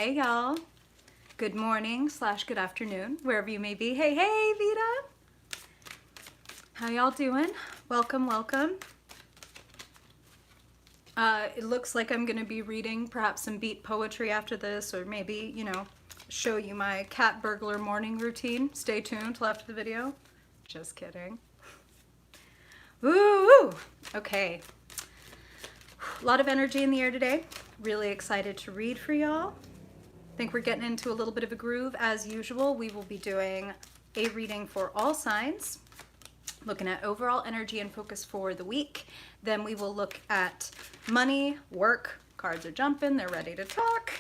Hey y'all. Good morning / good afternoon, wherever you may be. Hey, hey, Vita. How y'all doing? Welcome, welcome. It looks like I'm gonna be reading perhaps some beat poetry after this, or maybe, show you my cat burglar morning routine. Stay tuned till after the video. Just kidding. Woo! Okay. A lot of energy in the air today. Really excited to read for y'all. I think we're getting into a little bit of a groove. As usual, we will be doing a reading for all signs, looking at overall energy and focus for the week. Then we will look at money, work, cards are jumping, they're ready to talk.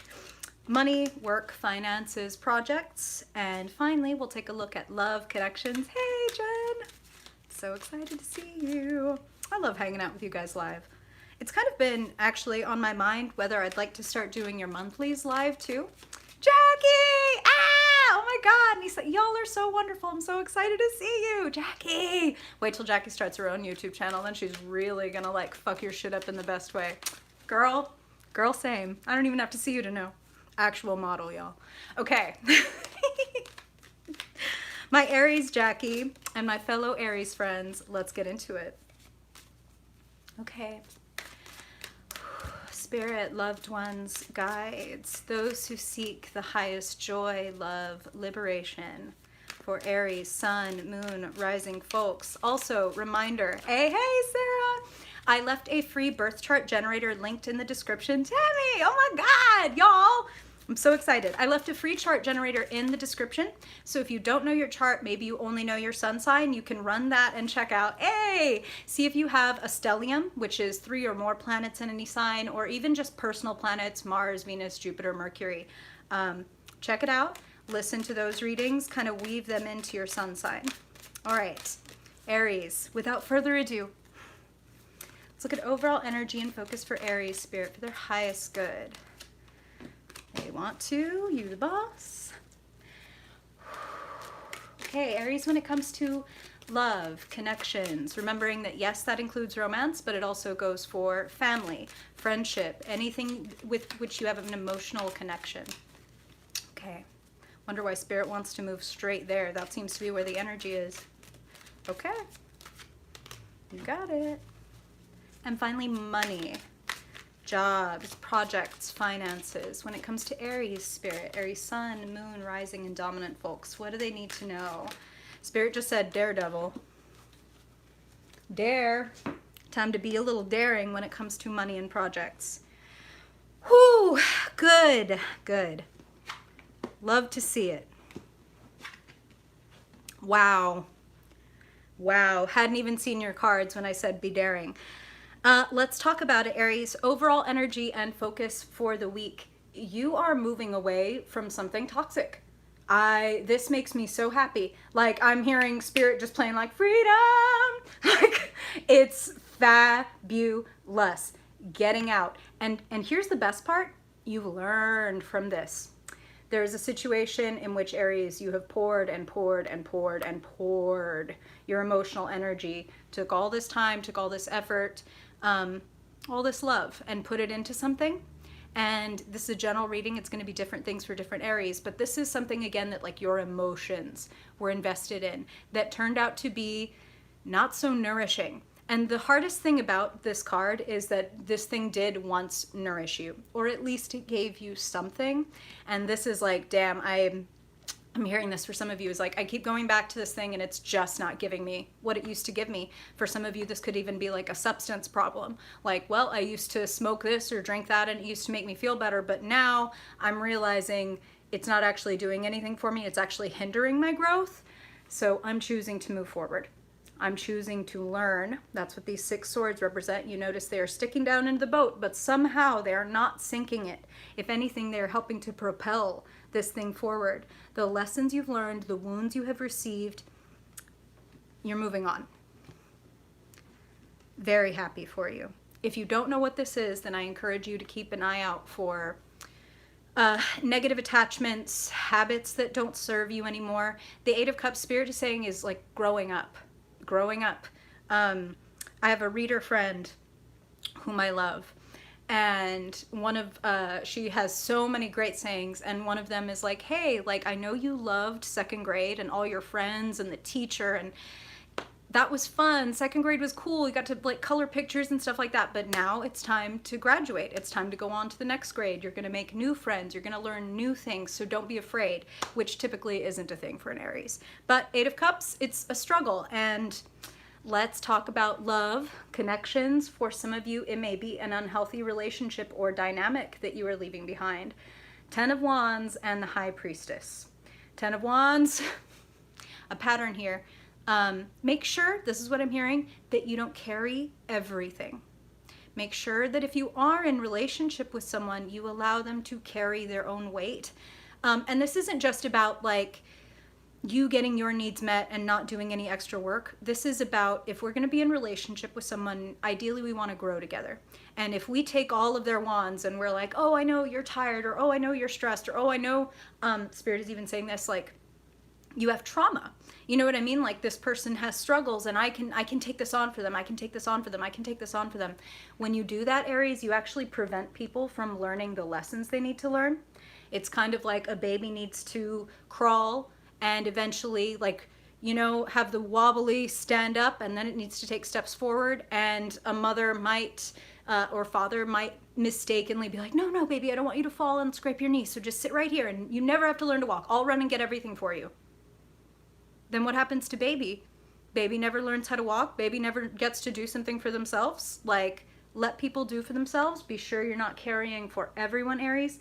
Money, work, finances, projects, and finally we'll take a look at love, connections. Hey Jen! So excited to see you. I love hanging out with you guys live. It's kind of been actually on my mind whether I'd like to start doing your monthlies live too. Jackie! Ah! Oh my God! Nisa, y'all are so wonderful. I'm so excited to see you. Jackie! Wait till Jackie starts her own YouTube channel, then she's really gonna like fuck your shit up in the best way. Girl, same. I don't even have to see you to know. Actual model, y'all. Okay. My Aries Jackie and my fellow Aries friends, let's get into it. Okay. Spirit, loved ones, guides, those who seek the highest joy, love, liberation. For Aries, sun, moon, rising folks. Also, reminder, hey, Sarah! I left a free birth chart generator linked in the description. Tammy, oh my God, y'all! I'm so excited. I left a free chart generator in the description. So if you don't know your chart, maybe you only know your sun sign, you can run that and check out, hey, see if you have a stellium, which is 3 or more planets in any sign, or even just personal planets, Mars, Venus, Jupiter, Mercury. Check it out. Listen to those readings, kind of weave them into your sun sign. All right, Aries, without further ado, let's look at overall energy and focus for Aries spirit for their highest good. They want to, you the boss. Okay, Aries, when it comes to love, connections, remembering that yes, that includes romance, but it also goes for family, friendship, anything with which you have an emotional connection. Okay, wonder why Spirit wants to move straight there. That seems to be where the energy is. Okay, you got it. And finally, money. Jobs, projects, finances. When it comes to Aries spirit, Aries sun, moon, rising, and dominant folks, what do they need to know? Spirit just said daredevil. Dare. Time to be a little daring when it comes to money and projects. Whew, good, good. Love to see it. Wow. Wow, hadn't even seen your cards when I said be daring. Let's talk about it, Aries. Overall energy and focus for the week. You are moving away from something toxic. This makes me so happy. Like, I'm hearing Spirit just playing like freedom. Like, it's fabulous. Getting out. And here's the best part. You've learned from this. There's a situation in which, Aries, you have poured and poured and poured and poured your emotional energy, took all this time, took all this effort, all this love, and put it into something. And this is a general reading. It's going to be different things for different Aries, but this is something, again, that like your emotions were invested in that turned out to be not so nourishing. And the hardest thing about this card is that this thing did once nourish you, or at least it gave you something. And this is like, damn, I'm hearing this for some of you, is like, I keep going back to this thing and it's just not giving me what it used to give me. For some of you, this could even be like a substance problem. Like, well, I used to smoke this or drink that and it used to make me feel better, but now I'm realizing it's not actually doing anything for me. It's actually hindering my growth. So I'm choosing to move forward. I'm choosing to learn. That's what these 6 swords represent. You notice they are sticking down into the boat, but somehow they are not sinking it. If anything, they're helping to propel this thing forward. The lessons you've learned, the wounds you have received, you're moving on. Very happy for you. If you don't know what this is, then I encourage you to keep an eye out for negative attachments, habits that don't serve you anymore. The 8 of Cups, Spirit is saying, is like growing up. Growing up. I have a reader friend whom I love, and she has so many great sayings, and one of them is like, hey, like, I know you loved second grade and all your friends and the teacher, and that was fun. Second grade was cool. You got to like color pictures and stuff like that. But now it's time to graduate. It's time to go on to the next grade. You're going to make new friends. You're going to learn new things. So don't be afraid, which typically isn't a thing for an Aries. But Eight of Cups, it's a struggle. And let's talk about love, connections. For some of you, it may be an unhealthy relationship or dynamic that you are leaving behind. 10 of Wands and the High Priestess. 10 of Wands, a pattern here. Make sure, this is what I'm hearing, that you don't carry everything. Make sure that if you are in relationship with someone, you allow them to carry their own weight. And this isn't just about like you getting your needs met and not doing any extra work. This is about, if we're going to be in relationship with someone, ideally we want to grow together. And if we take all of their wands and we're like, oh, I know you're tired, or oh, I know you're stressed, or oh, I know, Spirit is even saying this, like, you have trauma. You know what I mean? Like, this person has struggles and I can take this on for them. I can take this on for them. I can take this on for them. When you do that, Aries, you actually prevent people from learning the lessons they need to learn. It's kind of like a baby needs to crawl and eventually, like, you know, have the wobbly stand up, and then it needs to take steps forward, and a mother might or father might mistakenly be like, no, baby, I don't want you to fall and scrape your knee, so just sit right here and you never have to learn to walk. I'll run and get everything for you. Then what happens to baby? Baby never learns how to walk. Baby never gets to do something for themselves. Like, let people do for themselves. Be sure you're not carrying for everyone, Aries.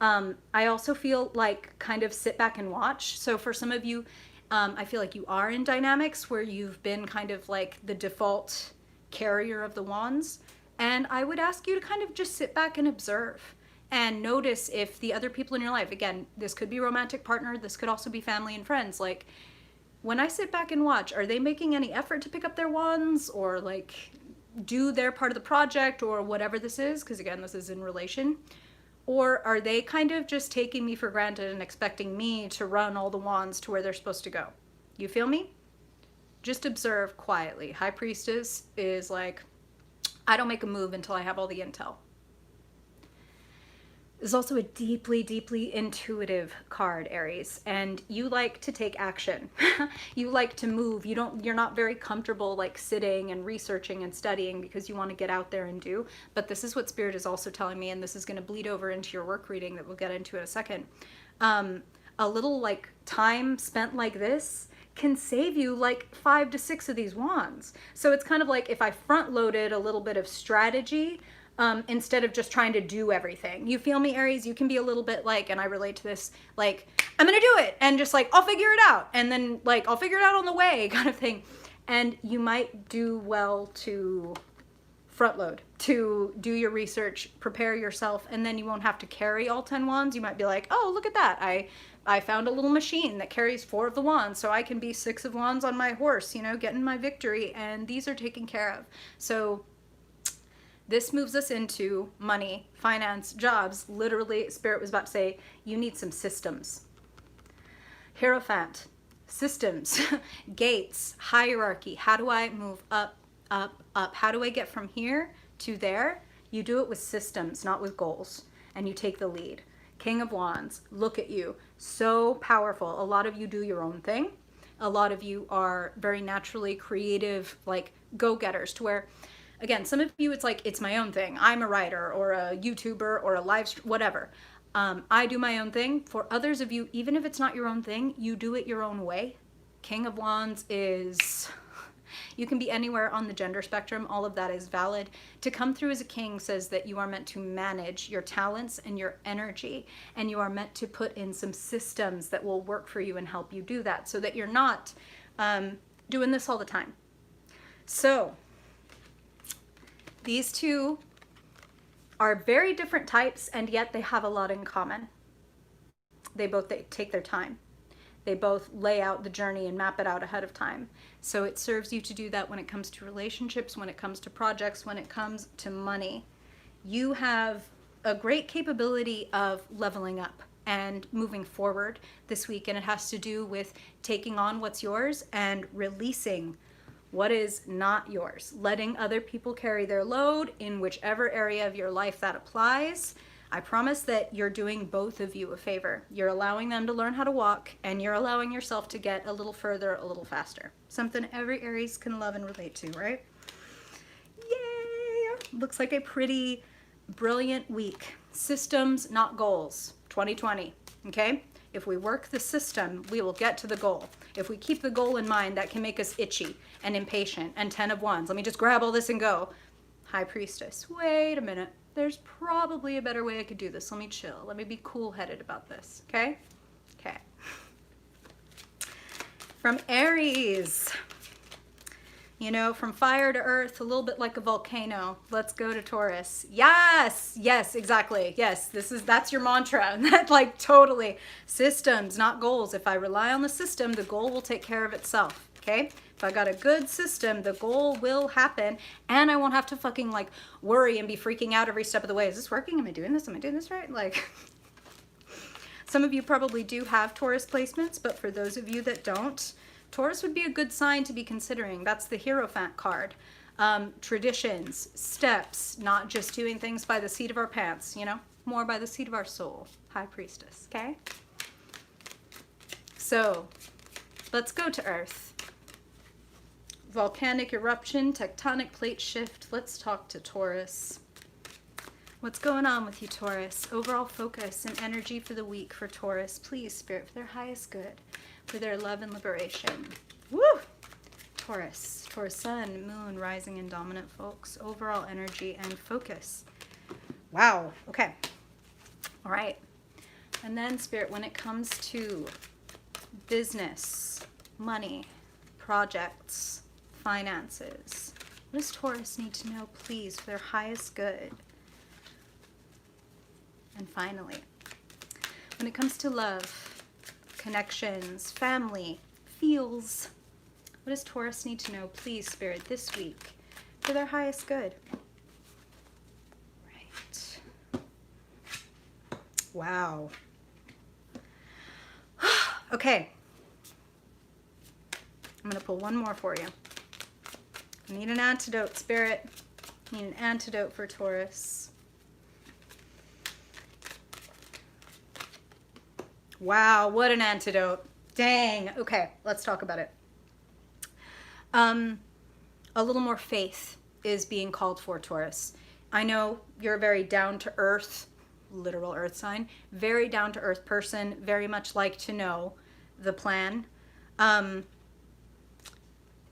I also feel like kind of sit back and watch. So for some of you, I feel like you are in dynamics where you've been kind of like the default carrier of the wands. And I would ask you to kind of just sit back and observe and notice if the other people in your life, again, this could be romantic partner, this could also be family and friends, like, when I sit back and watch, are they making any effort to pick up their wands or like do their part of the project or whatever this is? Because again, this is in relation. Or are they kind of just taking me for granted and expecting me to run all the wands to where they're supposed to go? You feel me? Just observe quietly. High Priestess is like, I don't make a move until I have all the intel. Is also a deeply, deeply intuitive card, Aries, and you like to take action. You like to move. You're not very comfortable like sitting and researching and studying because you want to get out there and do. But this is what Spirit is also telling me, and this is going to bleed over into your work reading that we'll get into in a second. A little like time spent like this can save you like 5 to 6 of these wands. So it's kind of like if I front loaded a little bit of strategy, instead of just trying to do everything. You feel me, Aries? You can be a little bit like, and I relate to this, like, I'm gonna do it, and just like, I'll figure it out, and then like, I'll figure it out on the way, kind of thing. And you might do well to front load, to do your research, prepare yourself, and then you won't have to carry all 10 wands. You might be like, oh, look at that. I found a little machine that carries 4 of the wands, so I can be 6 of wands on my horse, you know, getting my victory, and these are taken care of. So this moves us into money, finance, jobs. Literally, Spirit was about to say, you need some systems. Hierophant, systems, gates, hierarchy. How do I move up, up, up? How do I get from here to there? You do it with systems, not with goals. And you take the lead. King of Wands, look at you. So powerful. A lot of you do your own thing. A lot of you are very naturally creative, like go-getters, to where, again, some of you, it's like, it's my own thing. I'm a writer or a YouTuber or a whatever. I do my own thing. For others of you, even if it's not your own thing, you do it your own way. King of Wands is, you can be anywhere on the gender spectrum. All of that is valid. To come through as a king says that you are meant to manage your talents and your energy, and you are meant to put in some systems that will work for you and help you do that, so that you're not doing this all the time. So these two are very different types, and yet they have a lot in common. They take their time. They both lay out the journey and map it out ahead of time. So it serves you to do that when it comes to relationships, when it comes to projects, when it comes to money. You have a great capability of leveling up and moving forward this week, and it has to do with taking on what's yours and releasing what is not yours, letting other people carry their load in whichever area of your life that applies. I promise that you're doing both of you a favor. You're allowing them to learn how to walk, and you're allowing yourself to get a little further, a little faster. Something every Aries can love and relate to, right? Yay! Looks like a pretty brilliant week. Systems, not goals. 2020, okay? If we work the system, we will get to the goal. If we keep the goal in mind, that can make us itchy and impatient and 10 of wands. Let me just grab all this and go. High Priestess, wait a minute. There's probably a better way I could do this. Let me chill. Let me be cool-headed about this, okay? Okay. From Aries, you know, from fire to earth, a little bit like a volcano. Let's go to Taurus. Yes, yes, exactly. Yes, that's your mantra. That, like, totally. Systems, not goals. If I rely on the system, the goal will take care of itself, okay? If I got a good system, the goal will happen, and I won't have to fucking, like, worry and be freaking out every step of the way. Is this working? Am I doing this? Am I doing this right? Like, some of you probably do have Taurus placements, but for those of you that don't, Taurus would be a good sign to be considering. That's the Hierophant card. Traditions, steps, not just doing things by the seat of our pants, you know, more by the seat of our soul. High Priestess, okay? So, let's go to Earth. Volcanic eruption, tectonic plate shift. Let's talk to Taurus. What's going on with you, Taurus? Overall focus and energy for the week for Taurus. Please, Spirit, for their highest good, for their love and liberation. Woo! Taurus. Taurus sun, moon, rising and dominant, folks. Overall energy and focus. Wow. Okay. All right. And then, Spirit, when it comes to business, money, projects, finances, what does Taurus need to know, please, for their highest good? And finally, when it comes to love, connections, family, feels, what does Taurus need to know, please, Spirit, this week for their highest good? Right. Wow. Okay. I'm going to pull one more for you. I need an antidote, Spirit. I need an antidote for Taurus. Wow, what an antidote. Dang. Okay, let's talk about it. A little more faith is being called for, Taurus. I know you're a very down-to-earth, literal earth sign, very down-to-earth person, very much like to know the plan.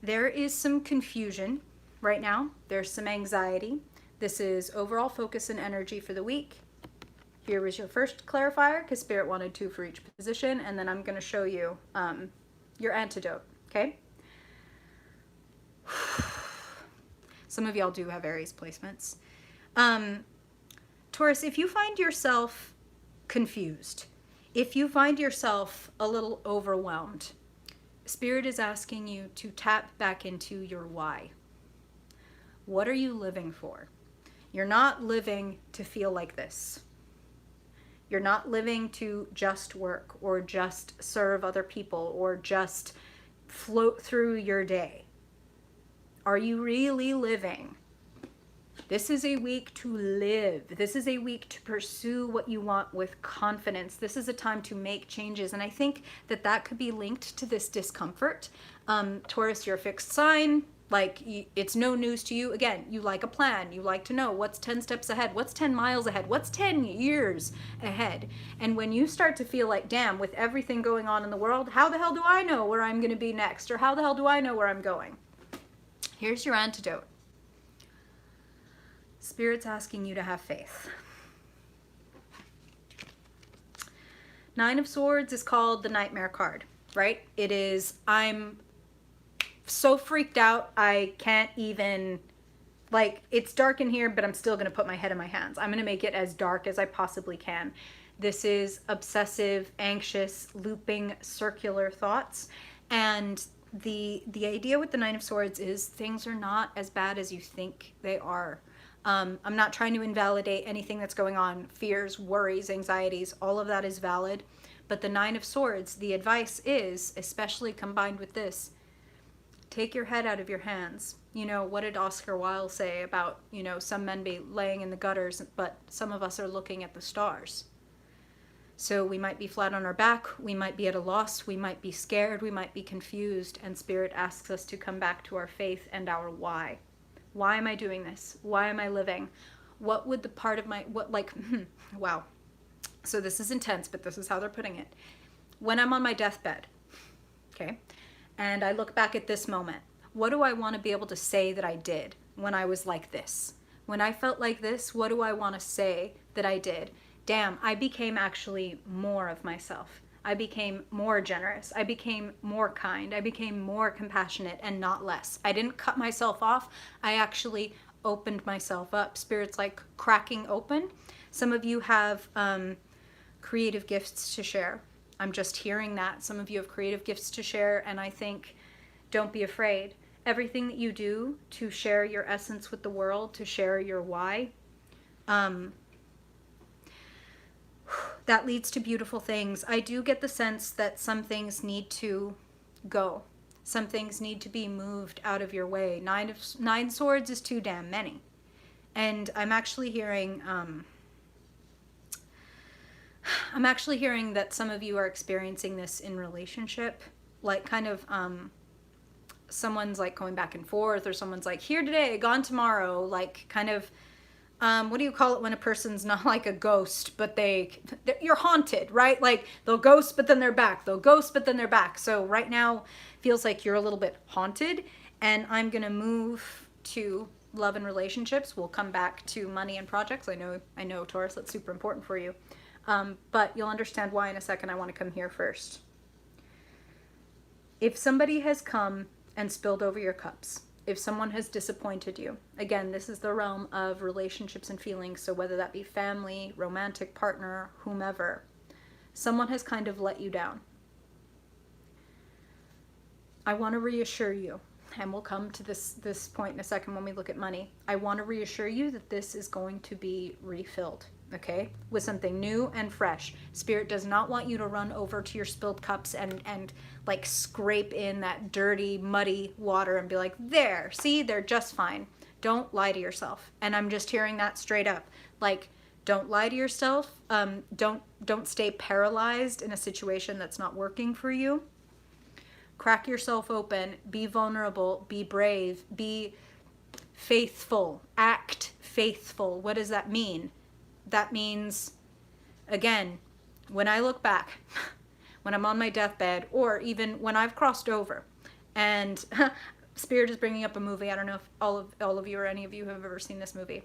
There is some confusion right now. There's some anxiety. This is overall focus and energy for the week. Here was your first clarifier, because Spirit wanted two for each position, and then I'm going to show you your antidote, okay? Some of y'all do have Aries placements. Taurus, if you find yourself confused, if you find yourself a little overwhelmed, Spirit is asking you to tap back into your why. What are you living for? You're not living to feel like this. You're not living to just work or just serve other people or just float through your day. Are you really living? This is a week to live. This is a week to pursue what you want with confidence. This is a time to make changes. And I think that that could be linked to this discomfort. Taurus, you're a fixed sign. Like, it's no news to you. Again, you like a plan. You like to know what's 10 steps ahead, what's 10 miles ahead, what's 10 years ahead. And when you start to feel like, damn, with everything going on in the world, how the hell do I know where I'm going to be next? Or how the hell do I know where I'm going? Here's your antidote. Spirit's asking you to have faith. Nine of Swords is called the Nightmare card, right? It is, I'm so freaked out, I can't even, like, it's dark in here, but I'm still going to put my head in my hands. I'm going to make it as dark as I possibly can. This is obsessive, anxious, looping, circular thoughts. And the idea with the Nine of Swords is things are not as bad as you think they are. I'm not trying to invalidate anything that's going on. Fears, worries, anxieties, all of that is valid. But the Nine of Swords, the advice is, especially combined with this, Take your head out of your hands. You know, what did Oscar Wilde say about, you know, some men be laying in the gutters, but some of us are looking at the stars. So we might be flat on our back, we might be at a loss, we might be scared, we might be confused, and Spirit asks us to come back to our faith and our why. Why am I doing this? Why am I living? What would the part of my, what, like, wow. So this is intense, but this is how they're putting it. When I'm on my deathbed, okay, and I look back at this moment, what do I want to be able to say that I did when I was like this? When I felt like this, what do I want to say that I did? Damn, I became actually more of myself. I became more generous. I became more kind. I became more compassionate and not less. I didn't cut myself off. I actually opened myself up. Spirit's like cracking open. Some of you have creative gifts to share. I'm just hearing that. Some of you have creative gifts to share, and I think don't be afraid. Everything that you do to share your essence with the world, to share your why, that leads to beautiful things. I do get the sense that some things need to go. Some things need to be moved out of your way. Nine swords is too damn many. And I'm actually hearing that some of you are experiencing this in relationship, like kind of someone's like going back and forth, or someone's like here today, gone tomorrow, like kind of what do you call it when a person's not like a ghost, but you're haunted, right? Like they'll ghost, but then they're back. They'll ghost, but then they're back. So right now feels like you're a little bit haunted, and I'm going to move to love and relationships. We'll come back to money and projects. I know, Taurus, that's super important for you. But you'll understand why in a second. I want to come here first. If somebody has come and spilled over your cups, if someone has disappointed you, again, this is the realm of relationships and feelings, so whether that be family, romantic partner, whomever, someone has kind of let you down. I want to reassure you, and we'll come to this point in a second when we look at money. I want to reassure you that this is going to be refilled, okay, with something new and fresh. Spirit does not want you to run over to your spilled cups and like scrape in that dirty, muddy water and be like, there, see, they're just fine. Don't lie to yourself. And I'm just hearing that straight up. Like, don't lie to yourself. Don't stay paralyzed in a situation that's not working for you. Crack yourself open. Be vulnerable. Be brave. Be faithful. Act faithful. What does that mean? That means, again, when I look back, when I'm on my deathbed, or even when I've crossed over, and Spirit is bringing up a movie. I don't know if all of you or any of you have ever seen this movie.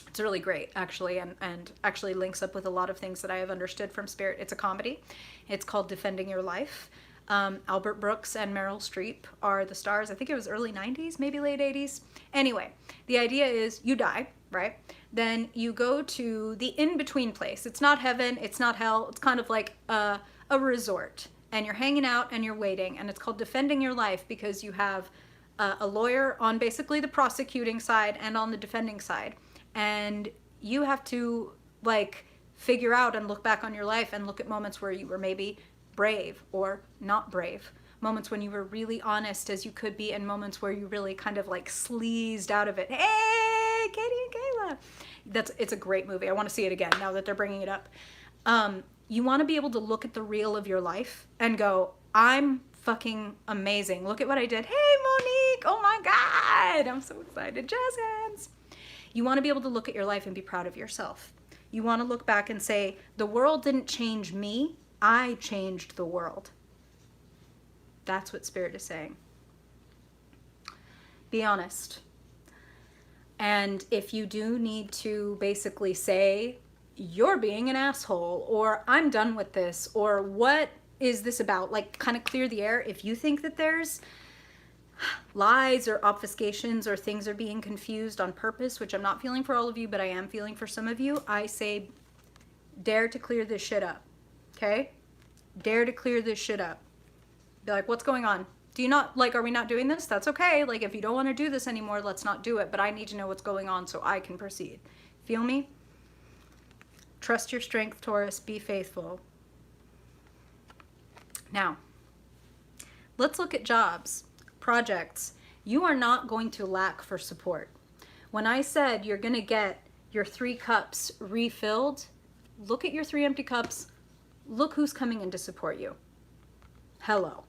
It's really great, actually, and actually links up with a lot of things that I have understood from Spirit. It's a comedy. It's called Defending Your Life. Albert Brooks and Meryl Streep are the stars. I think it was early 90s, maybe late 80s. Anyway, the idea is you die, right? Then you go to the in-between place. It's not heaven, it's not hell. It's kind of like a resort. And you're hanging out and you're waiting. And it's called Defending Your Life because you have a lawyer on basically the prosecuting side and on the defending side. And you have to like figure out and look back on your life and look at moments where you were maybe brave or not brave. Moments when you were really honest as you could be, and moments where you really kind of like sleazed out of it. Hey, Katie and Kayla. It's a great movie. I want to see it again now that they're bringing it up. You want to be able to look at the reel of your life and go, I'm fucking amazing. Look at what I did. Hey, Monique. Oh my God. I'm so excited. Jazz hands. You want to be able to look at your life and be proud of yourself. You want to look back and say, the world didn't change me. I changed the world. That's what Spirit is saying. Be honest. And if you do need to basically say, you're being an asshole, or I'm done with this, or what is this about? Like, kind of clear the air. If you think that there's lies or obfuscations or things are being confused on purpose, which I'm not feeling for all of you, but I am feeling for some of you, I say, dare to clear this shit up. Okay? Dare to clear this shit up. Be like, what's going on? Do you not, like, are we not doing this? That's okay. Like, if you don't want to do this anymore, let's not do it. But I need to know what's going on so I can proceed. Feel me? Trust your strength, Taurus. Be faithful. Now, let's look at jobs. projects, you are not going to lack for support. When I said you're going to get your 3 cups refilled, look at your 3 empty cups. Look who's coming in to support you. Hello.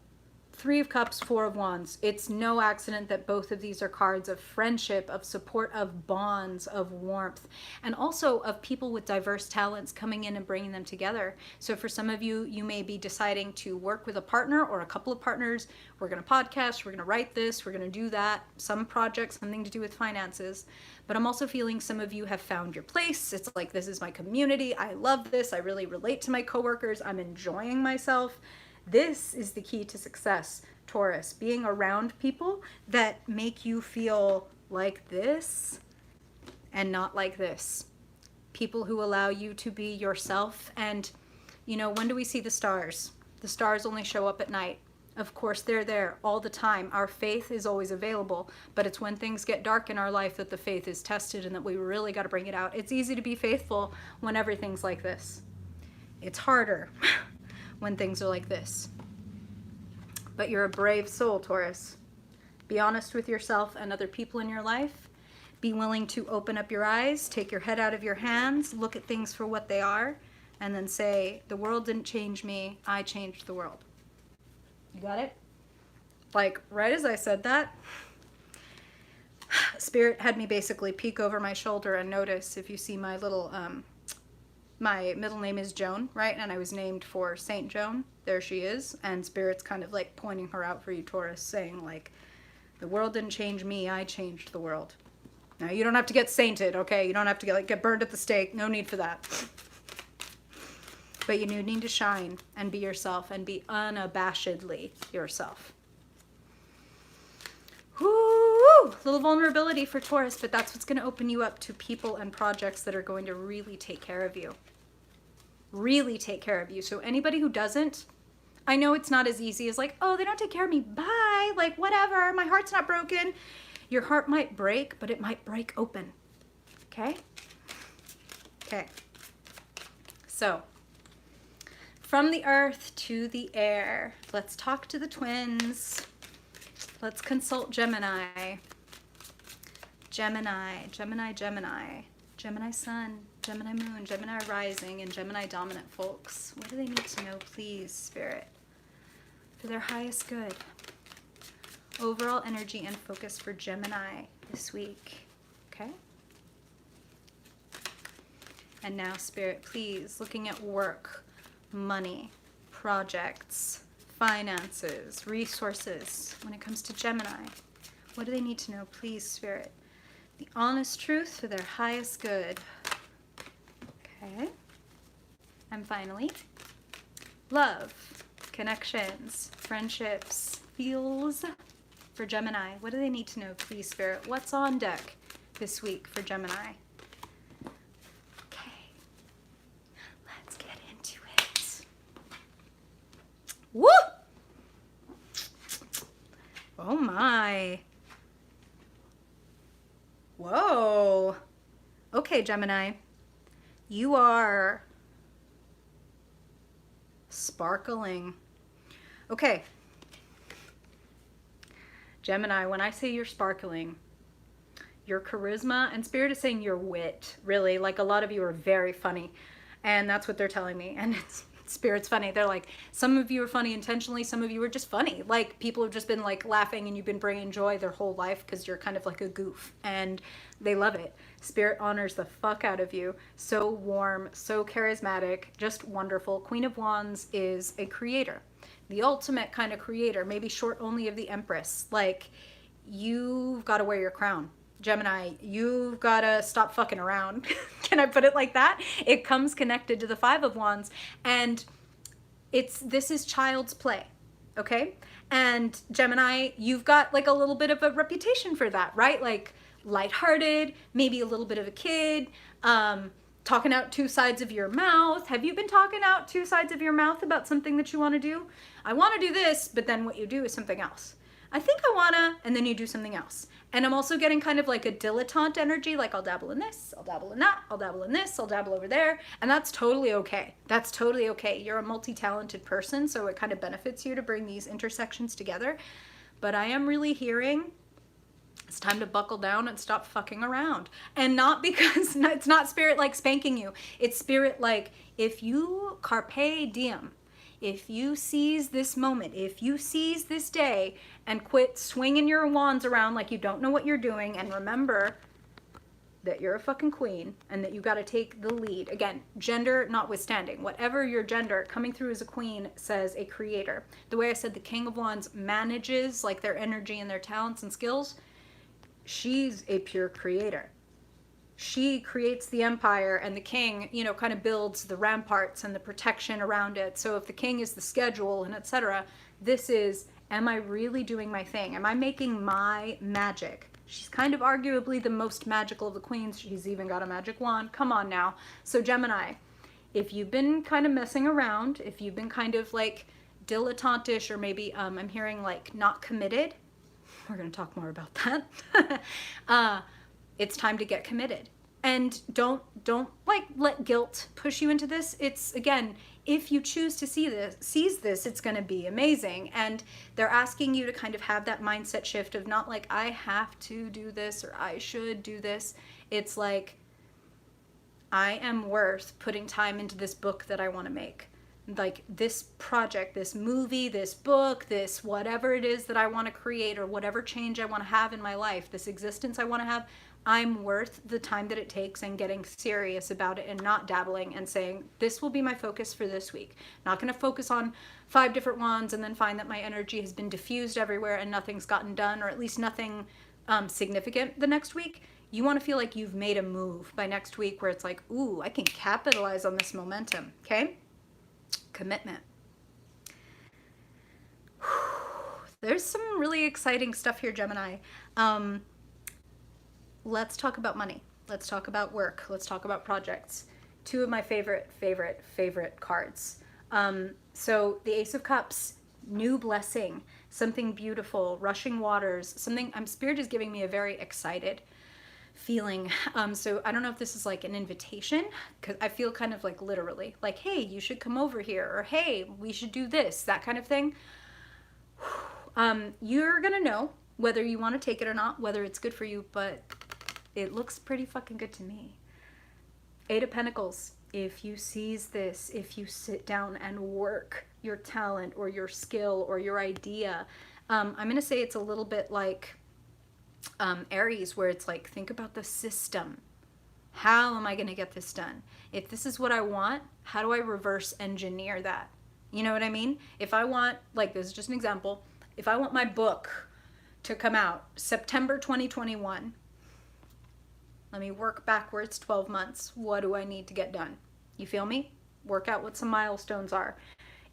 3 of Cups, 4 of Wands. It's no accident that both of these are cards of friendship, of support, of bonds, of warmth, and also of people with diverse talents coming in and bringing them together. So for some of you, you may be deciding to work with a partner or a couple of partners. We're going to podcast, we're going to write this, we're going to do that. Some projects, something to do with finances. But I'm also feeling some of you have found your place. It's like, this is my community. I love this. I really relate to my coworkers. I'm enjoying myself. This is the key to success, Taurus. Being around people that make you feel like this and not like this. People who allow you to be yourself. And, you know, when do we see the stars? The stars only show up at night. Of course, they're there all the time. Our faith is always available, but it's when things get dark in our life that the faith is tested and that we really got to bring it out. It's easy to be faithful when everything's like this. It's harder when things are like this. But you're a brave soul, Taurus. Be honest with yourself and other people in your life. Be willing to open up your eyes, take your head out of your hands, look at things for what they are, and then say, the world didn't change me, I changed the world. You got it? Like, right as I said that, Spirit had me basically peek over my shoulder and notice, if you see my little, my middle name is Joan, right? And I was named for Saint Joan. There she is. And Spirit's kind of like pointing her out for you, Taurus, saying like, the world didn't change me, I changed the world. Now, you don't have to get sainted, okay? You don't have to get burned at the stake. No need for that. But you need to shine and be yourself and be unabashedly yourself. Woo! Little vulnerability for Taurus, but that's what's going to open you up to people and projects that are going to really take care of you. Really take care of you. So anybody who doesn't, I know it's not as easy as like, oh, they don't take care of me. Bye. Like, whatever. My heart's not broken. Your heart might break, but it might break open. Okay? Okay. So, from the earth to the air, let's talk to the twins. Let's consult Gemini. Gemini, Gemini, Gemini. Gemini Sun, Gemini Moon, Gemini Rising, and Gemini Dominant folks. What do they need to know, please, Spirit? For their highest good. Overall energy and focus for Gemini this week. Okay? And now, Spirit, please, looking at work, money, projects, finances, resources. When it comes to Gemini, what do they need to know, please, Spirit? The honest truth for their highest good. Okay. And finally, love, connections, friendships, feels for Gemini. What do they need to know, please, Spirit? What's on deck this week for Gemini? Okay. Let's get into it. Woo! Oh my. Whoa. Okay, Gemini. You are sparkling. Okay. Gemini, when I say you're sparkling, your charisma, and Spirit is saying your wit, really, like a lot of you are very funny, and that's what they're telling me, and Spirit's funny. They're like, some of you are funny intentionally, some of you are just funny. Like, people have just been like laughing and you've been bringing joy their whole life because you're kind of like a goof, and they love it. Spirit honors the fuck out of you. So warm, so charismatic, just wonderful. Queen of Wands is a creator, the ultimate kind of creator, maybe short only of the Empress. Like, you've got to wear your crown. Gemini, you've got to stop fucking around. Can I put it like that? It comes connected to the Five of Wands, and this is child's play, okay? And Gemini, you've got like a little bit of a reputation for that, right? Like lighthearted, maybe a little bit of a kid, talking out 2 sides of your mouth. Have you been talking out 2 sides of your mouth about something that you want to do? I want to do this, but then what you do is something else. I think I wanna, and then you do something else. And I'm also getting kind of like a dilettante energy, like I'll dabble in this, I'll dabble in that, I'll dabble in this, I'll dabble over there, and that's totally okay. That's totally okay. You're a multi-talented person, so it kind of benefits you to bring these intersections together. But I am really hearing it's time to buckle down and stop fucking around. And not because it's not spirit like spanking you. It's spirit like, if you carpe diem, if you seize this moment, if you seize this day and quit swinging your wands around like you don't know what you're doing, and remember that you're a fucking queen and that you got to take the lead. Again, gender notwithstanding, whatever your gender, coming through as a queen says a creator. The way I said the King of Wands manages like their energy and their talents and skills, she's a pure creator. She creates the empire, and the king, you know, kind of builds the ramparts and the protection around it. So if the king is the schedule and etc., this is, am I really doing my thing? Am I making my magic? She's kind of arguably the most magical of the queens. She's even got a magic wand. Come on now. So Gemini, if you've been kind of messing around, if you've been kind of like dilettantish, or maybe I'm hearing like not committed, we're going to talk more about that. It's time to get committed. And don't like let guilt push you into this. It's, again, if you choose to seize this, it's going to be amazing. And they're asking you to kind of have that mindset shift of not like, I have to do this or I should do this. It's like, I am worth putting time into this book that I want to make. Like this project, this movie, this book, this whatever it is that I want to create, or whatever change I want to have in my life, this existence I want to have, I'm worth the time that it takes, and getting serious about it and not dabbling and saying, this will be my focus for this week. Not going to focus on 5 different wands and then find that my energy has been diffused everywhere and nothing's gotten done, or at least nothing significant the next week. You want to feel like you've made a move by next week where it's like, ooh, I can capitalize on this momentum. Okay? Commitment. There's some really exciting stuff here, Gemini. Let's talk about money. Let's talk about work. Let's talk about projects. 2 of my favorite cards. So the Ace of Cups, new blessing, something beautiful, rushing waters, something, Spirit is giving me a very excited feeling. So I don't know if this is like an invitation, because I feel kind of like literally like, hey, you should come over here, or hey, we should do this, that kind of thing. You're gonna know whether you want to take it or not, whether it's good for you, but it looks pretty fucking good to me. 8 of Pentacles. If you seize this, if you sit down and work your talent or your skill or your idea, I'm gonna say it's a little bit like Aries, where it's like, think about the system. How am I going to get this done? If this is what I want, how do I reverse engineer that? You know what I mean? If I want, like, this is just an example, if I want my book to come out September 2021, let me work backwards 12 months. What do I need to get done? You feel me? Work out what some milestones are.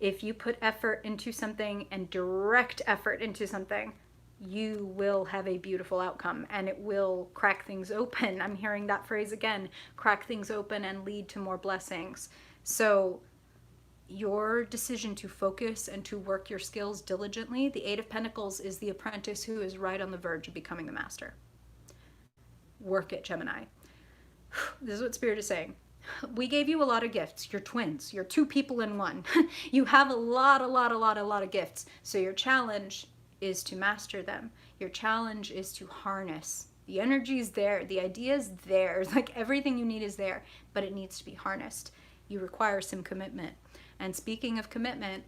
If you put effort into something and direct effort into something, you will have a beautiful outcome, and it will crack things open. I'm hearing that phrase again, crack things open and lead to more blessings. So your decision to focus and to work your skills diligently, the 8 of Pentacles is the apprentice who is right on the verge of becoming the master. Work it, Gemini. This is what Spirit is saying. We gave you a lot of gifts. You're twins. You're 2 people in one. You have a lot of gifts. So your challenge is to master them. Your challenge is to harness. The energy is there. The idea is there. Like everything you need is there, but it needs to be harnessed. You require some commitment. And speaking of commitment,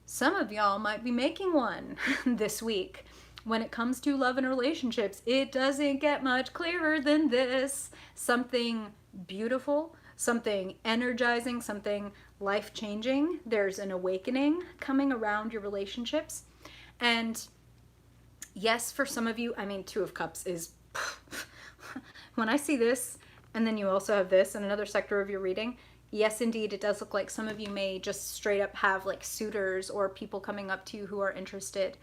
some of y'all might be making one this week. When it comes to love and relationships, it doesn't get much clearer than this. Something beautiful, something energizing, something life-changing. There's an awakening coming around your relationships. And yes, for some of you, I mean, 2 of Cups is, when I see this, and then you also have this in another sector of your reading, yes, indeed, it does look like some of you may just straight up have like suitors or people coming up to you who are interested.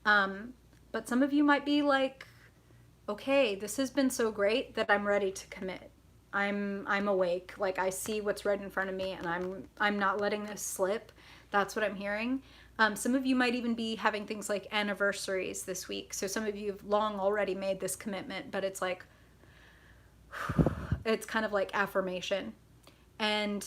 But some of you might be like, okay, this has been so great that I'm ready to commit. I'm awake. Like I see what's right in front of me, and I'm not letting this slip. That's what I'm hearing. Some of you might even be having things like anniversaries this week. So some of you have long already made this commitment, but it's like, it's kind of like affirmation. And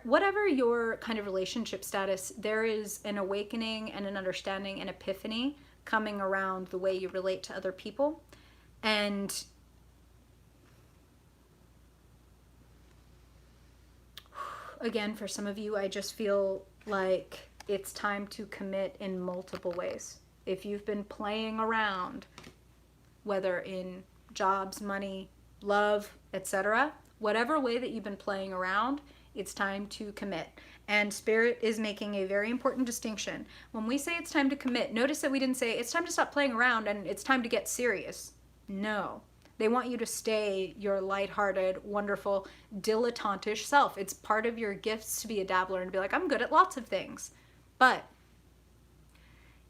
whatever your kind of relationship status, there is an awakening and an understanding and epiphany coming around the way you relate to other people. And again, for some of you, I just feel like it's time to commit in multiple ways. If you've been playing around, whether in jobs, money, love, etc., whatever way that you've been playing around, it's time to commit. And Spirit is making a very important distinction. When we say it's time to commit, notice that we didn't say it's time to stop playing around and it's time to get serious. No. They want you to stay your lighthearted, wonderful, dilettantish self. It's part of your gifts to be a dabbler and to be like, I'm good at lots of things. But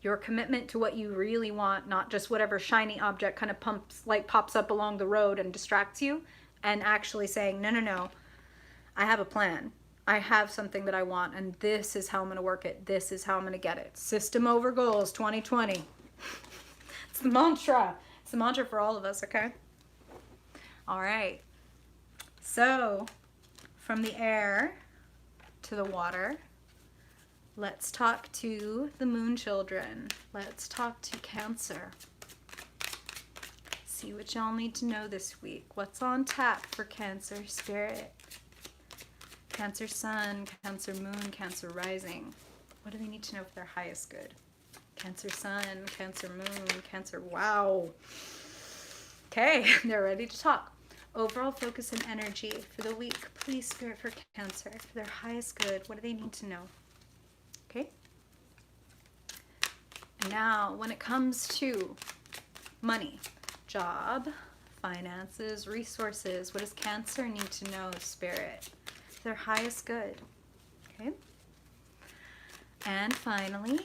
your commitment to what you really want, not just whatever shiny object kind of pops up along the road and distracts you, and actually saying, no, I have a plan. I have something that I want, and this is how I'm going to work it. This is how I'm going to get it. System over goals 2020. It's the mantra. It's the mantra for all of us, okay? All right. So, from the air to the water, let's talk to the moon children. Let's talk to Cancer. See what y'all need to know this week. What's on tap for Cancer Spirit? Cancer Sun, Cancer Moon, Cancer Rising. What do they need to know for their highest good? Cancer Sun, Cancer Moon, Cancer... Wow. Okay, they're ready to talk. Overall focus and energy for the week. Please, Spirit, for Cancer. For their highest good, what do they need to know? Okay? And now, when it comes to money, job, finances, resources, what does Cancer need to know, Spirit? Their highest good. Okay? And finally,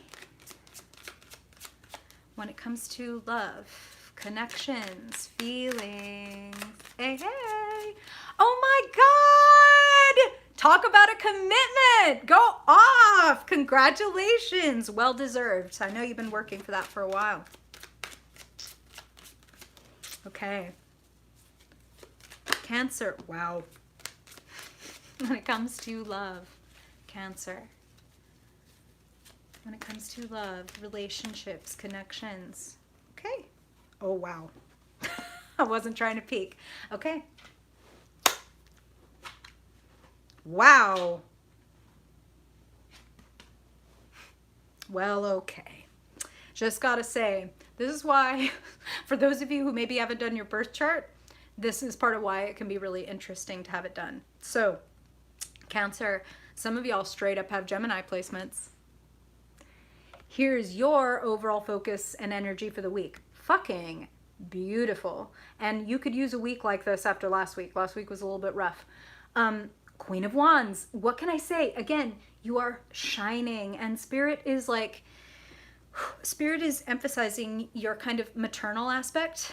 when it comes to love, connections, feelings, hey, oh my God! Talk about a commitment! Go off! Congratulations! Well deserved. I know you've been working for that for a while. Okay. Cancer. Wow. When it comes to love, Cancer. When it comes to love, relationships, connections. Okay. Oh, wow. I wasn't trying to peek. Okay. Wow. Well, okay. Just gotta say, this is why, for those of you who maybe haven't done your birth chart, this is part of why it can be really interesting to have it done. So, Cancer, some of y'all straight up have Gemini placements. Here's your overall focus and energy for the week. Fucking beautiful. And you could use a week like this after last week. Last week was a little bit rough. Queen of Wands. What can I say? Again, you are shining, and Spirit is like, Spirit is emphasizing your kind of maternal aspect,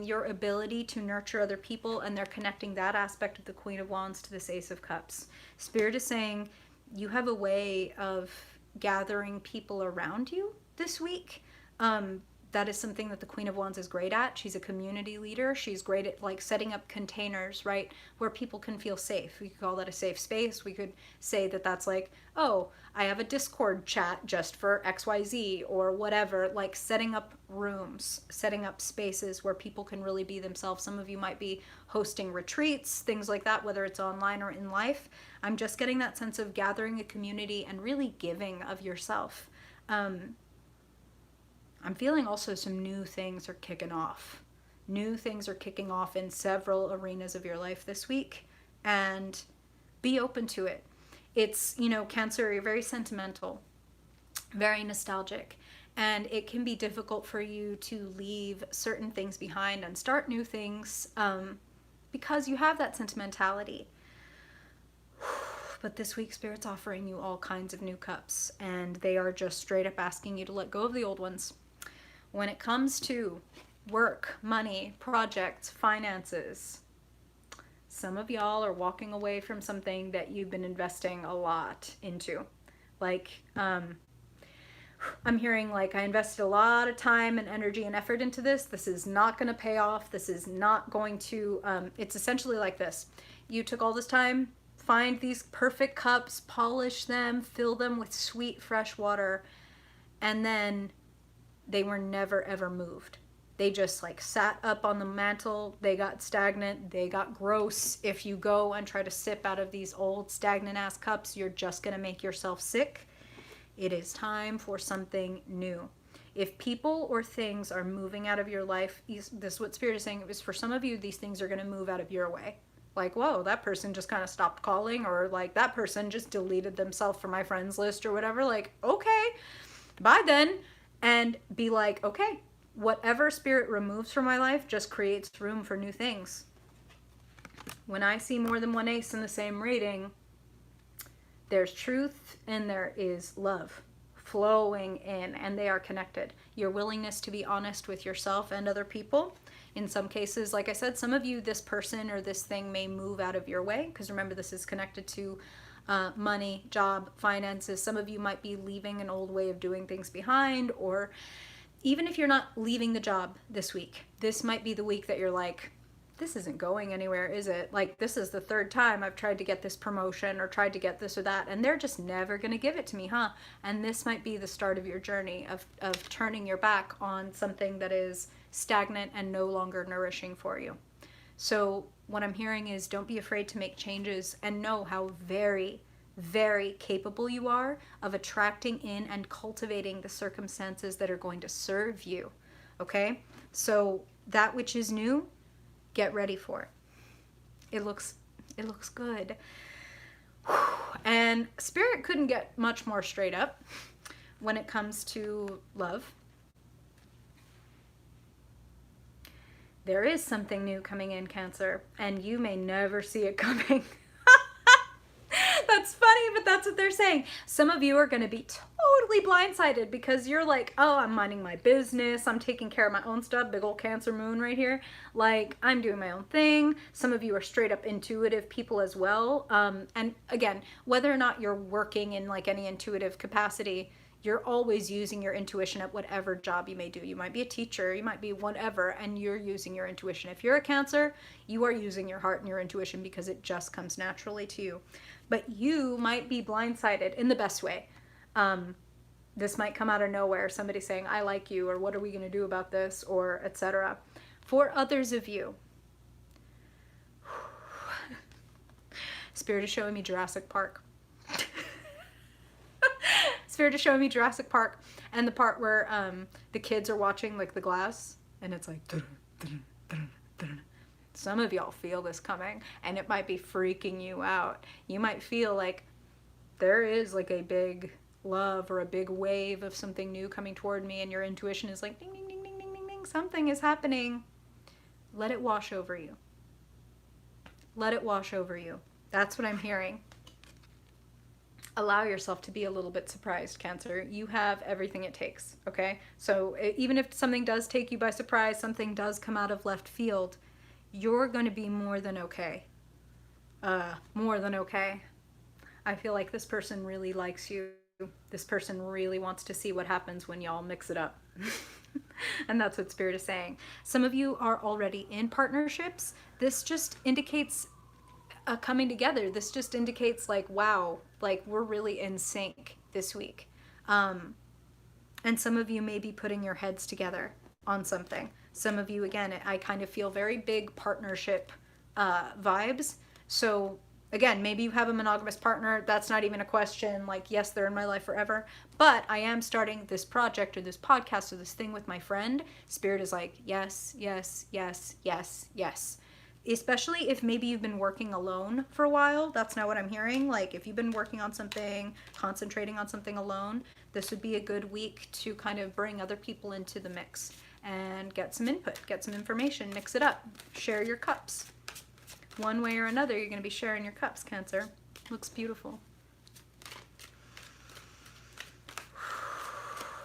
your ability to nurture other people, and they're connecting that aspect of the Queen of Wands to this Ace of Cups. Spirit is saying you have a way of gathering people around you this week. That is something that the Queen of Wands is great at. She's a community leader. She's great at like setting up containers, right, where people can feel safe. We could call that a safe space. We could say that that's like, oh, I have a Discord chat just for XYZ or whatever, like setting up rooms, setting up spaces where people can really be themselves. Some of you might be hosting retreats, things like that, whether it's online or in life. I'm just getting that sense of gathering a community and really giving of yourself. I'm feeling also some new things are kicking off. New things are kicking off in several arenas of your life this week, and be open to it. It's, you know, Cancer, you're very sentimental, very nostalgic, and it can be difficult for you to leave certain things behind and start new things because you have that sentimentality. But this week, Spirit's offering you all kinds of new cups, and they are just straight up asking you to let go of the old ones. When it comes to work, money, projects, finances, some of y'all are walking away from something that you've been investing a lot into. Like, I'm hearing like, I invested a lot of time and energy and effort into this. This is not going to pay off. This is not going to, it's essentially like this. You took all this time, find these perfect cups, polish them, fill them with sweet, fresh water, and then they were never ever moved. They just like sat up on the mantle. They got stagnant. They got gross. If you go and try to sip out of these old stagnant ass cups, you're just going to make yourself sick. It is time for something new. If people or things are moving out of your life, this is what Spirit is saying, is for some of you, these things are going to move out of your way. Like, whoa, that person just kind of stopped calling, or like that person just deleted themselves from my friends list or whatever. Like, okay, bye then. And be like, okay, whatever Spirit removes from my life just creates room for new things. When I see more than one ace in the same reading, there's truth and there is love flowing in, and they are connected. Your willingness to be honest with yourself and other people. In some cases, like I said, some of you, this person or this thing may move out of your way, because remember, this is connected to money, job, finances. Some of you might be leaving an old way of doing things behind, or even if you're not leaving the job this week, this might be the week that you're like, this isn't going anywhere, is it? Like, this is the third time I've tried to get this promotion or tried to get this or that, and they're just never going to give it to me, huh? And this might be the start of your journey of turning your back on something that is stagnant and no longer nourishing for you. So what I'm hearing is, don't be afraid to make changes, and know how very, very capable you are of attracting in and cultivating the circumstances that are going to serve you. Okay? So that which is new, get ready for it. It looks good. And Spirit couldn't get much more straight up when it comes to love. There is something new coming in, Cancer, and you may never see it coming. That's funny, but that's what they're saying. Some of you are going to be totally blindsided because you're like, oh, I'm minding my business. I'm taking care of my own stuff. Big old Cancer moon right here. Like, I'm doing my own thing. Some of you are straight up intuitive people as well. And again, whether or not you're working in like any intuitive capacity, you're always using your intuition at whatever job you may do. You might be a teacher, you might be whatever, and you're using your intuition. If you're a Cancer, you are using your heart and your intuition because it just comes naturally to you. But you might be blindsided in the best way. This might come out of nowhere. Somebody saying, I like you, or what are we going to do about this, or etc. For others of you, Spirit is showing me Jurassic Park. Spirit is showing me Jurassic Park, and the part where the kids are watching like the glass, and it's like some of y'all feel this coming, and it might be freaking you out. You might feel like there is like a big love or a big wave of something new coming toward me, and your intuition is like ding ding ding ding ding ding ding, something is happening. Let it wash over you. Let it wash over you. That's what I'm hearing. Allow yourself to be a little bit surprised, Cancer. You have everything it takes, okay? So even if something does take you by surprise, something does come out of left field, you're going to be more than okay. More than okay. I feel like this person really likes you. This person really wants to see what happens when y'all mix it up. And that's what Spirit is saying. Some of you are already in partnerships. This just indicates coming together. This just indicates like, wow, like we're really in sync this week. And some of you may be putting your heads together on something. Some of you, again, I kind of feel very big partnership vibes. So again, maybe you have a monogamous partner. That's not even a question. Like, yes, they're in my life forever. But I am starting this project or this podcast or this thing with my friend. Spirit is like, yes, yes, yes, yes, yes. Especially if maybe you've been working alone for a while. That's not what I'm hearing. Like, if you've been working on something, concentrating on something alone, this would be a good week to kind of bring other people into the mix and get some input, get some information, mix it up, share your cups. One way or another, you're going to be sharing your cups, Cancer. Looks beautiful.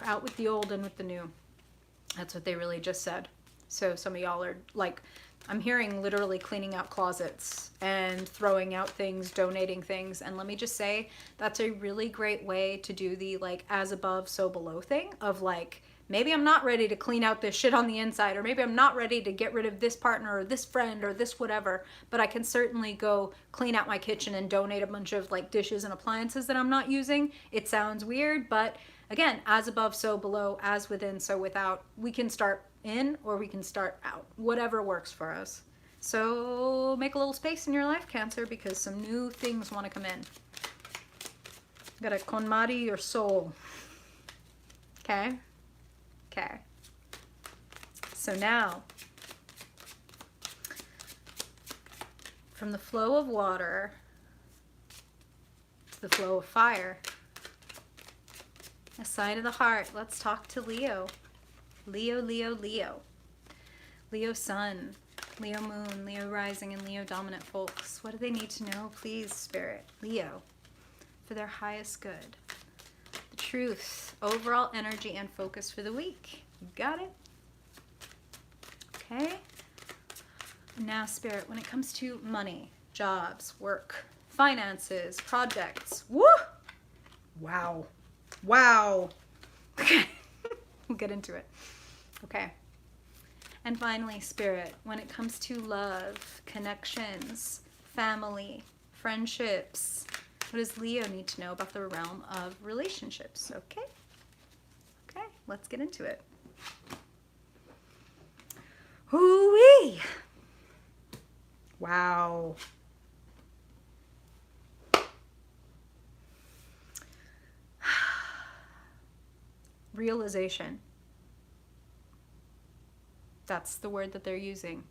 Out with the old and with the new. That's what they really just said. So some of y'all are like, I'm hearing literally cleaning out closets and throwing out things, donating things. And let me just say, that's a really great way to do the like as above, so below thing of like maybe I'm not ready to clean out this shit on the inside, or maybe I'm not ready to get rid of this partner or this friend or this whatever, but I can certainly go clean out my kitchen and donate a bunch of like dishes and appliances that I'm not using. It sounds weird, but again, as above, so below, as within, so without. We can start in or we can start out, whatever works for us. So make a little space in your life, Cancer, because some new things want to come in. Got a KonMari, your soul. Okay? Okay. So now, from the flow of water to the flow of fire, a sign of the heart, let's talk to Leo. Leo, Leo, Leo. Leo sun, Leo moon, Leo rising, and Leo dominant folks. What do they need to know? Please, Spirit. Leo, for their highest good. The truth, overall energy and focus for the week. You got it? Okay. Now, Spirit, when it comes to money, jobs, work, finances, projects. Woo! Wow. Wow. Okay. We'll get into it. Okay. And finally, Spirit, when it comes to love, connections, family, friendships, what does Leo need to know about the realm of relationships? Okay? Okay, let's get into it. Hoo-wee! Wow. Realization. That's the word that they're using.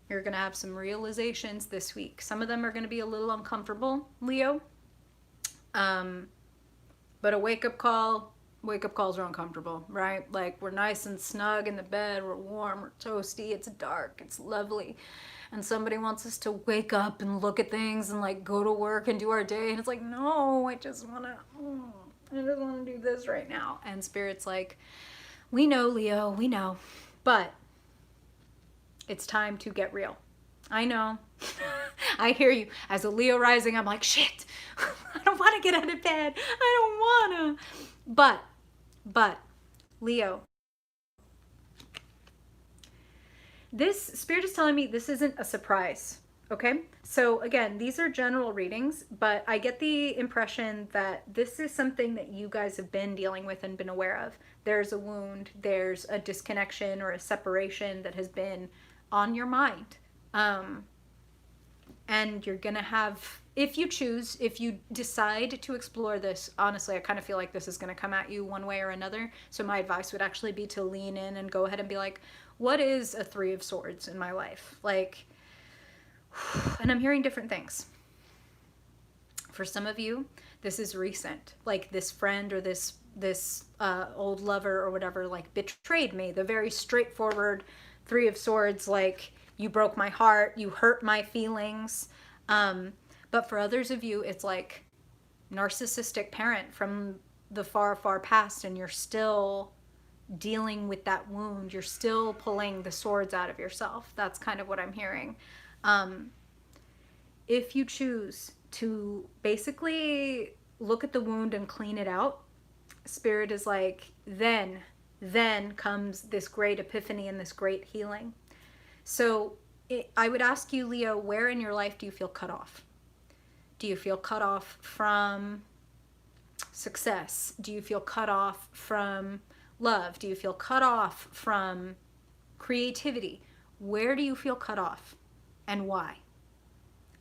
You're going to have some realizations this week. Some of them are going to be a little uncomfortable, Leo. But a wake-up calls are uncomfortable, right? Like, we're nice and snug in the bed, we're warm, we're toasty, it's dark, it's lovely. And somebody wants us to wake up and look at things and like go to work and do our day. And it's like, no, I just want to do this right now. And Spirit's like, we know, Leo, we know. But it's time to get real. I know. I hear you. As a Leo rising, I'm like, shit, I don't want to get out of bed. I don't want to. But, Leo, this Spirit is telling me this isn't a surprise. Okay? So again, these are general readings, but I get the impression that this is something that you guys have been dealing with and been aware of. There's a wound, there's a disconnection or a separation that has been on your mind. And you're gonna have, if you choose, if you decide to explore this, honestly, I kind of feel like this is gonna come at you one way or another. So my advice would actually be to lean in and go ahead and be like, what is a Three of Swords in my life? Like, and I'm hearing different things. For some of you, this is recent. Like, this friend or this old lover or whatever, like, betrayed me. The very straightforward Three of Swords, like, you broke my heart, you hurt my feelings. But for others of you, it's like narcissistic parent from the far, far past, and you're still dealing with that wound. You're still pulling the swords out of yourself. That's kind of what I'm hearing. If you choose to basically look at the wound and clean it out, Spirit is like, then comes this great epiphany and this great healing. So I would ask you, Leo, where in your life do you feel cut off? Do you feel cut off from success? Do you feel cut off from love? Do you feel cut off from creativity? Where do you feel cut off and why?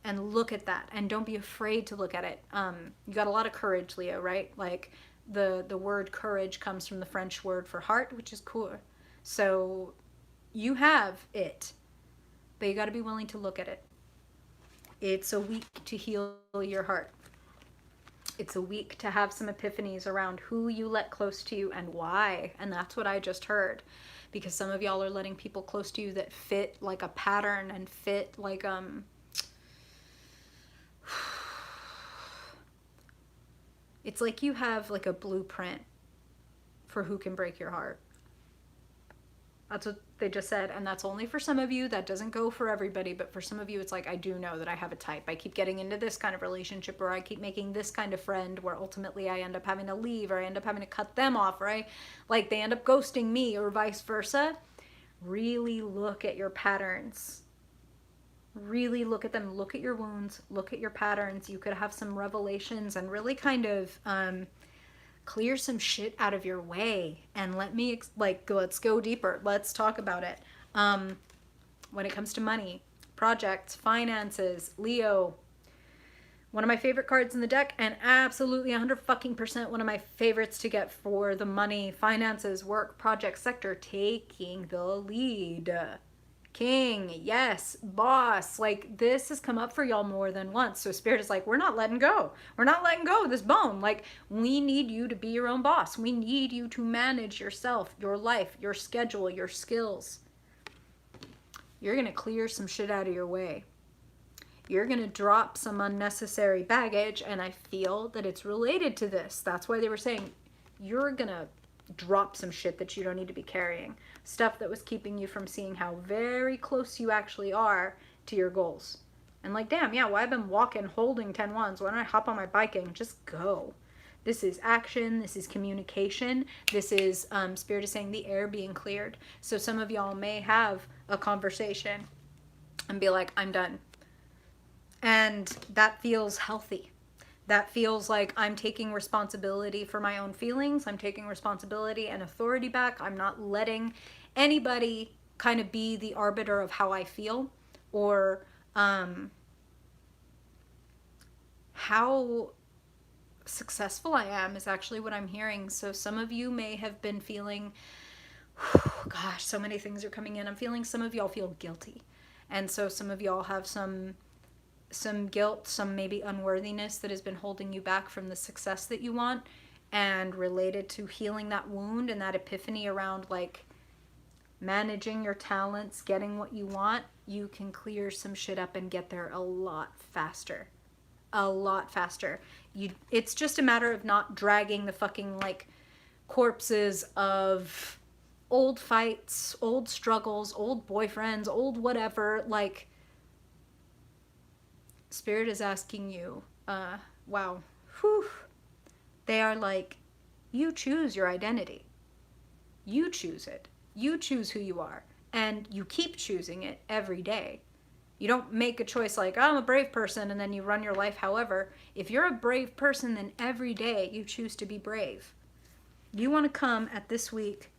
And look at that, and don't be afraid to look at it. You got a lot of courage, Leo, right? Like, the word courage comes from the French word for heart, which is coeur. So you have it, but you got to be willing to look at it. It's a week to heal your heart. It's a week to have some epiphanies around who you let close to you and why. And that's what I just heard. Because some of y'all are letting people close to you that fit like a pattern and fit like it's like you have like a blueprint for who can break your heart. They just said, and that's only for some of you. That doesn't go for everybody, but for some of you, it's like, I do know that I have a type. I keep getting into this kind of relationship, or I keep making this kind of friend where ultimately I end up having to leave, or I end up having to cut them off, or like they end up ghosting me, or vice versa. Really look at your patterns. Really look at them. Look at your wounds. Look at your patterns. You could have some revelations and really kind of clear some shit out of your way. And let's go deeper. Let's talk about it. When it comes to money, projects, finances, Leo, one of my favorite cards in the deck, and absolutely 100% one of my favorites to get for the money, finances, work, project sector, taking the lead. King, yes, boss. Like, this has come up for y'all more than once. So Spirit is like, we're not letting go. We're not letting go of this bone. Like, we need you to be your own boss. We need you to manage yourself, your life, your schedule, your skills. You're going to clear some shit out of your way. You're going to drop some unnecessary baggage, and I feel that it's related to this. That's why they were saying you're going to drop some shit that you don't need to be carrying. Stuff that was keeping you from seeing how very close you actually are to your goals. And like, damn, yeah, why I've been walking, holding 10 wands? Why don't I hop on my bike and just go? This is action. This is communication. This is, Spirit is saying, the air being cleared. So some of y'all may have a conversation and be like, I'm done. And that feels healthy. That feels like I'm taking responsibility for my own feelings. I'm taking responsibility and authority back. I'm not letting anybody kind of be the arbiter of how I feel or how successful I am is actually what I'm hearing. So some of you may have been feeling, gosh, so many things are coming in. I'm feeling some of y'all feel guilty. And so some of y'all have some guilt, some maybe unworthiness that has been holding you back from the success that you want, and related to healing that wound and that epiphany around like managing your talents, getting what you want. You can clear some shit up and get there a lot faster. A lot faster. It's just a matter of not dragging the fucking like corpses of old fights, old struggles, old boyfriends, old whatever, like Spirit is asking you, wow, whew. They are like, you choose your identity. You choose it. You choose who you are. And you keep choosing it every day. You don't make a choice like, oh, I'm a brave person, and then you run your life however. If you're a brave person, then every day you choose to be brave. You want to come at this week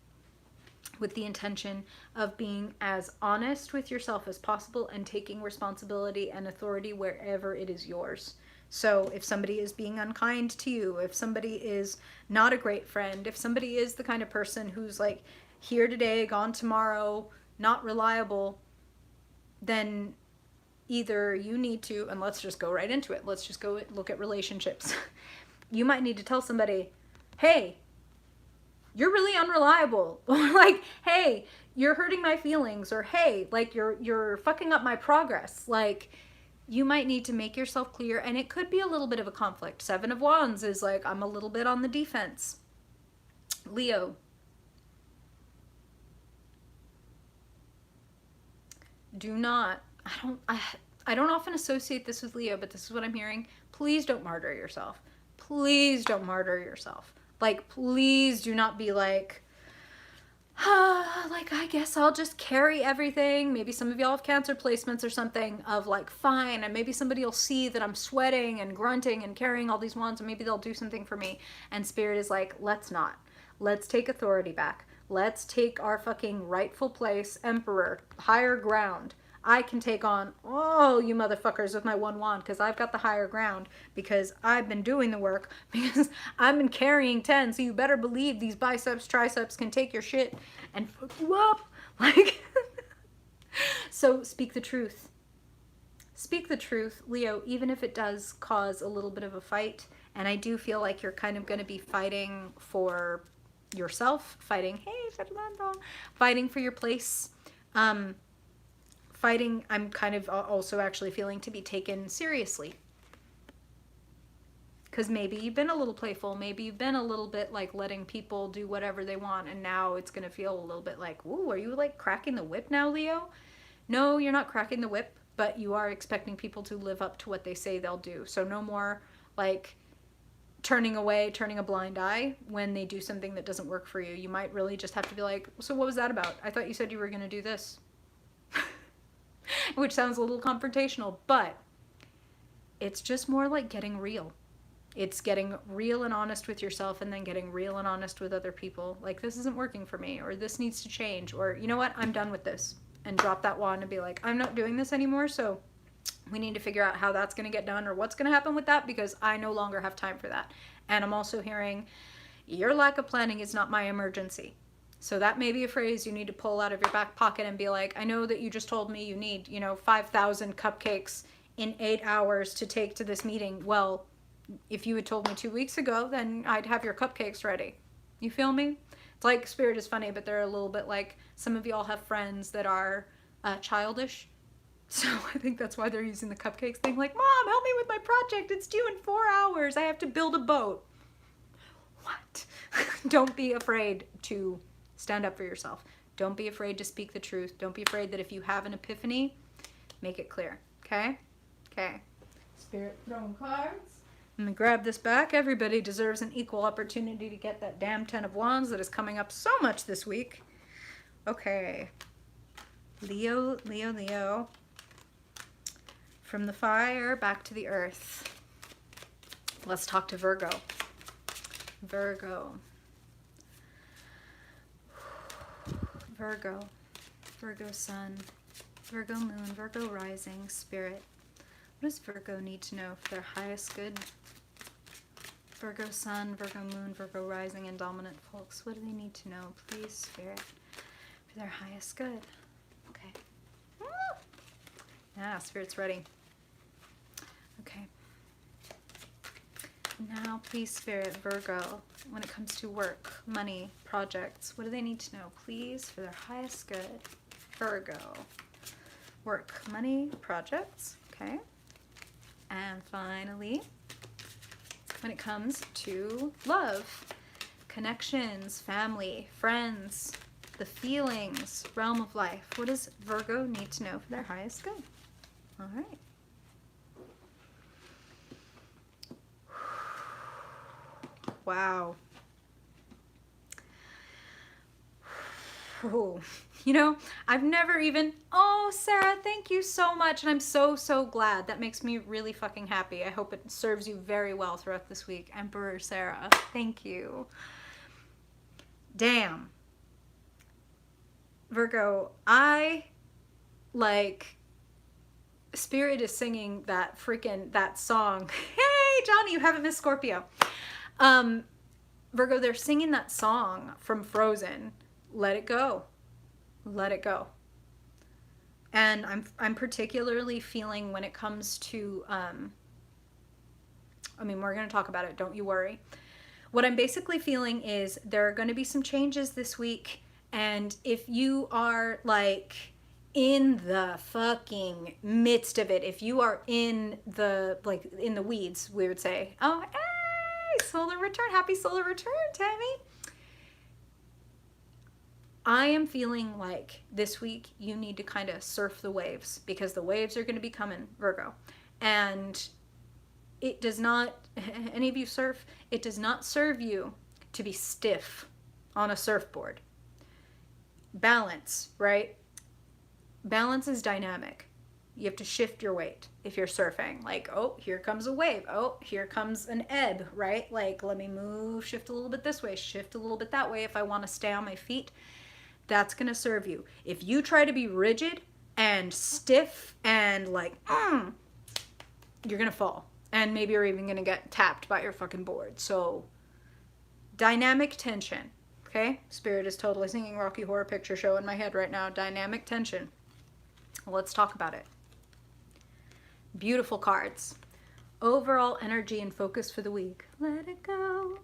with the intention of being as honest with yourself as possible and taking responsibility and authority wherever it is yours. So if somebody is being unkind to you, if somebody is not a great friend, if somebody is the kind of person who's like here today, gone tomorrow, not reliable, then either you need to, and let's just go right into it. Let's just go look at relationships. You might need to tell somebody, hey, you're really unreliable, or like, hey, you're hurting my feelings, or hey, like you're fucking up my progress. Like, you might need to make yourself clear, and it could be a little bit of a conflict. 7 of Wands is like, I'm a little bit on the defense. Leo, do not, I don't often associate this with Leo, but this is what I'm hearing. Please don't martyr yourself. Please don't martyr yourself. Like, please do not be like, like, I guess I'll just carry everything. Maybe some of y'all have Cancer placements or something of like, fine. And maybe somebody will see that I'm sweating and grunting and carrying all these wands, and maybe they'll do something for me. And Spirit is like, let's not. Let's take authority back. Let's take our fucking rightful place, Emperor, higher ground. I can take on all you motherfuckers with my 1 wand because I've got the higher ground, because I've been doing the work, because I've been carrying 10. So you better believe these biceps, triceps can take your shit and fuck you up. Like, so speak the truth. Speak the truth, Leo, even if it does cause a little bit of a fight. And I do feel like you're kind of going to be fighting for yourself, fighting, hey, Fernando, fighting for your place. Fighting, I'm kind of also actually feeling to be taken seriously. Because maybe you've been a little playful. Maybe you've been a little bit like letting people do whatever they want. And now it's going to feel a little bit like, ooh, are you like cracking the whip now, Leo? No, you're not cracking the whip, but you are expecting people to live up to what they say they'll do. So no more like turning away, turning a blind eye when they do something that doesn't work for you. You might really just have to be like, so what was that about? I thought you said you were going to do this. Which sounds a little confrontational, but it's just more like getting real. It's getting real and honest with yourself, and then getting real and honest with other people. Like, this isn't working for me, or this needs to change, or you know what, I'm done with this. And drop that wand and be like, I'm not doing this anymore, so we need to figure out how that's going to get done or what's going to happen with that, because I no longer have time for that. And I'm also hearing, your lack of planning is not my emergency. So that may be a phrase you need to pull out of your back pocket and be like, I know that you just told me you need, 5,000 cupcakes in 8 hours to take to this meeting. Well, if you had told me 2 weeks ago, then I'd have your cupcakes ready. You feel me? It's like Spirit is funny, but they're a little bit like, some of y'all have friends that are childish. So I think that's why they're using the cupcakes thing. Like, Mom, help me with my project. It's due in 4 hours. I have to build a boat. What? Don't be afraid to stand up for yourself. Don't be afraid to speak the truth. Don't be afraid that if you have an epiphany, make it clear. Okay? Okay. Spirit throwing cards. I'm gonna grab this back. Everybody deserves an equal opportunity to get that damn 10 of Wands that is coming up so much this week. Okay. Leo, Leo, Leo. From the fire back to the earth. Let's talk to Virgo. Virgo. Virgo. Virgo sun. Virgo moon. Virgo rising. Spirit. What does Virgo need to know for their highest good? Virgo sun, Virgo moon, Virgo rising, and dominant folks. What do they need to know, please, Spirit, for their highest good? Okay. Yeah, Spirit's ready. Okay. Now, please, Spirit, Virgo, when it comes to work, money, projects, what do they need to know, please, for their highest good? Virgo. Work, money, projects. Okay. And finally, when it comes to love, connections, family, friends, the feelings, realm of life, what does Virgo need to know for their highest good? All right. Wow. Oh, I've never even, oh, Sarah, thank you so much. And I'm so, so glad. That makes me really fucking happy. I hope it serves you very well throughout this week. Emperor Sarah, thank you. Damn. Virgo, Spirit is singing that song. Hey, Johnny, you haven't missed Scorpio. Virgo, they're singing that song from Frozen. Let it go. Let it go. And I'm particularly feeling when it comes to, we're going to talk about it. Don't you worry. What I'm basically feeling is there are going to be some changes this week. And if you are like in the fucking midst of it, if you are in the weeds, we would say, oh, hey, solar return. Happy solar return, Tammy. I am feeling like this week you need to kind of surf the waves, because the waves are going to be coming, Virgo. And it does not, any of you surf, it does not serve you to be stiff on a surfboard. Balance, right? Balance is dynamic. You have to shift your weight if you're surfing. Like, oh, here comes a wave. Oh, here comes an ebb, right? Like, let me move, shift a little bit this way, shift a little bit that way if I want to stay on my feet. That's going to serve you. If you try to be rigid and stiff and like, you're going to fall. And maybe you're even going to get tapped by your fucking board. So, dynamic tension. Okay? Spirit is totally singing Rocky Horror Picture Show in my head right now. Dynamic tension. Let's talk about it. Beautiful cards. Overall energy and focus for the week. Let it go.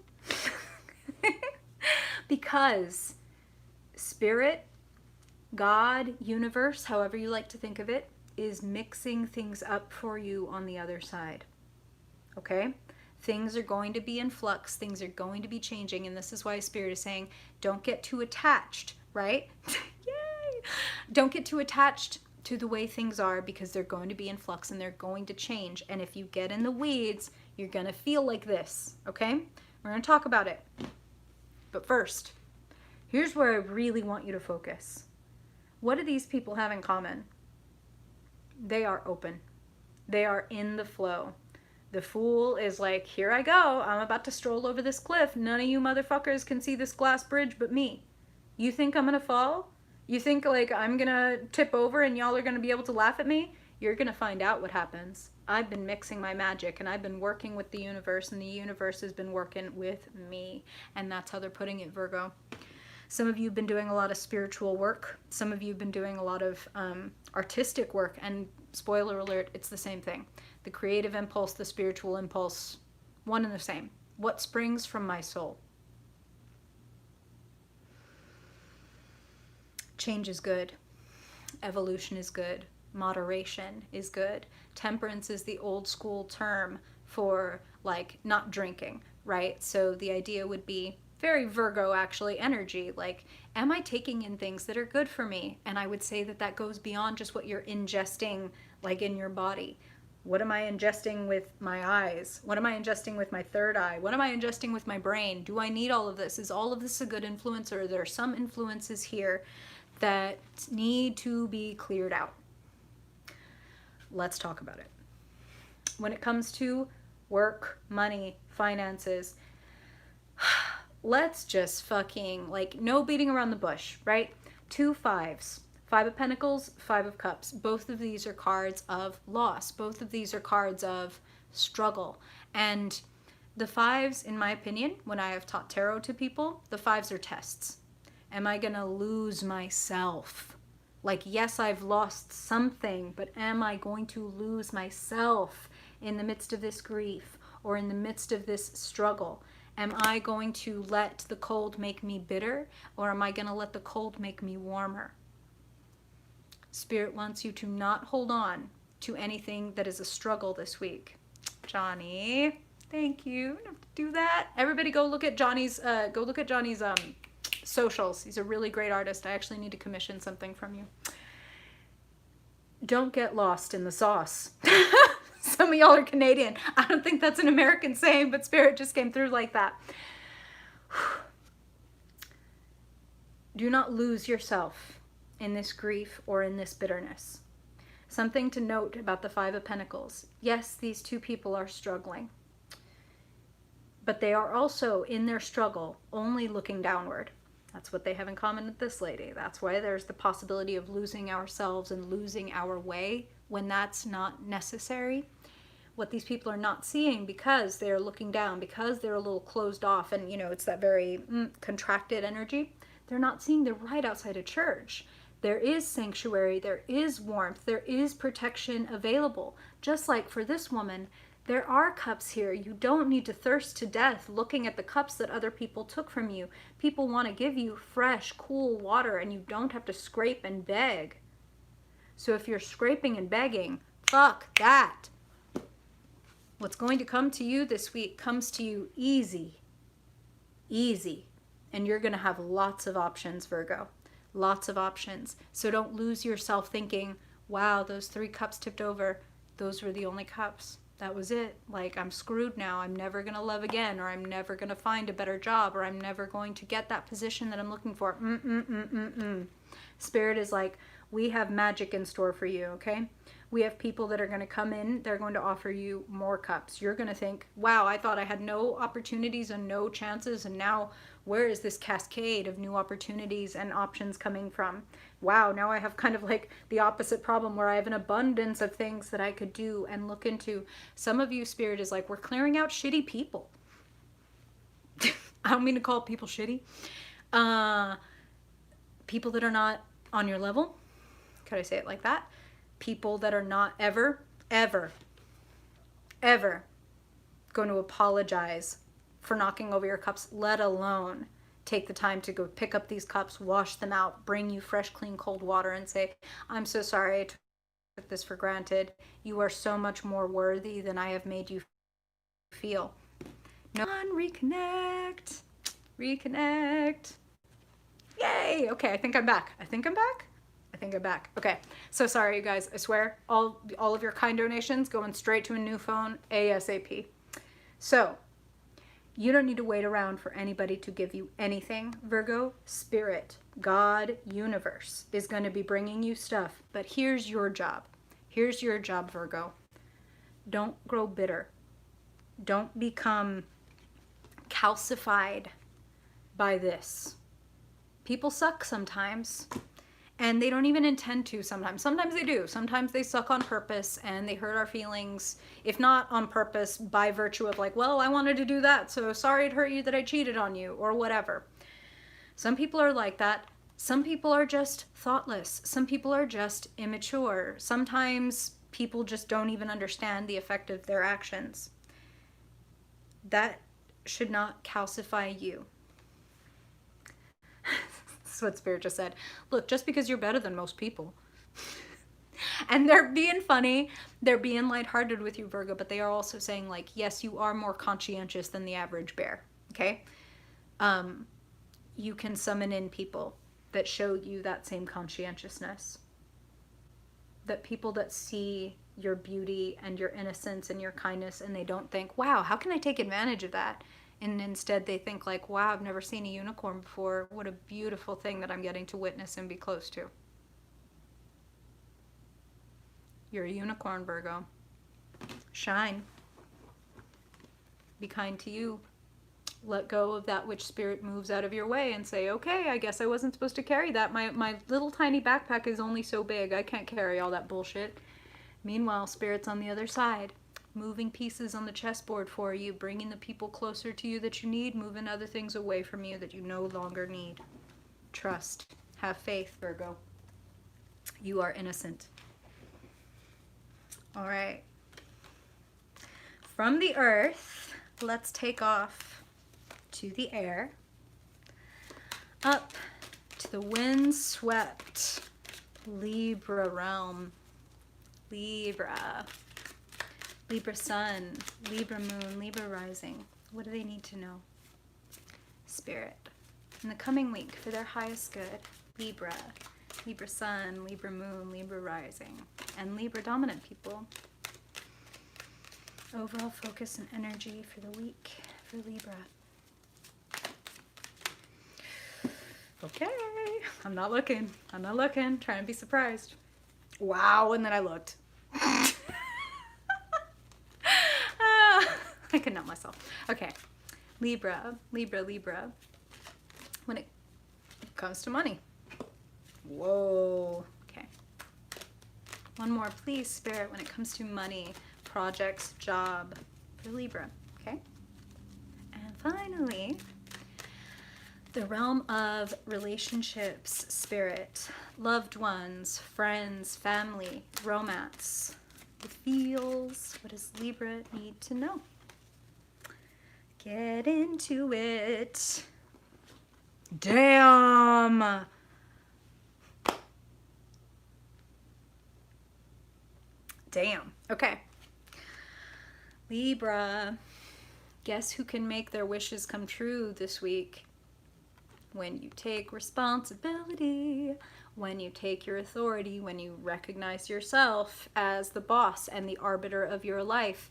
Because Spirit, God, universe, however you like to think of it, is mixing things up for you on the other side. Okay? Things are going to be in flux. Things are going to be changing. And this is why Spirit is saying, don't get too attached, right? Yay! Don't get too attached to the way things are, because they're going to be in flux and they're going to change. And if you get in the weeds, you're going to feel like this, okay? We're going to talk about it. But first, here's where I really want you to focus. What do these people have in common? They are open. They are in the flow. The Fool is like, here I go. I'm about to stroll over this cliff. None of you motherfuckers can see this glass bridge but me. You think I'm going to fall? You think like I'm going to tip over and y'all are going to be able to laugh at me? You're going to find out what happens. I've been mixing my magic and I've been working with the universe, and the universe has been working with me. And that's how they're putting it, Virgo. Some of you have been doing a lot of spiritual work. Some of you have been doing a lot of artistic work. And spoiler alert, it's the same thing. The creative impulse, the spiritual impulse, one and the same. What springs from my soul? Change is good. Evolution is good. Moderation is good. Temperance is the old school term for like not drinking, right? So the idea would be very Virgo actually energy, like, am I taking in things that are good for me? And I would say that that goes beyond just what you're ingesting like in your body. What am I ingesting with my eyes? What am I ingesting with my third eye? What am I ingesting with my brain? Do I need all of this? Is all of this a good influence, or are there some influences here that need to be cleared out? Let's talk about it. When it comes to work, money, finances, let's just fucking, like, no beating around the bush, right? 2 5s. 5 of Pentacles, 5 of Cups. Both of these are cards of loss. Both of these are cards of struggle. And the 5s, in my opinion, when I have taught tarot to people, the 5s are tests. Am I going to lose myself? Like, yes, I've lost something, but am I going to lose myself in the midst of this grief or in the midst of this struggle? Am I going to let the cold make me bitter, or am I going to let the cold make me warmer? Spirit wants you to not hold on to anything that is a struggle this week. Johnny, thank you. I don't have to do that. Everybody go look at Johnny's socials. He's a really great artist. I actually need to commission something from you. Don't get lost in the sauce. Some of y'all are Canadian. I don't think that's an American saying, but Spirit just came through like that. Do not lose yourself in this grief or in this bitterness. Something to note about the 5 of Pentacles. Yes, these 2 people are struggling, but they are also in their struggle only looking downward. That's what they have in common with this lady. That's why there's the possibility of losing ourselves and losing our way when that's not necessary. What these people are not seeing, because they're looking down, because they're a little closed off, and you know, it's that very contracted energy, they're not seeing the right outside of church. There is sanctuary, there is warmth, there is protection available. Just like for this woman, there are cups here. You don't need to thirst to death looking at the cups that other people took from you. People want to give you fresh, cool water, and you don't have to scrape and beg. So if you're scraping and begging, fuck that. What's going to come to you this week comes to you easy. Easy. And you're going to have lots of options, Virgo. Lots of options. So don't lose yourself thinking, wow, those 3 cups tipped over. Those were the only cups. That was it. Like, I'm screwed now. I'm never going to love again, or I'm never going to find a better job, or I'm never going to get that position that I'm looking for. Spirit is like, we have magic in store for you, okay? We have people that are going to come in. They're going to offer you more cups. You're going to think, wow, I thought I had no opportunities and no chances, and now where is this cascade of new opportunities and options coming from? Wow, now I have kind of like the opposite problem where I have an abundance of things that I could do and look into. Some of you, Spirit is like, we're clearing out shitty people. I don't mean to call people shitty. People that are not on your level. Could I say it like that? People that are not ever going to apologize for knocking over your cups, let alone take the time to go pick up these cups, wash them out, bring you fresh, clean, cold water and say, I'm so sorry I took this for granted. You are so much more worthy than I have made you feel. No one, reconnect. Reconnect. Yay! Okay, I think I'm back. I think I'm back. I think I'm back. Okay, so sorry, you guys. I swear, all of your kind donations going straight to a new phone ASAP. So, you don't need to wait around for anybody to give you anything, Virgo. Spirit, God, universe is going to be bringing you stuff. But here's your job. Here's your job, Virgo. Don't grow bitter. Don't become calcified by this. People suck sometimes, and they don't even intend to sometimes. Sometimes they do. Sometimes they suck on purpose and they hurt our feelings, if not on purpose, by virtue of like, well, I wanted to do that, so sorry it hurt you that I cheated on you, or whatever. Some people are like that. Some people are just thoughtless. Some people are just immature. Sometimes people just don't even understand the effect of their actions. That should not calcify you. That's what Spirit just said. Look, just because you're better than most people. And they're being funny, they're being lighthearted with you, Virgo, but they are also saying, like, yes, you are more conscientious than the average bear, okay? You can summon in people that show you that same conscientiousness. That people that see your beauty and your innocence and your kindness, and they don't think, wow, how can I take advantage of that? And instead they think like, wow, I've never seen a unicorn before. What a beautiful thing that I'm getting to witness and be close to. You're a unicorn, Virgo. Shine. Be kind to you. Let go of that which Spirit moves out of your way and say, okay, I guess I wasn't supposed to carry that. My little tiny backpack is only so big. I can't carry all that bullshit. Meanwhile, Spirit's on the other side, moving pieces on the chessboard for you, bringing the people closer to you that you need, moving other things away from you that you no longer need. Trust. Have faith, Virgo. You are innocent. All right. From the earth, let's take off to the air, up to the wind-swept Libra realm. Libra. Libra sun, Libra moon, Libra rising. What do they need to know? Spirit. In the coming week, for their highest good, Libra. Libra sun, Libra moon, Libra rising, and Libra dominant people. Overall focus and energy for the week for Libra. Okay, I'm not looking. Trying to be surprised. Wow, and then I looked. I could not myself. Okay, Libra. When it comes to money. Whoa. Okay. One more, please, Spirit, when it comes to money, projects, job, for Libra. Okay. And finally, the realm of relationships, Spirit, loved ones, friends, family, romance, the feels. What does Libra need to know? Get into it. Damn. Damn. Okay. Libra. Guess who can make their wishes come true this week? When you take responsibility, when you take your authority, when you recognize yourself as the boss and the arbiter of your life.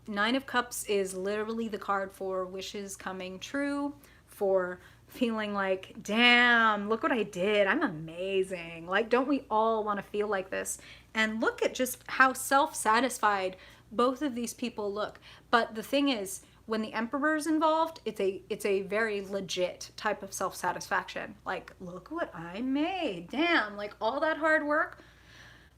Nine of Cups is literally the card for wishes coming true, for feeling like, damn, look what I did. I'm amazing. Like, don't we all want to feel like this? And look at just how self-satisfied both of these people look. But the thing is, when the Emperor is involved, it's a very legit type of self-satisfaction. Like, look what I made. Damn, like all that hard work.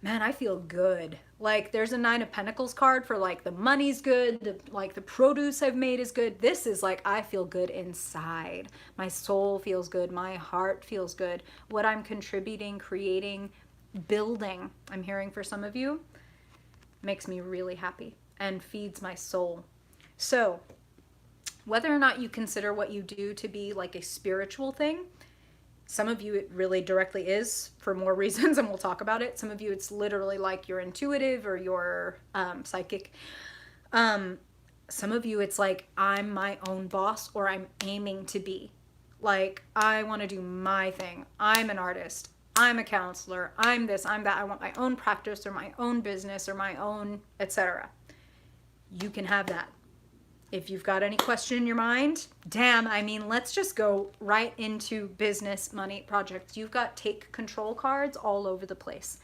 Man, I feel good. Like, there's a Nine of Pentacles card for like the money's good, the produce I've made is good. This is like, I feel good inside. My soul feels good. My heart feels good. What I'm contributing, creating, building, I'm hearing for some of you, makes me really happy and feeds my soul. So, whether or not you consider what you do to be like a spiritual thing, some of you it really directly is for more reasons, and we'll talk about it. Some of you it's literally like you're intuitive or you're psychic. Some of you, it's like, I'm my own boss, or I'm aiming to be. Like, I want to do my thing. I'm an artist. I'm a counselor. I'm this, I'm that. I want my own practice or my own business or my own, etc. You can have that. If you've got any question in your mind, damn, I mean, let's just go right into business, money, projects. You've got take control cards all over the place,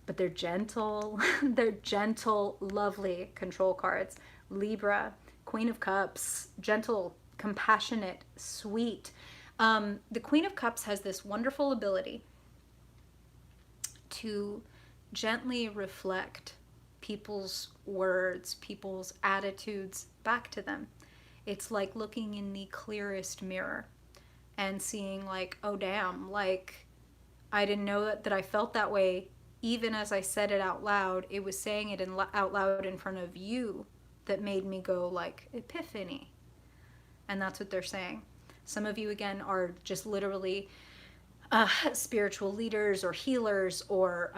but they're gentle. They're gentle, lovely control cards. Libra, Queen of Cups, gentle, compassionate, sweet. The Queen of Cups has this wonderful ability to gently reflect people's words, people's attitudes back to them. It's like looking in the clearest mirror and seeing, like, oh damn, like, I didn't know that I felt that way. Even as I said it out loud, it was saying it out loud in front of you that made me go, like, epiphany. And that's what they're saying. Some of you, again, are just literally spiritual leaders or healers, or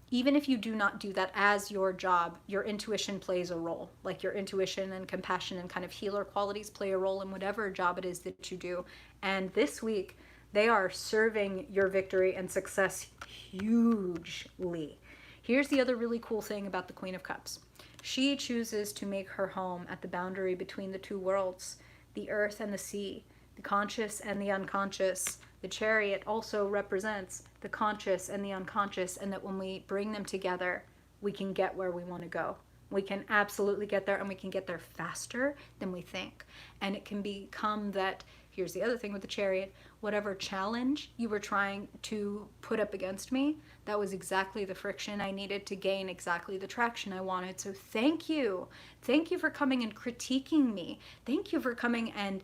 even if you do not do that as your job, your intuition plays a role. Like, your intuition and compassion and kind of healer qualities play a role in whatever job it is that you do. And this week, they are serving your victory and success hugely. Here's the other really cool thing about the Queen of Cups. She chooses to make her home at the boundary between the two worlds, the earth and the sea, the conscious and the unconscious. The Chariot also represents the conscious and the unconscious, and that when we bring them together, we can get where we want to go. We can absolutely get there, and we can get there faster than we think. And it can become that, here's the other thing with the Chariot, whatever challenge you were trying to put up against me, that was exactly the friction I needed to gain exactly the traction I wanted. So thank you. Thank you for coming and critiquing me. Thank you for coming and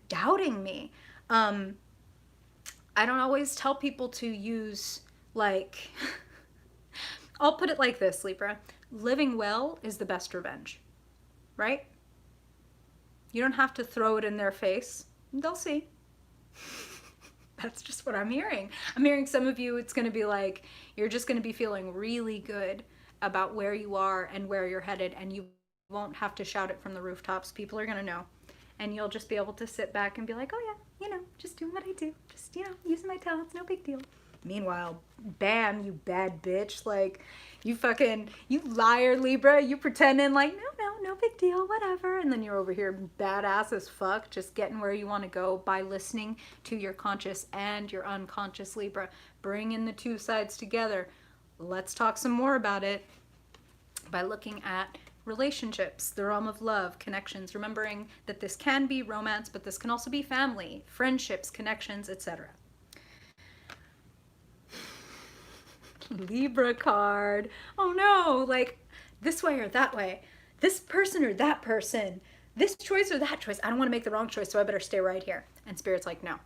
doubting me. I don't always tell people to use, like, I'll put it like this, Libra. Living well is the best revenge, right? You don't have to throw it in their face. They'll see. That's just what I'm hearing. I'm hearing some of you, it's going to be like, you're just going to be feeling really good about where you are and where you're headed, and you won't have to shout it from the rooftops. People are going to know. And you'll just be able to sit back and be like, oh yeah, just doing what I do. Just, using my talents, no big deal. Meanwhile, bam, you bad bitch. Like, you liar, Libra. You pretending like, no big deal, whatever. And then you're over here badass as fuck, just getting where you want to go by listening to your conscious and your unconscious, Libra. Bringing the two sides together. Let's talk some more about it by looking at relationships, the realm of love, connections, remembering that this can be romance, but this can also be family, friendships, connections, etc. Libra card. Oh no, like, this way or that way, this person or that person, this choice or that choice. I don't want to make the wrong choice, so I better stay right here. And Spirit's like, no.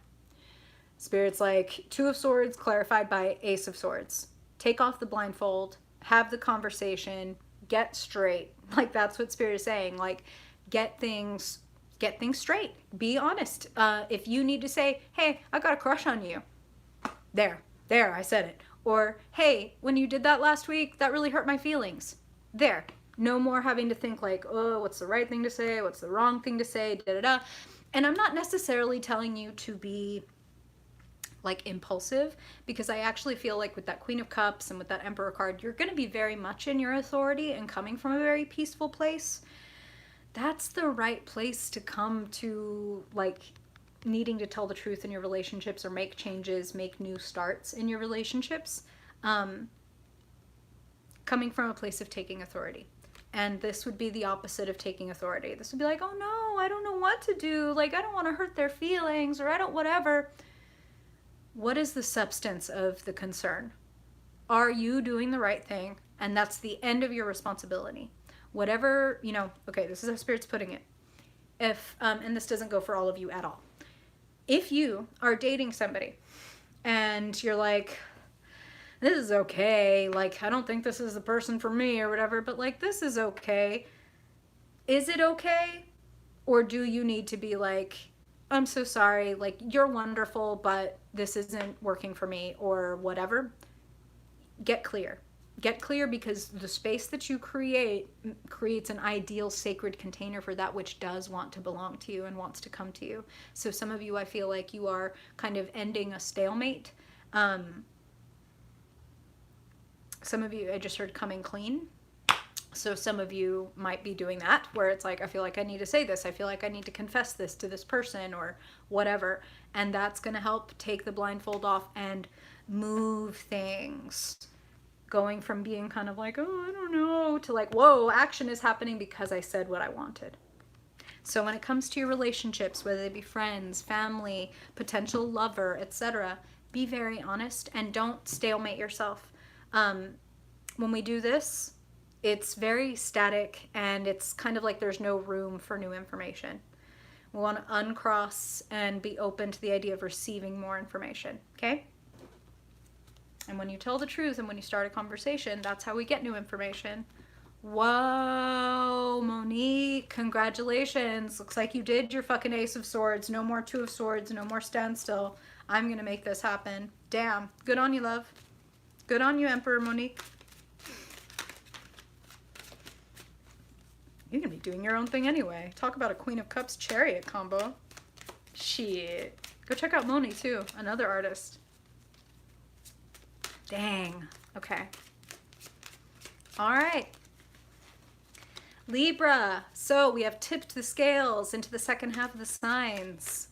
Spirit's like, Two of Swords clarified by Ace of Swords. Take off the blindfold, have the conversation, get straight. Like, that's what Spirit is saying. Like, get things straight. Be honest. If you need to say, hey, I got a crush on you. There, I said it. Or, hey, when you did that last week, that really hurt my feelings. There. No more having to think like, oh, what's the right thing to say? What's the wrong thing to say? Da-da-da. And I'm not necessarily telling you to be, like, impulsive, because I actually feel like with that Queen of Cups and with that Emperor card, you're going to be very much in your authority and coming from a very peaceful place. That's the right place to come to, like, needing to tell the truth in your relationships or make changes, make new starts in your relationships, coming from a place of taking authority. And this would be the opposite of taking authority. This would be like, oh no, I don't know what to do. Like, I don't want to hurt their feelings, or I don't whatever. What is the substance of the concern? Are you doing the right thing? And that's the end of your responsibility. Whatever, okay, this is how Spirit's putting it. If, and this doesn't go for all of you at all. If you are dating somebody and you're like, this is okay, like, I don't think this is the person for me or whatever, but like, this is okay. Is it okay? Or do you need to be like, I'm so sorry, like, you're wonderful, but this isn't working for me, or whatever? Get clear. Get clear, because the space that you create creates an ideal sacred container for that which does want to belong to you and wants to come to you. So some of you, I feel like you are kind of ending a stalemate. Some of you, I just heard coming clean. So some of you might be doing that, where it's like, I feel like I need to say this. I feel like I need to confess this to this person or whatever. And that's going to help take the blindfold off and move things. Going from being kind of like, oh, I don't know, to like, whoa, action is happening because I said what I wanted. So when it comes to your relationships, whether they be friends, family, potential lover, etc., be very honest and don't stalemate yourself. When we do this, it's very static and it's kind of like there's no room for new information. We want to uncross and be open to the idea of receiving more information, okay? And when you tell the truth and when you start a conversation, that's how we get new information. Whoa, Monique, congratulations. Looks like you did your fucking Ace of Swords. No more Two of Swords, no more standstill. I'm going to make this happen. Damn. Good on you, love. Good on you, Emperor Monique. You're going to be doing your own thing anyway. Talk about a Queen of Cups Chariot combo. Shit. Go check out Moni, too. Another artist. Dang. Okay. All right. Libra. So we have tipped the scales into the second half of the signs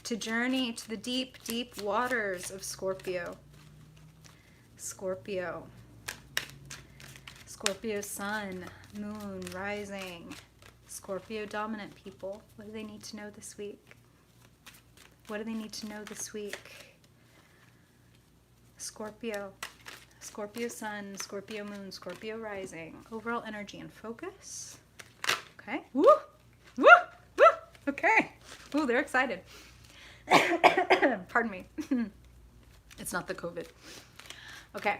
to journey to the deep, deep waters of Scorpio. Scorpio. Scorpio sun, moon, rising. Scorpio dominant people. What do they need to know this week? What do they need to know this week? Scorpio. Scorpio sun, Scorpio moon, Scorpio rising. Overall energy and focus. Okay. Woo! Woo! Woo! Okay. Ooh, they're excited. Pardon me. It's not the COVID. Okay.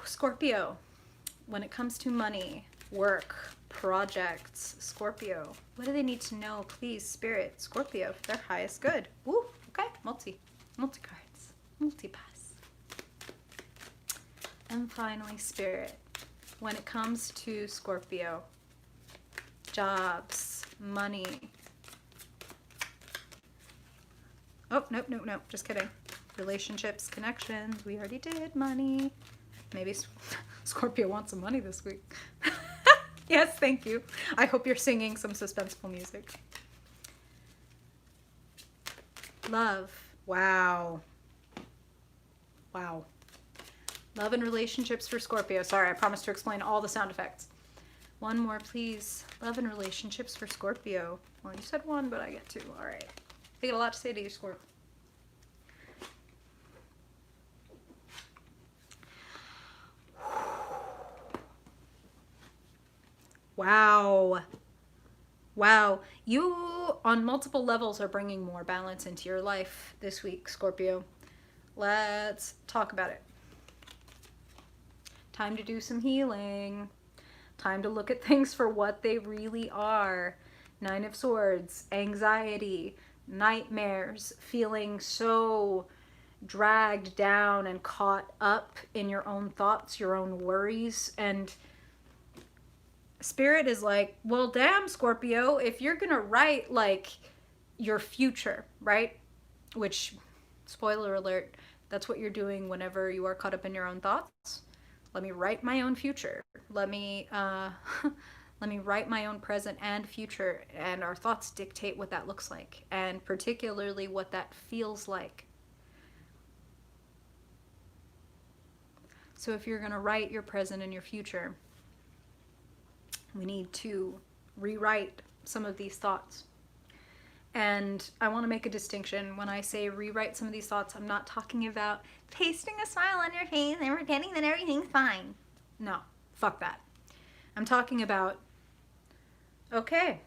Scorpio. When it comes to money, work, projects, Scorpio. What do they need to know? Please, Spirit. Scorpio, for their highest good. Woo! Okay. Multi cards. Multi-pass. And finally, Spirit. When it comes to Scorpio, jobs, money. Oh, nope. Just kidding. Relationships, connections. We already did money. Maybe Scorpio wants some money this week. Yes, thank you. I hope you're singing some suspenseful music. Love. Wow. Wow. Love and relationships for Scorpio. Sorry, I promised to explain all the sound effects. One more, please. Love and relationships for Scorpio. Well, you said one, but I get two. All right. I got a lot to say to you, Scorp. Wow. Wow. You, on multiple levels, are bringing more balance into your life this week, Scorpio. Let's talk about it. Time to do some healing. Time to look at things for what they really are. Nine of Swords, anxiety, nightmares, feeling so dragged down and caught up in your own thoughts, your own worries. And Spirit is like, well, damn, Scorpio, if you're going to write like your future, right? Which, spoiler alert, that's what you're doing whenever you are caught up in your own thoughts. Let me write my own future. Let me write my own present and future, and our thoughts dictate what that looks like, and particularly what that feels like. So if you're going to write your present and your future, we need to rewrite some of these thoughts. And I want to make a distinction. When I say rewrite some of these thoughts, I'm not talking about pasting a smile on your face and pretending that everything's fine. No, fuck that. I'm talking about, okay,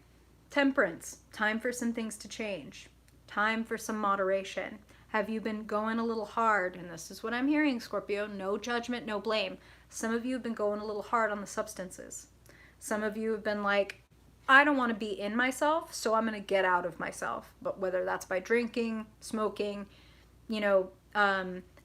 temperance. Time for some things to change. Time for some moderation. Have you been going a little hard? And this is what I'm hearing, Scorpio. No judgment, no blame. Some of you have been going a little hard on the substances. Some of you have been like, I don't want to be in myself, so I'm going to get out of myself. But whether that's by drinking, smoking,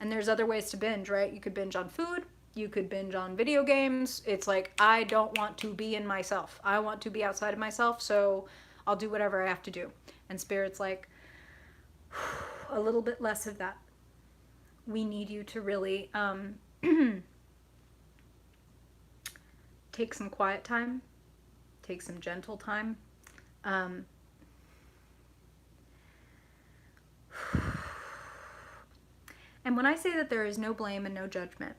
And there's other ways to binge, right? You could binge on food. You could binge on video games. It's like, I don't want to be in myself. I want to be outside of myself, so I'll do whatever I have to do. And Spirit's like, a little bit less of that. We need you to really take some quiet time, take some gentle time. And when I say that there is no blame and no judgment,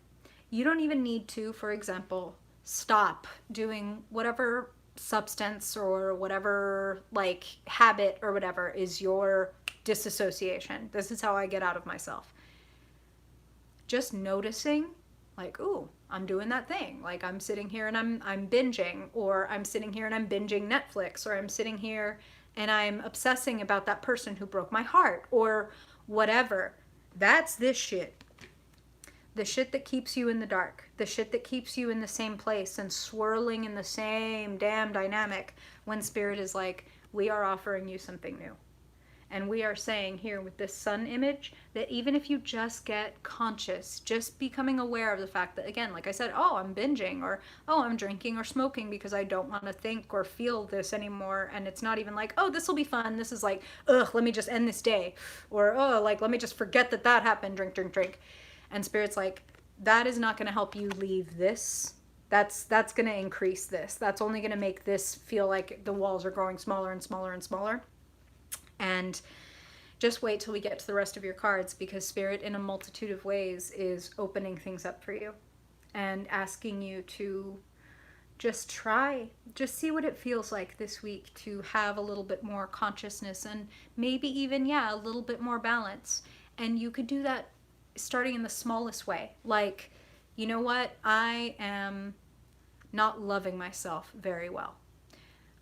you don't even need to, for example, stop doing whatever substance or whatever like habit or whatever is your disassociation. This is how I get out of myself. Just noticing, like, ooh, I'm doing that thing. Like, I'm sitting here and I'm binging, or I'm sitting here and I'm binging Netflix, or I'm sitting here and I'm obsessing about that person who broke my heart, or whatever. That's this shit. The shit that keeps you in the dark. The shit that keeps you in the same place and swirling in the same damn dynamic, when Spirit is like, we are offering you something new. And we are saying here with this sun image that even if you just get conscious, just becoming aware of the fact that, again, like I said, oh, I'm binging, or oh, I'm drinking or smoking because I don't want to think or feel this anymore. And it's not even like, oh, this will be fun. This is like, ugh, let me just end this day. Or, oh, like, let me just forget that that happened. Drink, drink, drink. And Spirit's like, that is not going to help you leave this. That's going to increase this. That's only going to make this feel like the walls are growing smaller and smaller and smaller. And just wait till we get to the rest of your cards, because Spirit in a multitude of ways is opening things up for you and asking you to just see what it feels like this week to have a little bit more consciousness and maybe even, a little bit more balance. And you could do that starting in the smallest way. Like, you know what? I am not loving myself very well.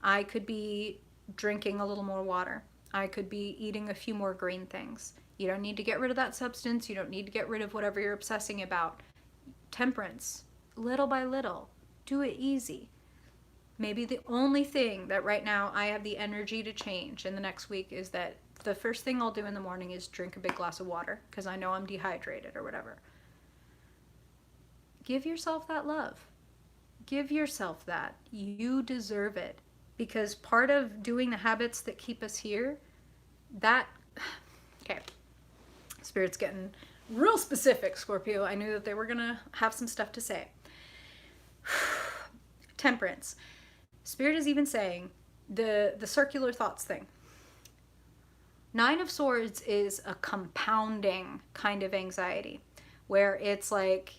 I could be drinking a little more water. I could be eating a few more green things. You don't need to get rid of that substance. You don't need to get rid of whatever you're obsessing about. Temperance, little by little. Do it easy. Maybe the only thing that right now I have the energy to change in the next week is that the first thing I'll do in the morning is drink a big glass of water because I know I'm dehydrated or whatever. Give yourself that love. Give yourself that. You deserve it. Because part of doing the habits that keep us here, okay, Spirit's getting real specific, Scorpio. I knew that they were going to have some stuff to say. Temperance. Spirit is even saying the circular thoughts thing. Nine of Swords is a compounding kind of anxiety, where it's like,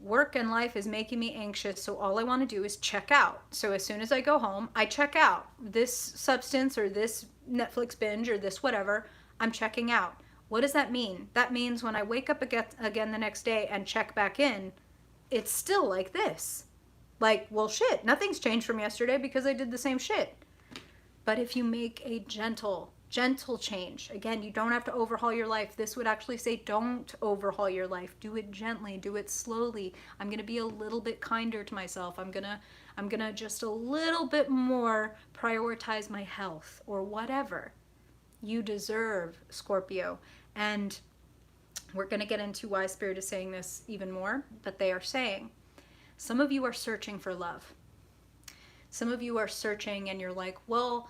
work and life is making me anxious, so all I want to do is check out. So as soon as I go home, I check out. This substance or this Netflix binge or this whatever, I'm checking out. What does that mean? That means when I wake up again the next day and check back in, it's still like this. Like, well, shit, nothing's changed from yesterday because I did the same shit. But if you make a gentle change, again, you don't have to overhaul your life. This would actually say don't overhaul your life. Do it gently, do it slowly. I'm going to be a little bit kinder to myself. I'm going to just a little bit more prioritize my health or whatever. You deserve, Scorpio. And we're going to get into why Spirit is saying this even more, but they are saying some of you are searching for love. Some of you are searching and you're like, well,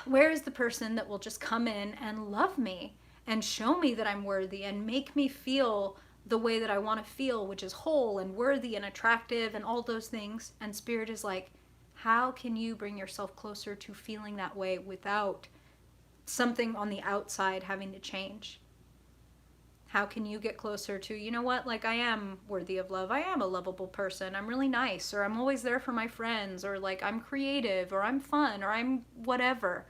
where is the person that will just come in and love me and show me that I'm worthy and make me feel the way that I want to feel, which is whole and worthy and attractive and all those things? And Spirit is like, how can you bring yourself closer to feeling that way without something on the outside having to change? How can you get closer to, you know what, like, I am worthy of love. I am a lovable person. I'm really nice, or I'm always there for my friends, or like I'm creative, or I'm fun, or I'm whatever.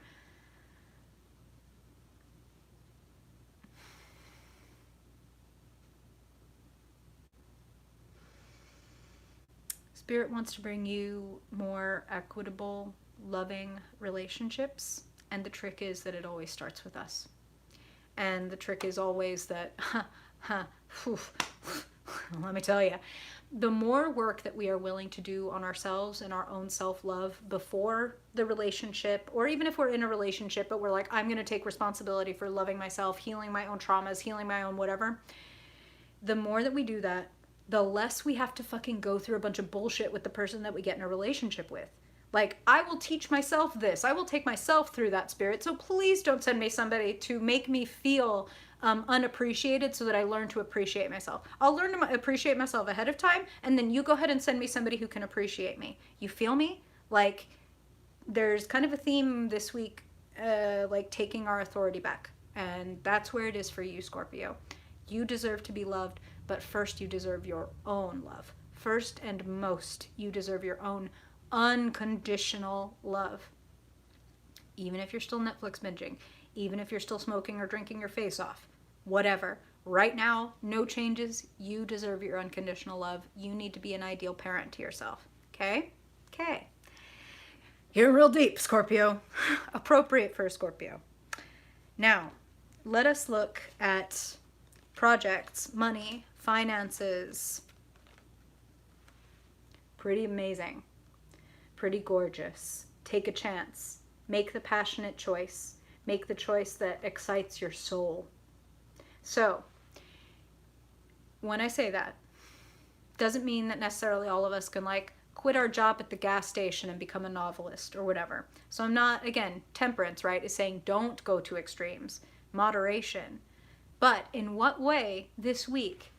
Spirit wants to bring you more equitable, loving relationships. And the trick is that it always starts with us. And the trick is always that, let me tell you, the more work that we are willing to do on ourselves and our own self-love before the relationship, or even if we're in a relationship, but we're like, I'm going to take responsibility for loving myself, healing my own traumas, healing my own whatever, the more that we do that, the less we have to fucking go through a bunch of bullshit with the person that we get in a relationship with. Like, I will teach myself this. I will take myself through that, Spirit. So please don't send me somebody to make me feel unappreciated so that I learn to appreciate myself. I'll learn to appreciate myself ahead of time, and then you go ahead and send me somebody who can appreciate me. You feel me? Like, there's kind of a theme this week, like taking our authority back. And that's where it is for you, Scorpio. You deserve to be loved, but first you deserve your own love. First and most, you deserve your own unconditional love. Even if you're still Netflix binging, even if you're still smoking or drinking your face off, whatever. Right now, no changes. You deserve your unconditional love. You need to be an ideal parent to yourself. Okay? Okay. You're real deep, Scorpio. Appropriate for a Scorpio. Now, let us look at projects, money, finances. Pretty amazing. Pretty gorgeous. Take a chance. Make the passionate choice. Make the choice that excites your soul. So, when I say that, doesn't mean that necessarily all of us can like quit our job at the gas station and become a novelist or whatever. So I'm not, again, temperance, right, is saying don't go to extremes. Moderation. But in what way this week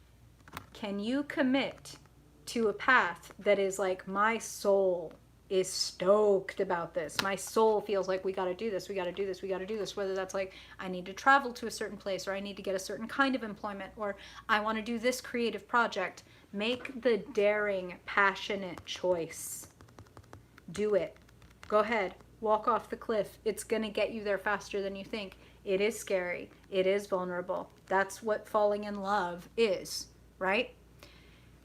can you commit to a path that is like, my soul is stoked about this. My soul feels like we got to do this, we got to do this, we got to do this. Whether that's like, I need to travel to a certain place, or I need to get a certain kind of employment, or I want to do this creative project. Make the daring, passionate choice. Do it. Go ahead. Walk off the cliff. It's going to get you there faster than you think. It is scary. It is vulnerable. That's what falling in love is, right?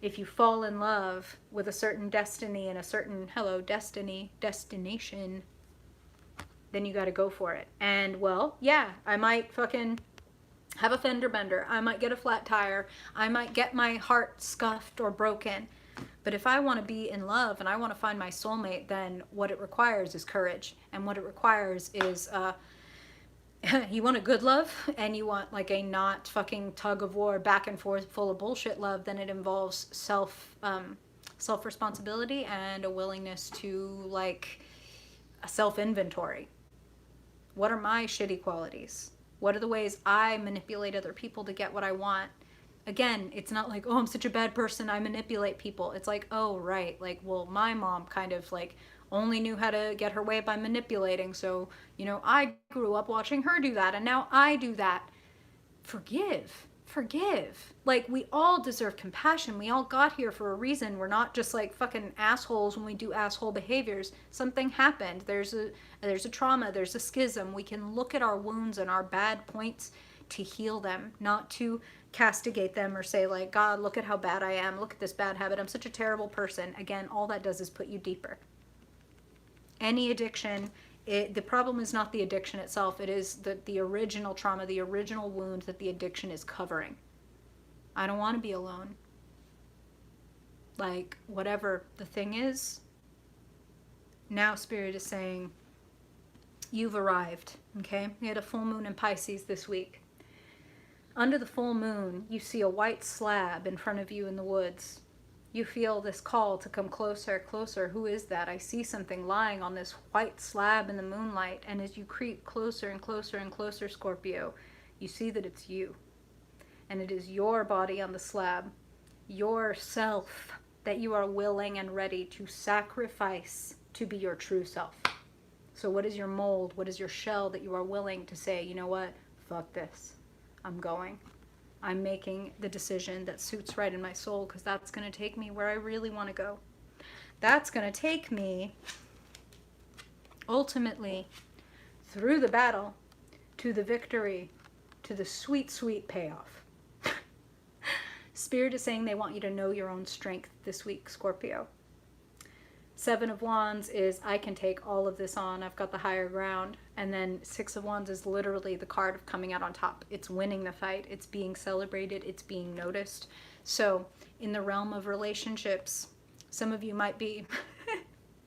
If you fall in love with a certain destiny and a certain, destination, then you got to go for it. And well, yeah, I might fucking have a fender bender. I might get a flat tire. I might get my heart scuffed or broken. But if I want to be in love and I want to find my soulmate, then what it requires is courage. And what it requires is, you want a good love and you want like a not fucking tug of war back and forth full of bullshit love, then it involves self-responsibility and a willingness to like a self-inventory. What are my shitty qualities? What are the ways I manipulate other people to get what I want? Again, it's not like, oh, I'm such a bad person, I manipulate people. It's like, oh, right, like, well, my mom kind of like only knew how to get her way by manipulating. So, you know, I grew up watching her do that, and now I do that. Forgive. Forgive. Like, we all deserve compassion. We all got here for a reason. We're not just like fucking assholes when we do asshole behaviors. Something happened. There's a trauma. There's a schism. We can look at our wounds and our bad points to heal them, not to castigate them or say like, God, look at how bad I am. Look at this bad habit. I'm such a terrible person. Again, all that does is put you deeper. Any addiction, the problem is not the addiction itself. It is the original trauma, the original wound that the addiction is covering. I don't want to be alone. Like, whatever the thing is, now Spirit is saying, you've arrived, okay? We had a full moon in Pisces this week. Under the full moon, you see a white slab in front of you in the woods. You feel this call to come closer, closer. Who is that? I see something lying on this white slab in the moonlight. And as you creep closer and closer and closer, Scorpio, you see that it's you. And it is your body on the slab, yourself, that you are willing and ready to sacrifice to be your true self. So what is your mold? What is your shell that you are willing to say, you know what? Fuck this. I'm going. I'm making the decision that suits right in my soul, because that's going to take me where I really want to go. That's going to take me ultimately through the battle to the victory, to the sweet, sweet payoff. Spirit is saying they want you to know your own strength this week, Scorpio. Seven of Wands is I can take all of this on. I've got the higher ground. And then Six of Wands is literally the card of coming out on top. It's winning the fight. It's being celebrated. It's being noticed. So in the realm of relationships, some of you might be,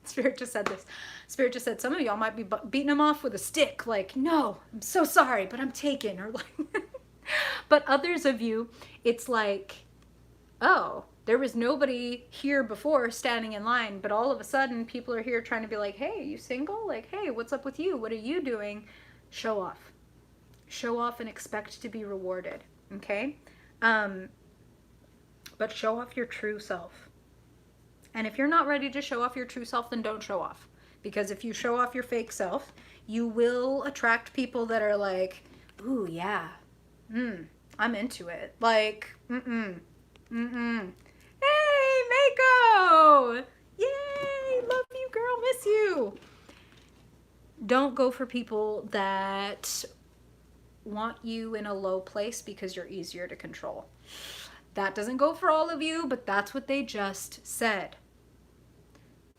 Spirit just said this. Spirit just said some of y'all might be beating them off with a stick. Like, no, I'm so sorry, but I'm taken. Or like, but others of you, it's like, oh, there was nobody here before standing in line, but all of a sudden people are here trying to be like, hey, you single? Like, hey, what's up with you? What are you doing? Show off. Show off and expect to be rewarded, okay? But show off your true self. And if you're not ready to show off your true self, then don't show off. Because if you show off your fake self, you will attract people that are like, ooh, yeah, I'm into it. Like, Hey, Mako! Yay! Love you, girl. Miss you. Don't go for people that want you in a low place because you're easier to control. That doesn't go for all of you, but that's what they just said.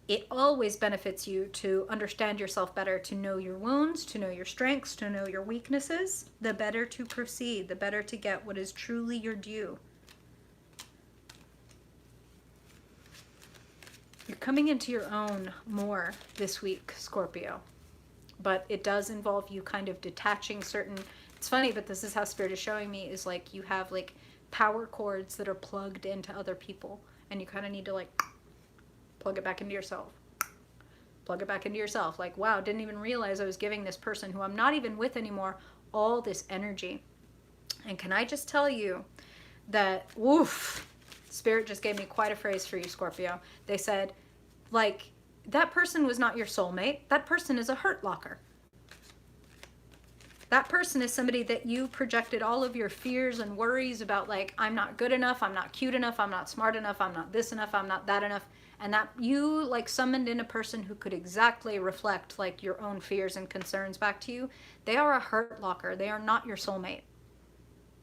It always benefits you to understand yourself better, to know your wounds, to know your strengths, to know your weaknesses. The better to proceed, the better to get what is truly your due. You're coming into your own more this week, Scorpio. But it does involve you kind of detaching certain... It's funny, but this is how Spirit is showing me, is like you have like power cords that are plugged into other people. And you kind of need to like plug it back into yourself. Plug it back into yourself. Like, wow, didn't even realize I was giving this person who I'm not even with anymore all this energy. And can I just tell you that, woof, Spirit just gave me quite a phrase for you, Scorpio. They said, like, that person was not your soulmate. That person is a hurt locker. That person is somebody that you projected all of your fears and worries about, like, I'm not good enough, I'm not cute enough, I'm not smart enough, I'm not this enough, I'm not that enough. And that you, like, summoned in a person who could exactly reflect, like, your own fears and concerns back to you. They are a hurt locker. They are not your soulmate.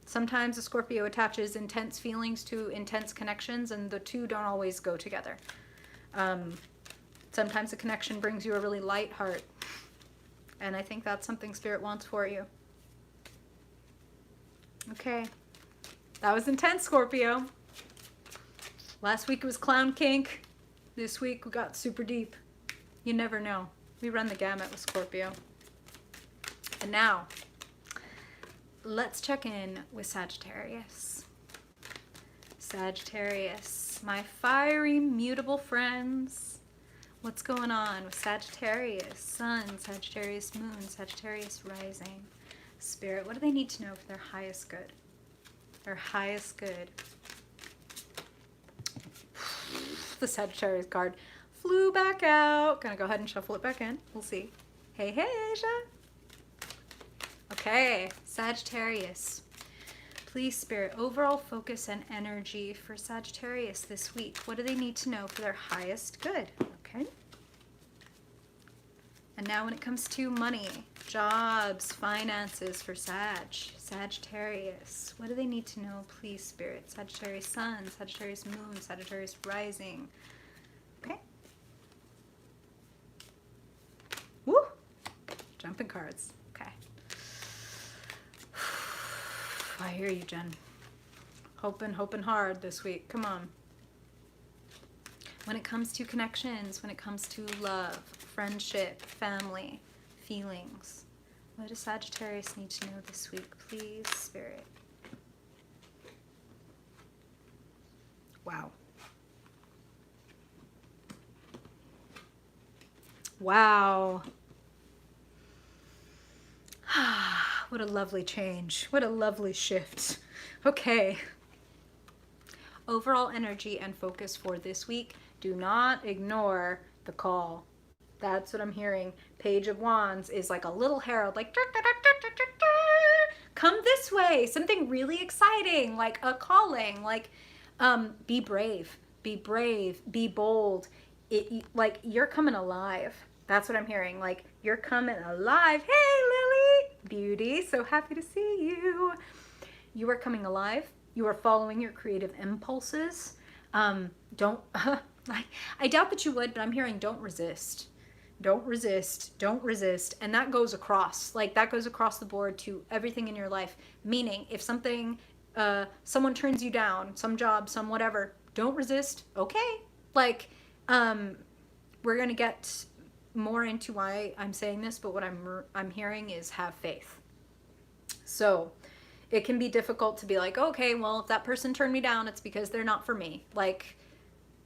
Sometimes a Scorpio attaches intense feelings to intense connections, and the two don't always go together. Sometimes a connection brings you a really light heart. And I think that's something Spirit wants for you. Okay. That was intense, Scorpio. Last week it was clown kink. This week we got super deep. You never know. We run the gamut with Scorpio. And now, let's check in with Sagittarius. Sagittarius, my fiery, mutable friends. What's going on with Sagittarius, Sun, Sagittarius, Moon, Sagittarius, Rising? Spirit, what do they need to know for their highest good? Their highest good. The Sagittarius card flew back out. Gonna go ahead and shuffle it back in. We'll see. Hey, hey, Asia. Okay, Sagittarius. Please, Spirit, overall focus and energy for Sagittarius this week. What do they need to know for their highest good? Okay. And now when it comes to money, jobs, finances for Sagittarius, what do they need to know, please, Spirit? Sagittarius Sun, Sagittarius Moon, Sagittarius Rising. Okay. Woo! Jumping cards. Okay. I hear you, Jen. Hoping hard this week. Come on. When it comes to connections, when it comes to love, friendship, family, feelings, what does Sagittarius need to know this week, please, Spirit? Wow. Wow. What a lovely change. What a lovely shift. Okay. Overall energy and focus for this week. Do not ignore the call. That's what I'm hearing. Page of Wands is like a little herald, like, come this way. Something really exciting, like a calling, like, be brave, be bold. Like, you're coming alive. That's what I'm hearing. Like, you're coming alive. Hey, Lily, beauty, so happy to see you. You are coming alive. You are following your creative impulses. Don't I doubt that you would, but I'm hearing don't resist. Don't resist. Don't resist. And that goes across. Like that goes across the board to everything in your life. Meaning if something someone turns you down, some job, some whatever, don't resist. Okay. Like we're going to get more into why I'm saying this, but what I'm hearing is have faith. So, it can be difficult to be like, okay, well, if that person turned me down, it's because they're not for me. Like,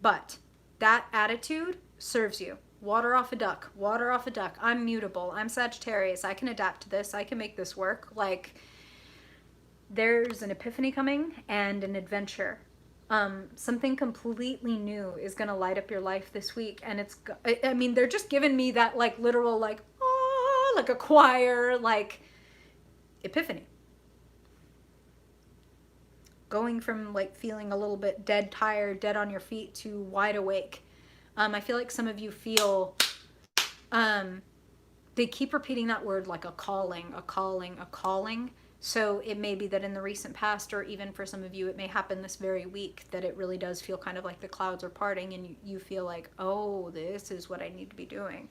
but that attitude serves you. Water off a duck, water off a duck. I'm mutable. I'm Sagittarius. I can adapt to this. I can make this work. Like, there's an epiphany coming and an adventure. Something completely new is going to light up your life this week. And I mean, they're just giving me that like literal, like, oh, like a choir, like epiphany. Going from like feeling a little bit dead tired, dead on your feet to wide awake. I feel like some of you feel, they keep repeating that word like a calling, a calling, a calling. So it may be that in the recent past, or even for some of you, it may happen this very week, that it really does feel kind of like the clouds are parting and you feel like, oh, this is what I need to be doing.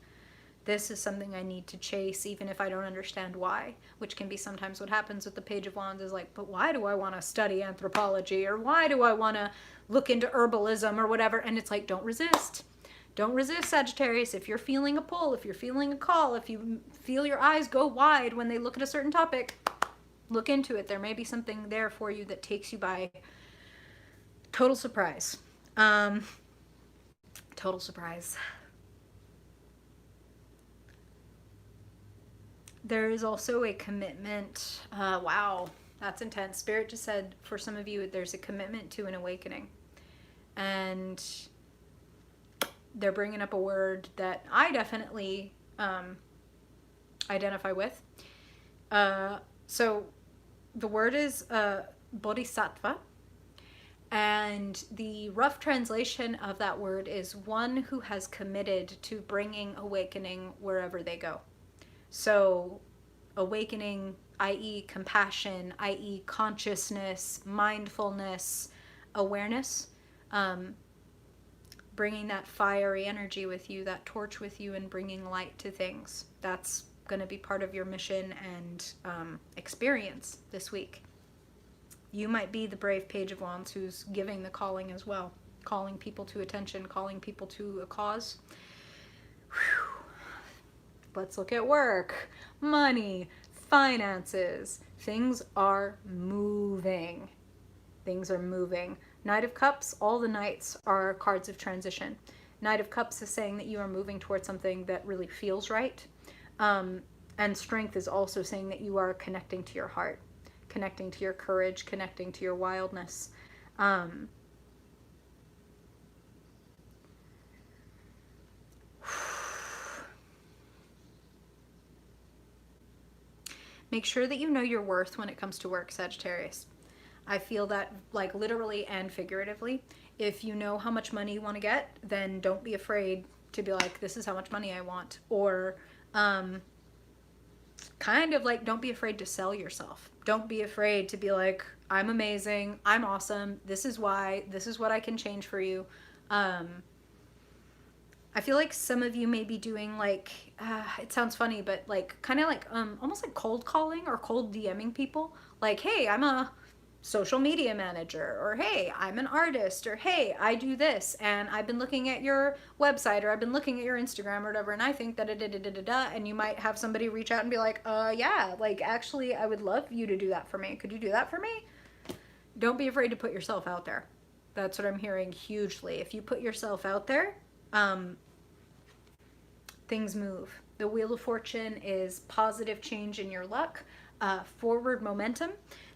This is something I need to chase, even if I don't understand why, which can be sometimes what happens with the Page of Wands is like, but why do I want to study anthropology? Or why do I want to look into herbalism or whatever? And it's like, don't resist. Don't resist, Sagittarius. If you're feeling a pull, if you're feeling a call, if you feel your eyes go wide when they look at a certain topic, look into it. There may be something there for you that takes you by total surprise. Total surprise. There is also a commitment. Wow, that's intense. Spirit just said for some of you, there's a commitment to an awakening. And they're bringing up a word that I definitely identify with. So the word is bodhisattva. And the rough translation of that word is one who has committed to bringing awakening wherever they go. So awakening, i.e. compassion, i.e. consciousness, mindfulness, awareness, bringing that fiery energy with you, that torch with you, and bringing light to things. That's going to be part of your mission and experience this week. You might be the brave Page of Wands who's giving the calling as well, calling people to attention, calling people to a cause. Whew. Let's look at work, money, finances. Things are moving. Things are moving. Knight of Cups, all the knights are cards of transition. Knight of Cups is saying that you are moving towards something that really feels right. And Strength is also saying that you are connecting to your heart, connecting to your courage, connecting to your wildness. Make sure that you know your worth when it comes to work, Sagittarius. I feel that like literally and figuratively. If you know how much money you want to get, then don't be afraid to be like, this is how much money I want. Or kind of like, don't be afraid to sell yourself. Don't be afraid to be like, I'm amazing, I'm awesome, this is why, this is what I can change for you. I feel like some of you may be doing like, it sounds funny, but like kind of like almost like cold calling or cold DMing people. Like, hey, I'm a social media manager, or hey, I'm an artist, or hey, I do this, and I've been looking at your website, or I've been looking at your Instagram or whatever, and I think da da da da da da. And you might have somebody reach out and be like, yeah, like actually, I would love you to do that for me. Could you do that for me? Don't be afraid to put yourself out there. That's what I'm hearing hugely. If you put yourself out there, things move. The Wheel of Fortune is positive change in your luck, forward momentum.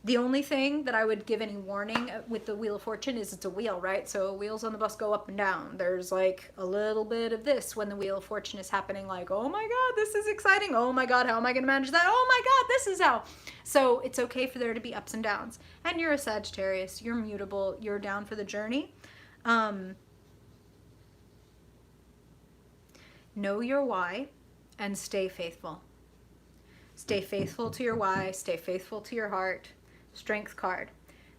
The only thing that I would give any warning with the Wheel of Fortune is it's a wheel, right? So wheels on the bus go up and down. There's like a little bit of this when the Wheel of Fortune is happening, like, oh my God, this is exciting. Oh my God, how am I going to manage that? Oh my God, this is how. So it's okay for there to be ups and downs. And you're a Sagittarius. You're mutable. You're down for the journey. Know your why and stay faithful. Stay faithful to your why. Stay faithful to your heart. Strength card.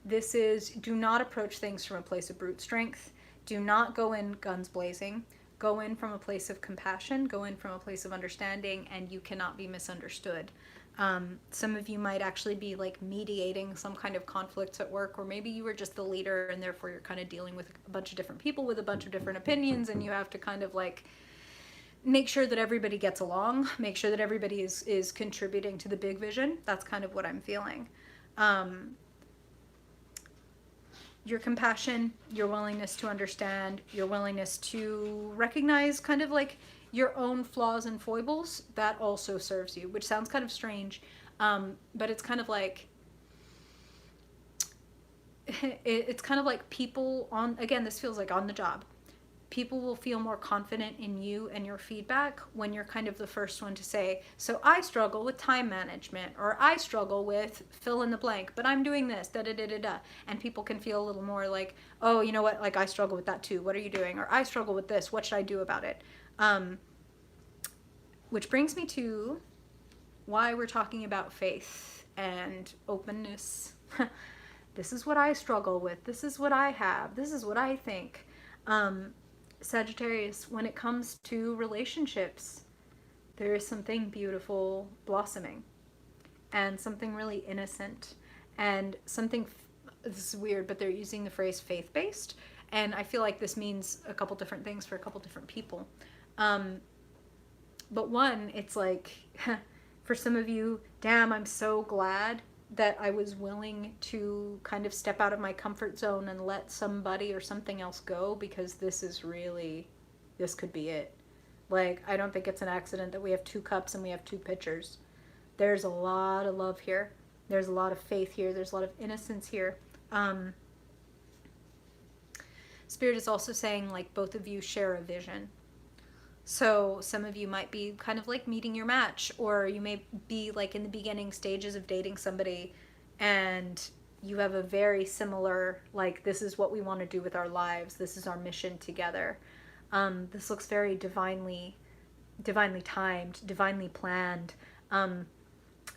This is, do not approach things from a place of brute strength. Do not go in guns blazing. Go in from a place of compassion, go in from a place of understanding, and you cannot be misunderstood. Some of you might actually be like mediating some kind of conflicts at work, or maybe you were just the leader and therefore you're kind of dealing with a bunch of different people with a bunch of different opinions, and you have to kind of like make sure that everybody gets along, make sure that everybody is contributing to the big vision. That's kind of what I'm feeling. Your compassion, your willingness to understand, your willingness to recognize kind of like your own flaws and foibles, that also serves you, which sounds kind of strange. But it's kind of like, it's kind of like people on, again, this feels like on the job. People will feel more confident in you and your feedback when you're kind of the first one to say, so I struggle with time management, or I struggle with fill in the blank, but I'm doing this, da da da da da. And people can feel a little more like, oh, you know what, like I struggle with that too. What are you doing? Or I struggle with this. What should I do about it? Which brings me to why we're talking about faith and openness. This is what I struggle with. This is what I have. This is what I think. Sagittarius, when it comes to relationships, there is something beautiful blossoming and something really innocent and something, this is weird, but they're using the phrase faith-based. And I feel like this means a couple different things for a couple different people. But one, it's like, for some of you, damn, I'm so glad that I was willing to kind of step out of my comfort zone and let somebody or something else go, because this is really, this could be it. Like, I don't think it's an accident that we have 2 cups and we have 2 pitchers. There's a lot of love here. There's a lot of faith here. There's a lot of innocence here. Spirit is also saying, like, both of you share a vision. So some of you might be kind of like meeting your match, or you may be like in the beginning stages of dating somebody and you have a very similar, like, this is what we want to do with our lives. This is our mission together. This looks very divinely timed, divinely planned.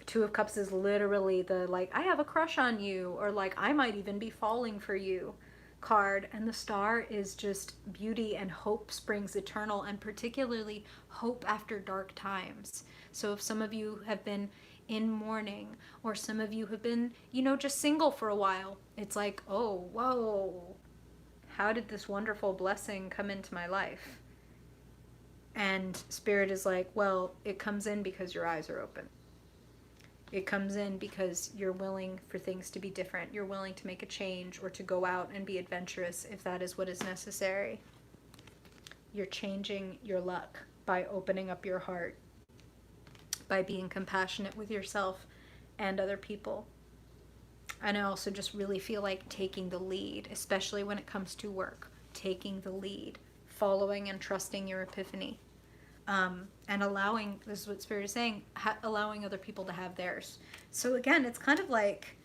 2 of Cups is literally the, like, I have a crush on you, or like, I might even be falling for you card. And the Star is just beauty and hope springs eternal, and particularly hope after dark times. So if some of you have been in mourning, or some of you have been, you know, just single for a while, it's like, oh, whoa, how did this wonderful blessing come into my life? And Spirit is like, well, it comes in because your eyes are open. It comes in because you're willing for things to be different. You're willing to make a change, or to go out and be adventurous if that is what is necessary. You're changing your luck by opening up your heart, by being compassionate with yourself and other people. And I also just really feel like taking the lead, especially when it comes to work. Taking the lead, following and trusting your epiphany. And allowing, this is what Spirit is saying, allowing other people to have theirs. So again, it's kind of like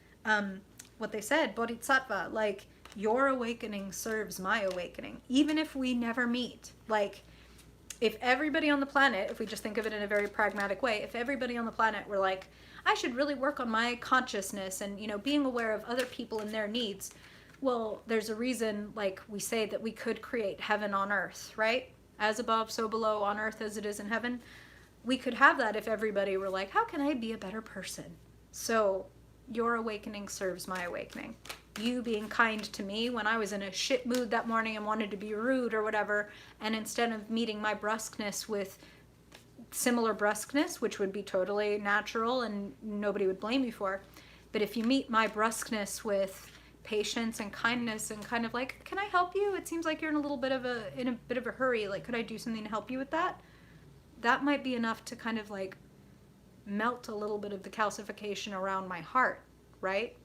what they said, Bodhisattva, like, your awakening serves my awakening, even if we never meet. Like, if everybody on the planet, if we just think of it in a very pragmatic way, if everybody on the planet were like, I should really work on my consciousness and, you know, being aware of other people and their needs, well, there's a reason, like, we say that we could create heaven on earth, right? As above, so below, on earth as it is in heaven. We could have that if everybody were like, how can I be a better person? So your awakening serves my awakening. You being kind to me when I was in a shit mood that morning and wanted to be rude or whatever, and instead of meeting my brusqueness with similar brusqueness, which would be totally natural and nobody would blame you for, but if you meet my brusqueness with patience and kindness and kind of like, can I help you? It seems like you're in a bit of a hurry. Like, could I do something to help you with that? That might be enough to kind of like melt a little bit of the calcification around my heart, right?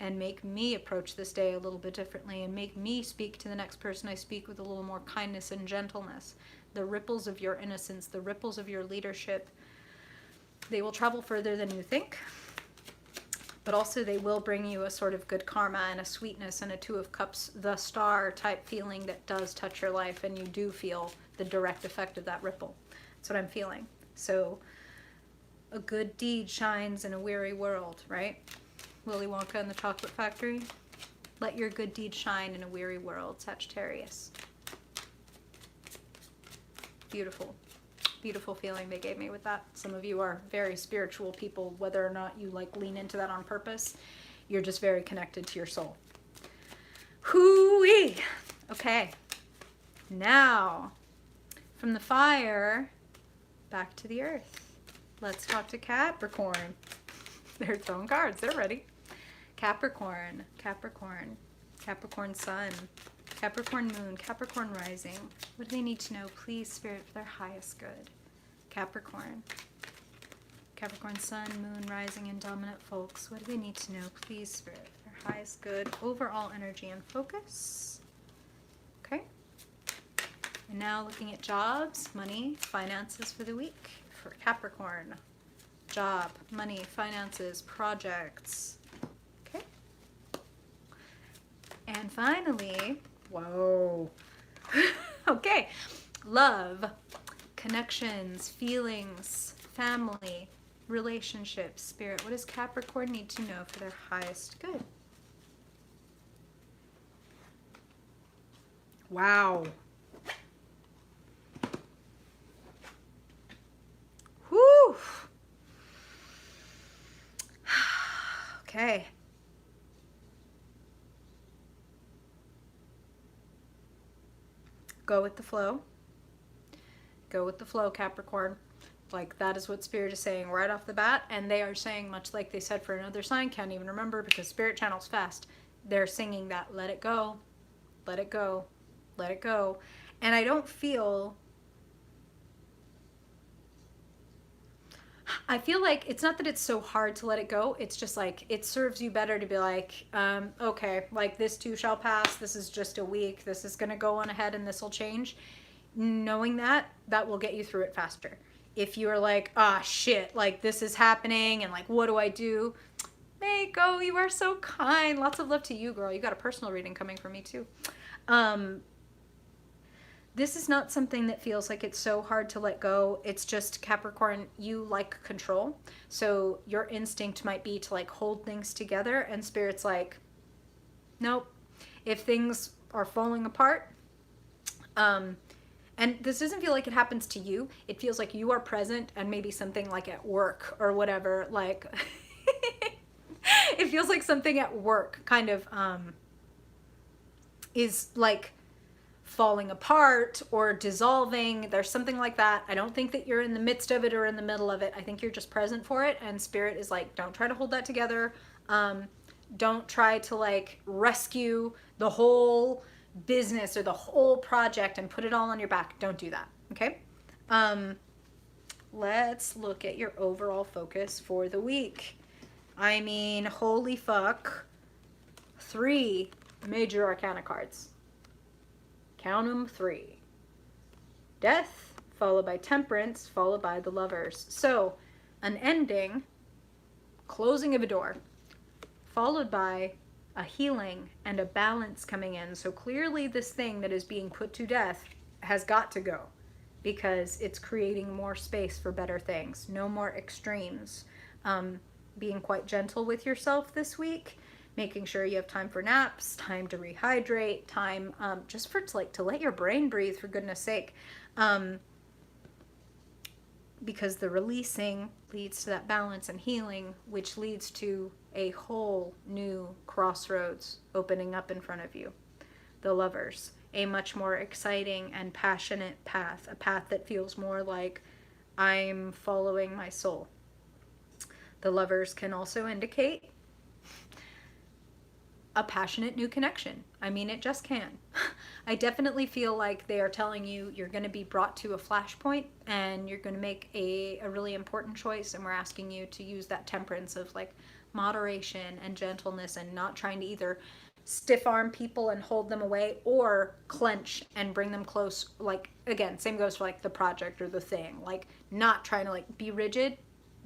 And make me approach this day a little bit differently, and make me speak to the next person I speak with a little more kindness and gentleness. The ripples of your innocence, the ripples of your leadership, they will travel further than you think. But also they will bring you a sort of good karma and a sweetness and a 2 of Cups, the Star type feeling that does touch your life, and you do feel the direct effect of that ripple. That's what I'm feeling. So a good deed shines in a weary world, right? Willy Wonka and the Chocolate Factory. Let your good deed shine in a weary world, Sagittarius. Beautiful. Beautiful feeling they gave me with that. Some of you are very spiritual people, whether or not you like lean into that on purpose. You're just very connected to your soul. Hoo-wee! Okay. Now, from the fire, back to the earth. Let's talk to Capricorn. They're throwing cards. They're ready. Capricorn, Capricorn, Capricorn sun, Capricorn moon, Capricorn rising. What do they need to know? Please, Spirit, for their highest good. Capricorn. Capricorn sun, moon, rising, and dominant folks. What do they need to know? Please, Spirit, for their highest good. Overall energy and focus. Okay. And now looking at jobs, money, finances for the week for Capricorn. Job, money, finances, projects. Okay. And finally, whoa. Okay. Love, connections, feelings, family, relationships, Spirit. What does Capricorn need to know for their highest good? Wow. Whew. Okay. Go with the flow. Go with the flow, Capricorn. Like, that is what Spirit is saying right off the bat. And they are saying, much like they said for another sign, can't even remember because Spirit channels fast. They're singing that, let it go, let it go, let it go. And I don't feel... I feel like it's not that it's so hard to let it go. It's just like, it serves you better to be like, okay, like this too shall pass. This is just a week. This is going to go on ahead and this will change. Knowing that will get you through it faster. If you're like, ah, shit, like this is happening and like, what do I do? Mako, you are so kind. Lots of love to you, girl. You got a personal reading coming from me too. This is not something that feels like it's so hard to let go. It's just, Capricorn, you like control. So your instinct might be to like hold things together, and Spirit's like, nope. If things are falling apart, and this doesn't feel like it happens to you. It feels like you are present, and maybe something like at work or whatever, like it feels like something at work kind of is like falling apart or dissolving. There's something like that. I don't think that you're in the midst of it or in the middle of it. I think you're just present for it, and Spirit is like, don't try to hold that together. Don't try to like rescue the whole business or the whole project and put it all on your back. Don't do that. Okay. Let's look at your overall focus for the week. I mean, holy fuck. 3 major arcana cards. Count them, 3. Death, followed by Temperance, followed by the Lovers. So, an ending, closing of a door, followed by a healing and a balance coming in. So clearly this thing that is being put to death has got to go, because it's creating more space for better things. No more extremes. Being quite gentle with yourself this week. Making sure you have time for naps, time to rehydrate, time just for to let your brain breathe, for goodness sake. Because the releasing leads to that balance and healing, which leads to a whole new crossroads opening up in front of you. The Lovers, a much more exciting and passionate path, a path that feels more like I'm following my soul. The Lovers can also indicate a passionate new connection. I mean, it just can. I definitely feel like they are telling you you're going to be brought to a flashpoint and you're going to make a really important choice, and we're asking you to use that temperance of like moderation and gentleness, and not trying to either stiff arm people and hold them away or clench and bring them close. Like, again, same goes for like the project or the thing. Like, not trying to like be rigid,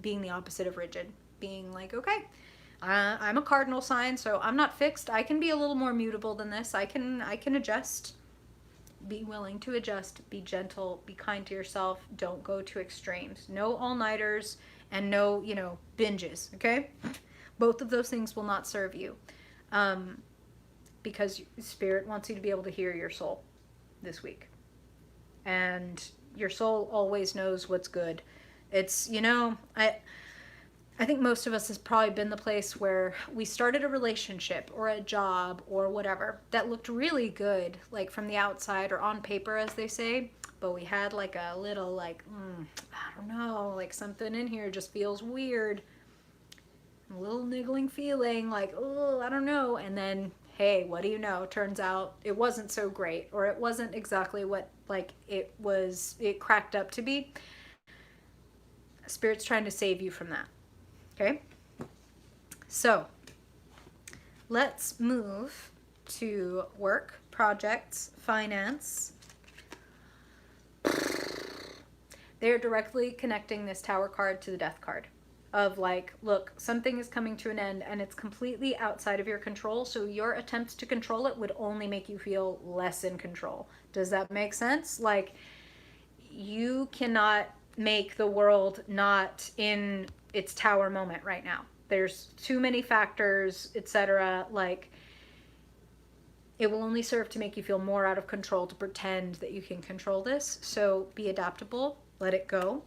being the opposite of rigid. Being like, okay, I'm a cardinal sign, so I'm not fixed. I can be a little more mutable than this. I can adjust. Be willing to adjust. Be gentle. Be kind to yourself. Don't go to extremes. No all-nighters and no, binges, okay? Both of those things will not serve you, because Spirit wants you to be able to hear your soul this week. And your soul always knows what's good. It's, you know, I think most of us has probably been the place where we started a relationship or a job or whatever that looked really good, like from the outside or on paper, as they say, but we had like a little like, I don't know, like something in here just feels weird, a little niggling feeling like, oh, I don't know. And then, hey, what do you know? Turns out it wasn't so great, or it wasn't exactly what like it cracked up to be. Spirit's trying to save you from that. Okay? So, let's move to work, projects, finance. They're directly connecting this Tower card to the Death card. Of like, look, something is coming to an end and it's completely outside of your control, so your attempts to control it would only make you feel less in control. Does that make sense? Like, you cannot make the world not in its Tower moment right now. There's too many factors, etc. Like, it will only serve to make you feel more out of control to pretend that you can control this. So be adaptable, let it go.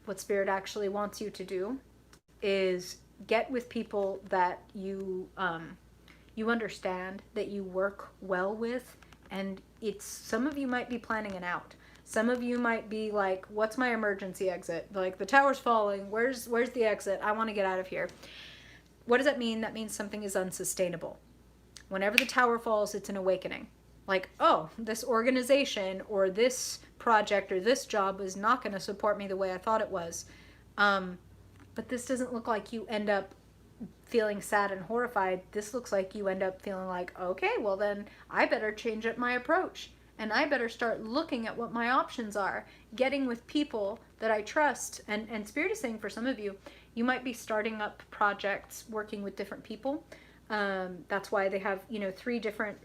What Spirit actually wants you to do is get with people that you understand, that you work well with, and it's, some of you might be planning an out. Some of you might be like, what's my emergency exit? Like, the tower's falling. Where's the exit? I want to get out of here. What does that mean? That means something is unsustainable. Whenever the tower falls, it's an awakening. Like, oh, this organization or this project or this job is not going to support me the way I thought it was. But this doesn't look like you end up feeling sad and horrified. This looks like you end up feeling like, okay, well then I better change up my approach. And I better start looking at what my options are, getting with people that I trust. And Spirit is saying for some of you, you might be starting up projects, working with different people. That's why they have, you know, 3 different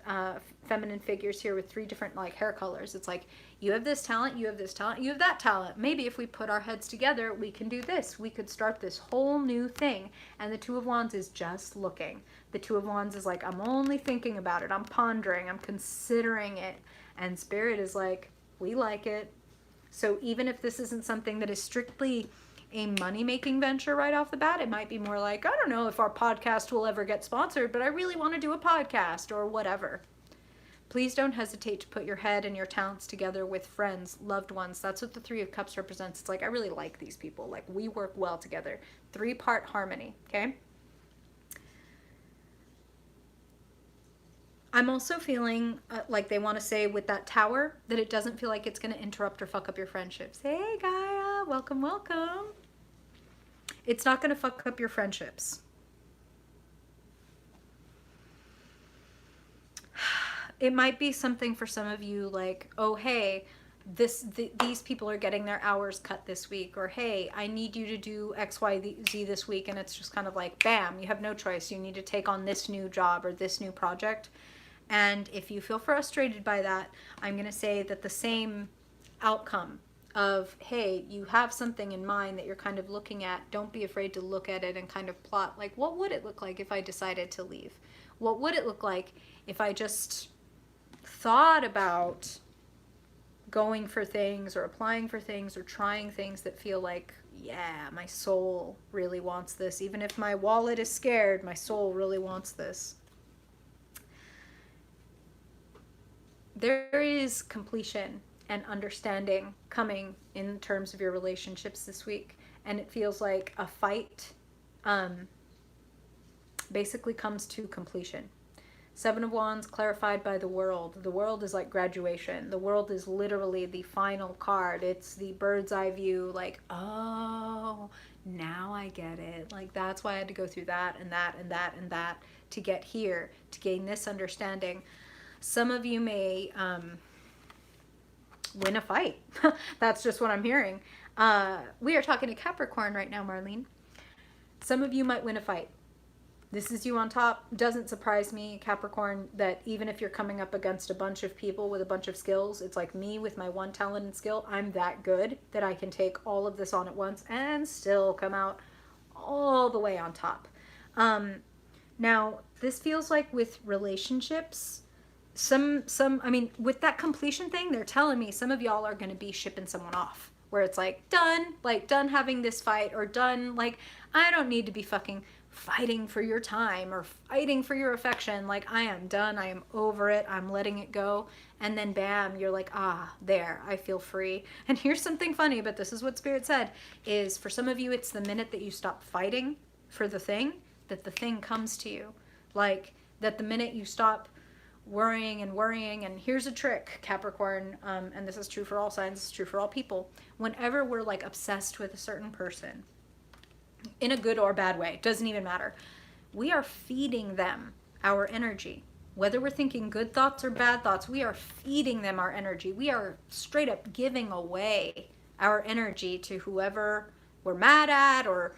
feminine figures here with 3 different like hair colors. It's like, you have this talent, you have this talent, you have that talent. Maybe if we put our heads together, we can do this. We could start this whole new thing. And the Two of Wands is just looking. The Two of Wands is like, I'm only thinking about it. I'm pondering. I'm considering it. And Spirit is like, we like it. So even if this isn't something that is strictly a money-making venture right off the bat, it might be more like, I don't know if our podcast will ever get sponsored, but I really want to do a podcast or whatever. Please don't hesitate to put your head and your talents together with friends, loved ones. That's what the 3 of Cups represents. It's like, I really like these people. Like, we work well together. 3-part harmony, okay? I'm also feeling like they want to say with that tower that it doesn't feel like it's going to interrupt or fuck up your friendships. Hey, Gaia, welcome, welcome. It's not going to fuck up your friendships. It might be something for some of you like, oh, hey, these people are getting their hours cut this week, or hey, I need you to do X, Y, Z this week, and it's just kind of like, bam, you have no choice. You need to take on this new job or this new project. And if you feel frustrated by that, I'm going to say that the same outcome of, hey, you have something in mind that you're kind of looking at, don't be afraid to look at it and kind of plot, like, what would it look like if I decided to leave? What would it look like if I just thought about going for things or applying for things or trying things that feel like, yeah, my soul really wants this. Even if my wallet is scared, my soul really wants this. There is completion and understanding coming in terms of your relationships this week. And it feels like a fight basically comes to completion. 7 of Wands clarified by the World. The World is like graduation. The World is literally the final card. It's the bird's eye view, like, oh, now I get it. Like, that's why I had to go through that and that and that and that to get here, to gain this understanding. Some of you may win a fight. That's just what I'm hearing. We are talking to Capricorn right now, Marlene. Some of you might win a fight. This is you on top. Doesn't surprise me, Capricorn, that even if you're coming up against a bunch of people with a bunch of skills, it's like me with my one talent and skill. I'm that good that I can take all of this on at once and still come out all the way on top. Now, this feels like with relationships, I mean, with that completion thing, they're telling me some of y'all are going to be shipping someone off where it's like done having this fight, or done, like, I don't need to be fucking fighting for your time or fighting for your affection. Like, I am done. I am over it. I'm letting it go. And then bam, you're like, ah, there, I feel free. And here's something funny, but this is what Spirit said, is for some of you, it's the minute that you stop fighting for the thing, that the thing comes to you. Like, that the minute you stop worrying, and here's a trick, Capricorn, and this is true for all signs, this is true for all people. Whenever we're like obsessed with a certain person, in a good or bad way, doesn't even matter, we are feeding them our energy. Whether we're thinking good thoughts or bad thoughts, we are feeding them our energy. We are straight up giving away our energy to whoever we're mad at, or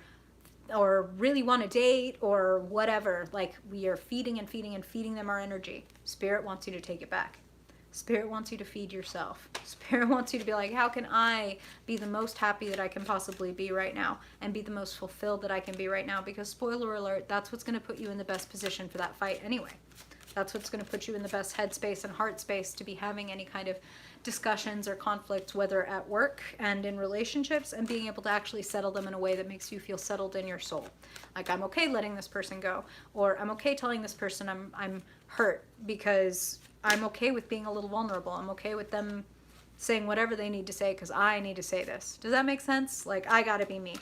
really want to date, or whatever. Like, we are feeding and feeding and feeding them our energy. Spirit wants you to take it back. Spirit wants you to feed yourself. Spirit wants you to be like, how can I be the most happy that I can possibly be right now, and be the most fulfilled that I can be right now? Because spoiler alert, that's what's going to put you in the best position for that fight anyway. That's what's going to put you in the best headspace and heart space to be having any kind of discussions or conflicts, whether at work and in relationships, and being able to actually settle them in a way that makes you feel settled in your soul. Like, I'm okay letting this person go, or I'm okay telling this person I'm hurt, because I'm okay with being a little vulnerable. I'm okay with them saying whatever they need to say because I need to say this. Does that make sense? Like, I gotta be me.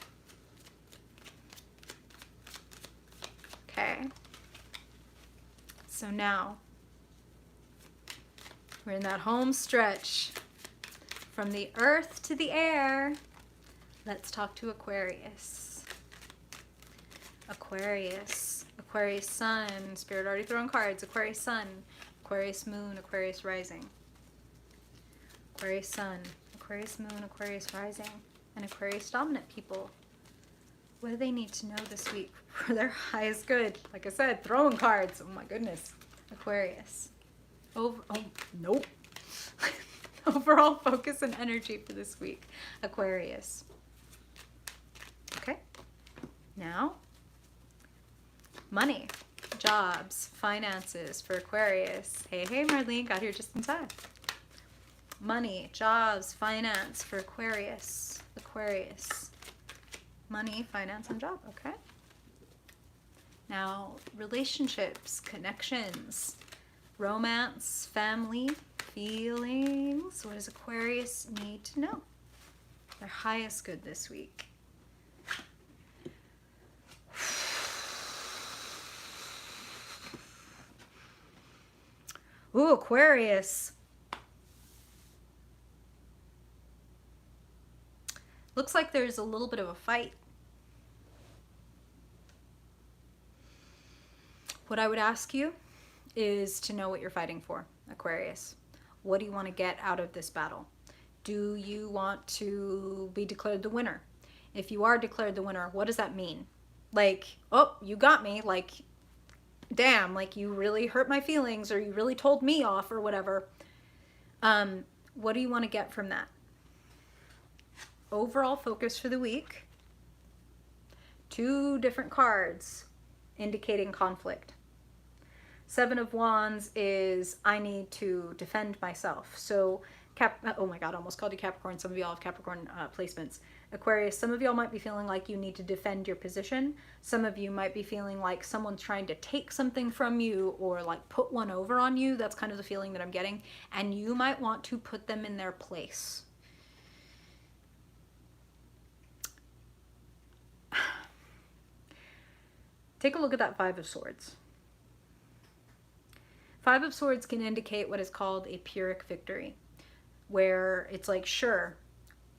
Okay. So now, we're in that home stretch. From the earth to the air, let's talk to Aquarius. Aquarius. Aquarius sun. Spirit already throwing cards. Aquarius sun. Aquarius moon. Aquarius rising. Aquarius sun. Aquarius moon. Aquarius rising. And Aquarius dominant people. What do they need to know this week for their highest good? Like I said, throwing cards. Oh my goodness. Aquarius. Oh, nope. Overall focus and energy for this week. Aquarius. Okay. Now, money, jobs, finances for Aquarius. Hey, Madeleine, got here just in time. Money, jobs, finance for Aquarius. Aquarius. Money, finance, and job. Okay. Now, relationships, connections, romance, family, feelings. What does Aquarius need to know? Their highest good this week. Ooh, Aquarius. Looks like there's a little bit of a fight. What I would ask you is to know what you're fighting for, Aquarius. What do you want to get out of this battle? Do you want to be declared the winner? If you are declared the winner, what does that mean? Like, oh, you got me. Like, damn, like, you really hurt my feelings, or you really told me off, or whatever. What do you want to get from that? Overall focus for the week. 2 different cards indicating conflict. 7 of Wands is I need to defend myself. So, oh my God, I almost called you Capricorn. Some of y'all have Capricorn placements. Aquarius, some of y'all might be feeling like you need to defend your position. Some of you might be feeling like someone's trying to take something from you, or like put one over on you. That's kind of the feeling that I'm getting. And you might want to put them in their place. Take a look at that 5 of Swords. 5 of Swords can indicate what is called a Pyrrhic victory, where it's like, sure,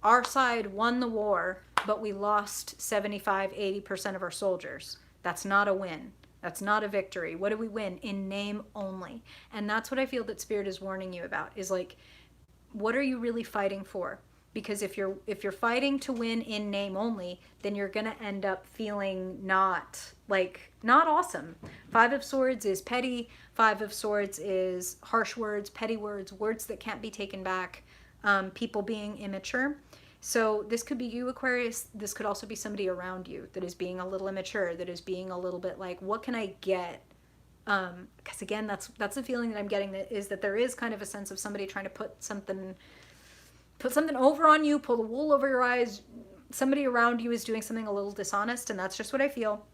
our side won the war, but we lost 75-80% of our soldiers. That's not a win. That's not a victory. What do we win? In name only. And that's what I feel that Spirit is warning you about, is like, what are you really fighting for? Because if you're fighting to win in name only, then you're going to end up feeling not awesome. 5 of Swords is petty. 5 of Swords is harsh words, petty words, words that can't be taken back, people being immature. So this could be you, Aquarius. This could also be somebody around you that is being a little immature, that is being a little bit like, what can I get Because again, that's the feeling that I'm getting, that is that there is kind of a sense of somebody trying to put something over on you, pull the wool over your eyes. Somebody around you is doing something a little dishonest, and that's just what I feel.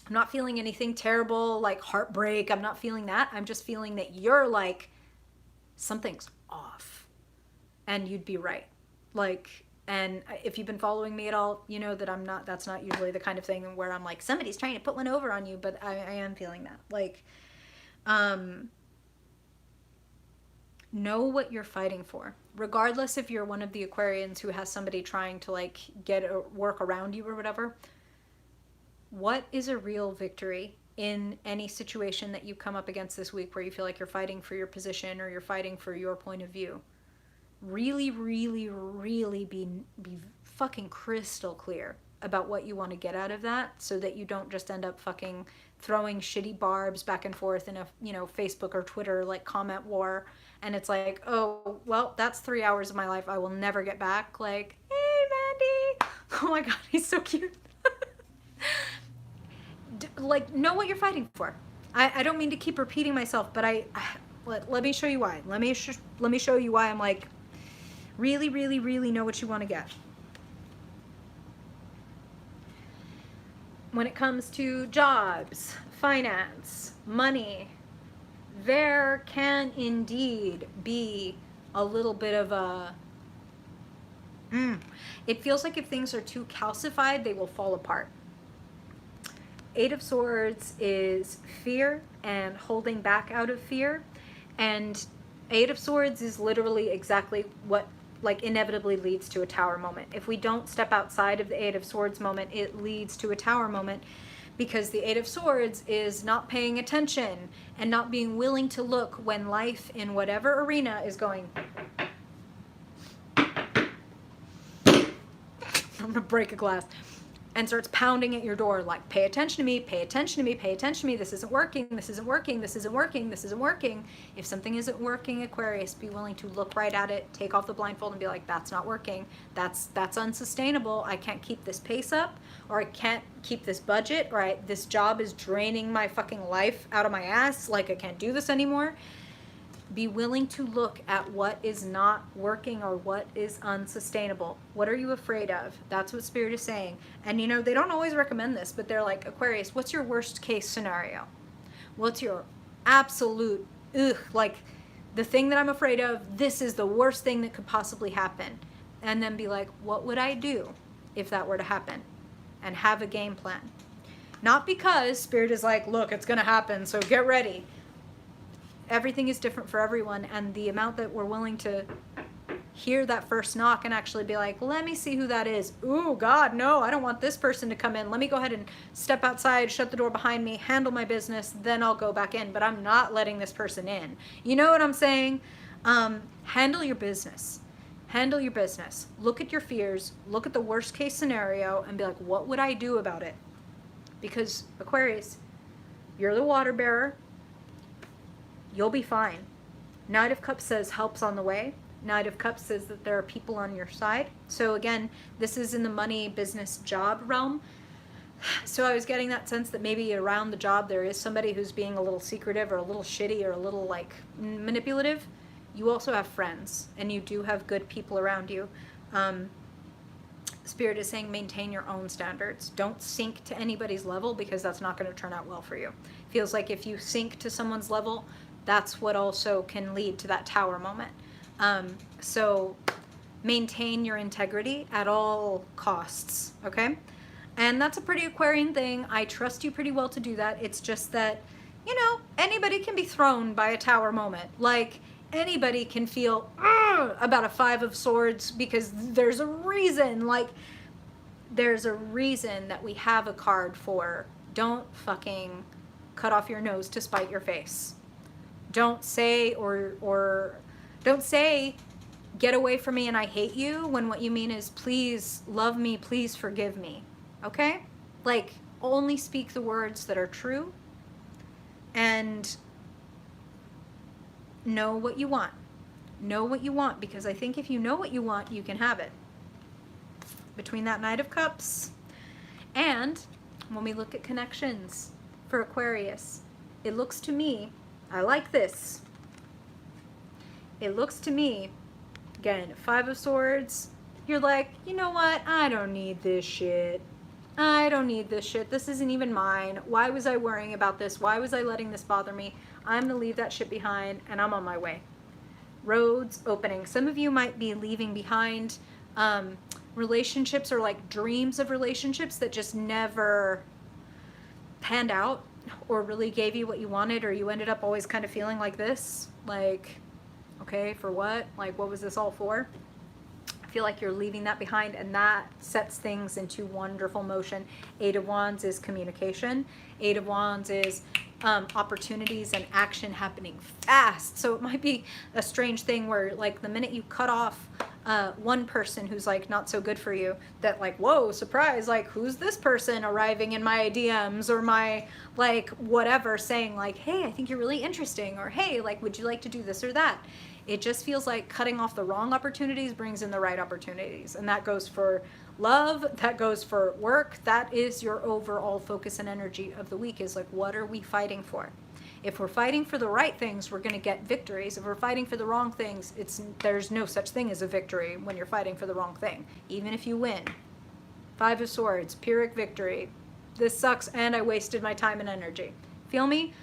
I'm not feeling anything terrible like heartbreak. I'm not feeling that. I'm just feeling that you're like, something's off, and you'd be right. Like, and if you've been following me at all, you know that that's not usually the kind of thing where I'm like, somebody's trying to put one over on you, but I am feeling that. Like, know what you're fighting for. Regardless if you're one of the Aquarians who has somebody trying to like get a work around you or whatever, what is a real victory in any situation that you come up against this week where you feel like you're fighting for your position or you're fighting for your point of view? Really, really, really be fucking crystal clear about what you want to get out of that, so that you don't just end up fucking throwing shitty barbs back and forth in a, you know, Facebook or Twitter like comment war, and it's like, oh well, that's 3 hours of my life I will never get back. Like, hey Mandy, oh my god, he's so cute. Like, know what you're fighting for. I don't mean to keep repeating myself, but let me show you why. Let me show you why I'm like, really, really, really know what you want to get. When it comes to jobs, finance, money, there can indeed be a little bit of a... It feels like if things are too calcified, they will fall apart. Eight of Swords is fear and holding back out of fear. And Eight of Swords is literally exactly what like inevitably leads to a Tower moment. If we don't step outside of the Eight of Swords moment, it leads to a Tower moment, because the Eight of Swords is not paying attention and not being willing to look when life in whatever arena is going... I'm gonna break a glass. And starts pounding at your door like, pay attention to me, pay attention to me, pay attention to me, this isn't working, this isn't working, this isn't working, this isn't working. If something isn't working, Aquarius, be willing to look right at it, take off the blindfold and be like, that's not working, that's unsustainable, I can't keep this pace up, or I can't keep this budget, or this job is draining my fucking life out of my ass, like I can't do this anymore. Be willing to look at what is not working or what is unsustainable. What are you afraid of? That's what Spirit is saying. And you know, they don't always recommend this, but they're like, Aquarius, what's your worst case scenario? What's your absolute, like the thing that I'm afraid of, this is the worst thing that could possibly happen. And then be like, what would I do if that were to happen? And have a game plan. Not because Spirit is like, look, it's going to happen, so get ready. Everything is different for everyone, and the amount that we're willing to hear that first knock and actually be like, let me see who that is. Ooh, God, no, I don't want this person to come in. Let me go ahead and step outside, shut the door behind me, handle my business, then I'll go back in, but I'm not letting this person in. You know what I'm saying? Handle your business. Handle your business. Look at your fears, look at the worst case scenario, and be like, what would I do about it? Because, Aquarius, you're the water bearer. You'll be fine. Knight of Cups says help's on the way. Knight of Cups says that there are people on your side. So again, this is in the money, business, job realm. So I was getting that sense that maybe around the job there is somebody who's being a little secretive or a little shitty or a little like manipulative. You also have friends, and you do have good people around you. Spirit is saying maintain your own standards. Don't sink to anybody's level, because that's not going to turn out well for you. Feels like if you sink to someone's level, that's what also can lead to that Tower moment. So maintain your integrity at all costs, okay? And that's a pretty Aquarian thing. I trust you pretty well to do that. It's just that, you know, anybody can be thrown by a Tower moment. Like, anybody can feel about a Five of Swords, because there's a reason. Like, there's a reason that we have a card for don't fucking cut off your nose to spite your face. Don't say or don't say get away from me and I hate you, when what you mean is please love me, please forgive me. Okay? Like, only speak the words that are true, and know what you want. Know what you want, because I think if you know what you want, you can have it. Between that Knight of Cups and when we look at connections for Aquarius, It looks to me, I like this. It looks to me, again, Five of Swords, you're like, you know what? I don't need this shit. I don't need this shit. This isn't even mine. Why was I worrying about this? Why was I letting this bother me? I'm going to leave that shit behind and I'm on my way. Roads opening. Some of you might be leaving behind relationships or like dreams of relationships that just never panned out or really gave you what you wanted, or you ended up always kind of feeling like this. Like, okay, for what? Like, what was this all for? I feel like you're leaving that behind, and that sets things into wonderful motion. Eight of Wands is communication. Eight of Wands is opportunities and action happening fast. So it might be a strange thing where like the minute you cut off one person who's like not so good for you, that like, whoa, surprise, like who's this person arriving in my DMs or my like whatever saying like, hey, I think you're really interesting, or hey, like would you like to do this or that? It just feels like cutting off the wrong opportunities brings in the right opportunities. And that goes for love, that goes for work. That is your overall focus and energy of the week, is like, what are we fighting for? If we're fighting for the right things, we're going to get victories. If we're fighting for the wrong things, there's no such thing as a victory when you're fighting for the wrong thing, even if you win. Five of Swords, Pyrrhic victory. This sucks and I wasted my time and energy. Feel me?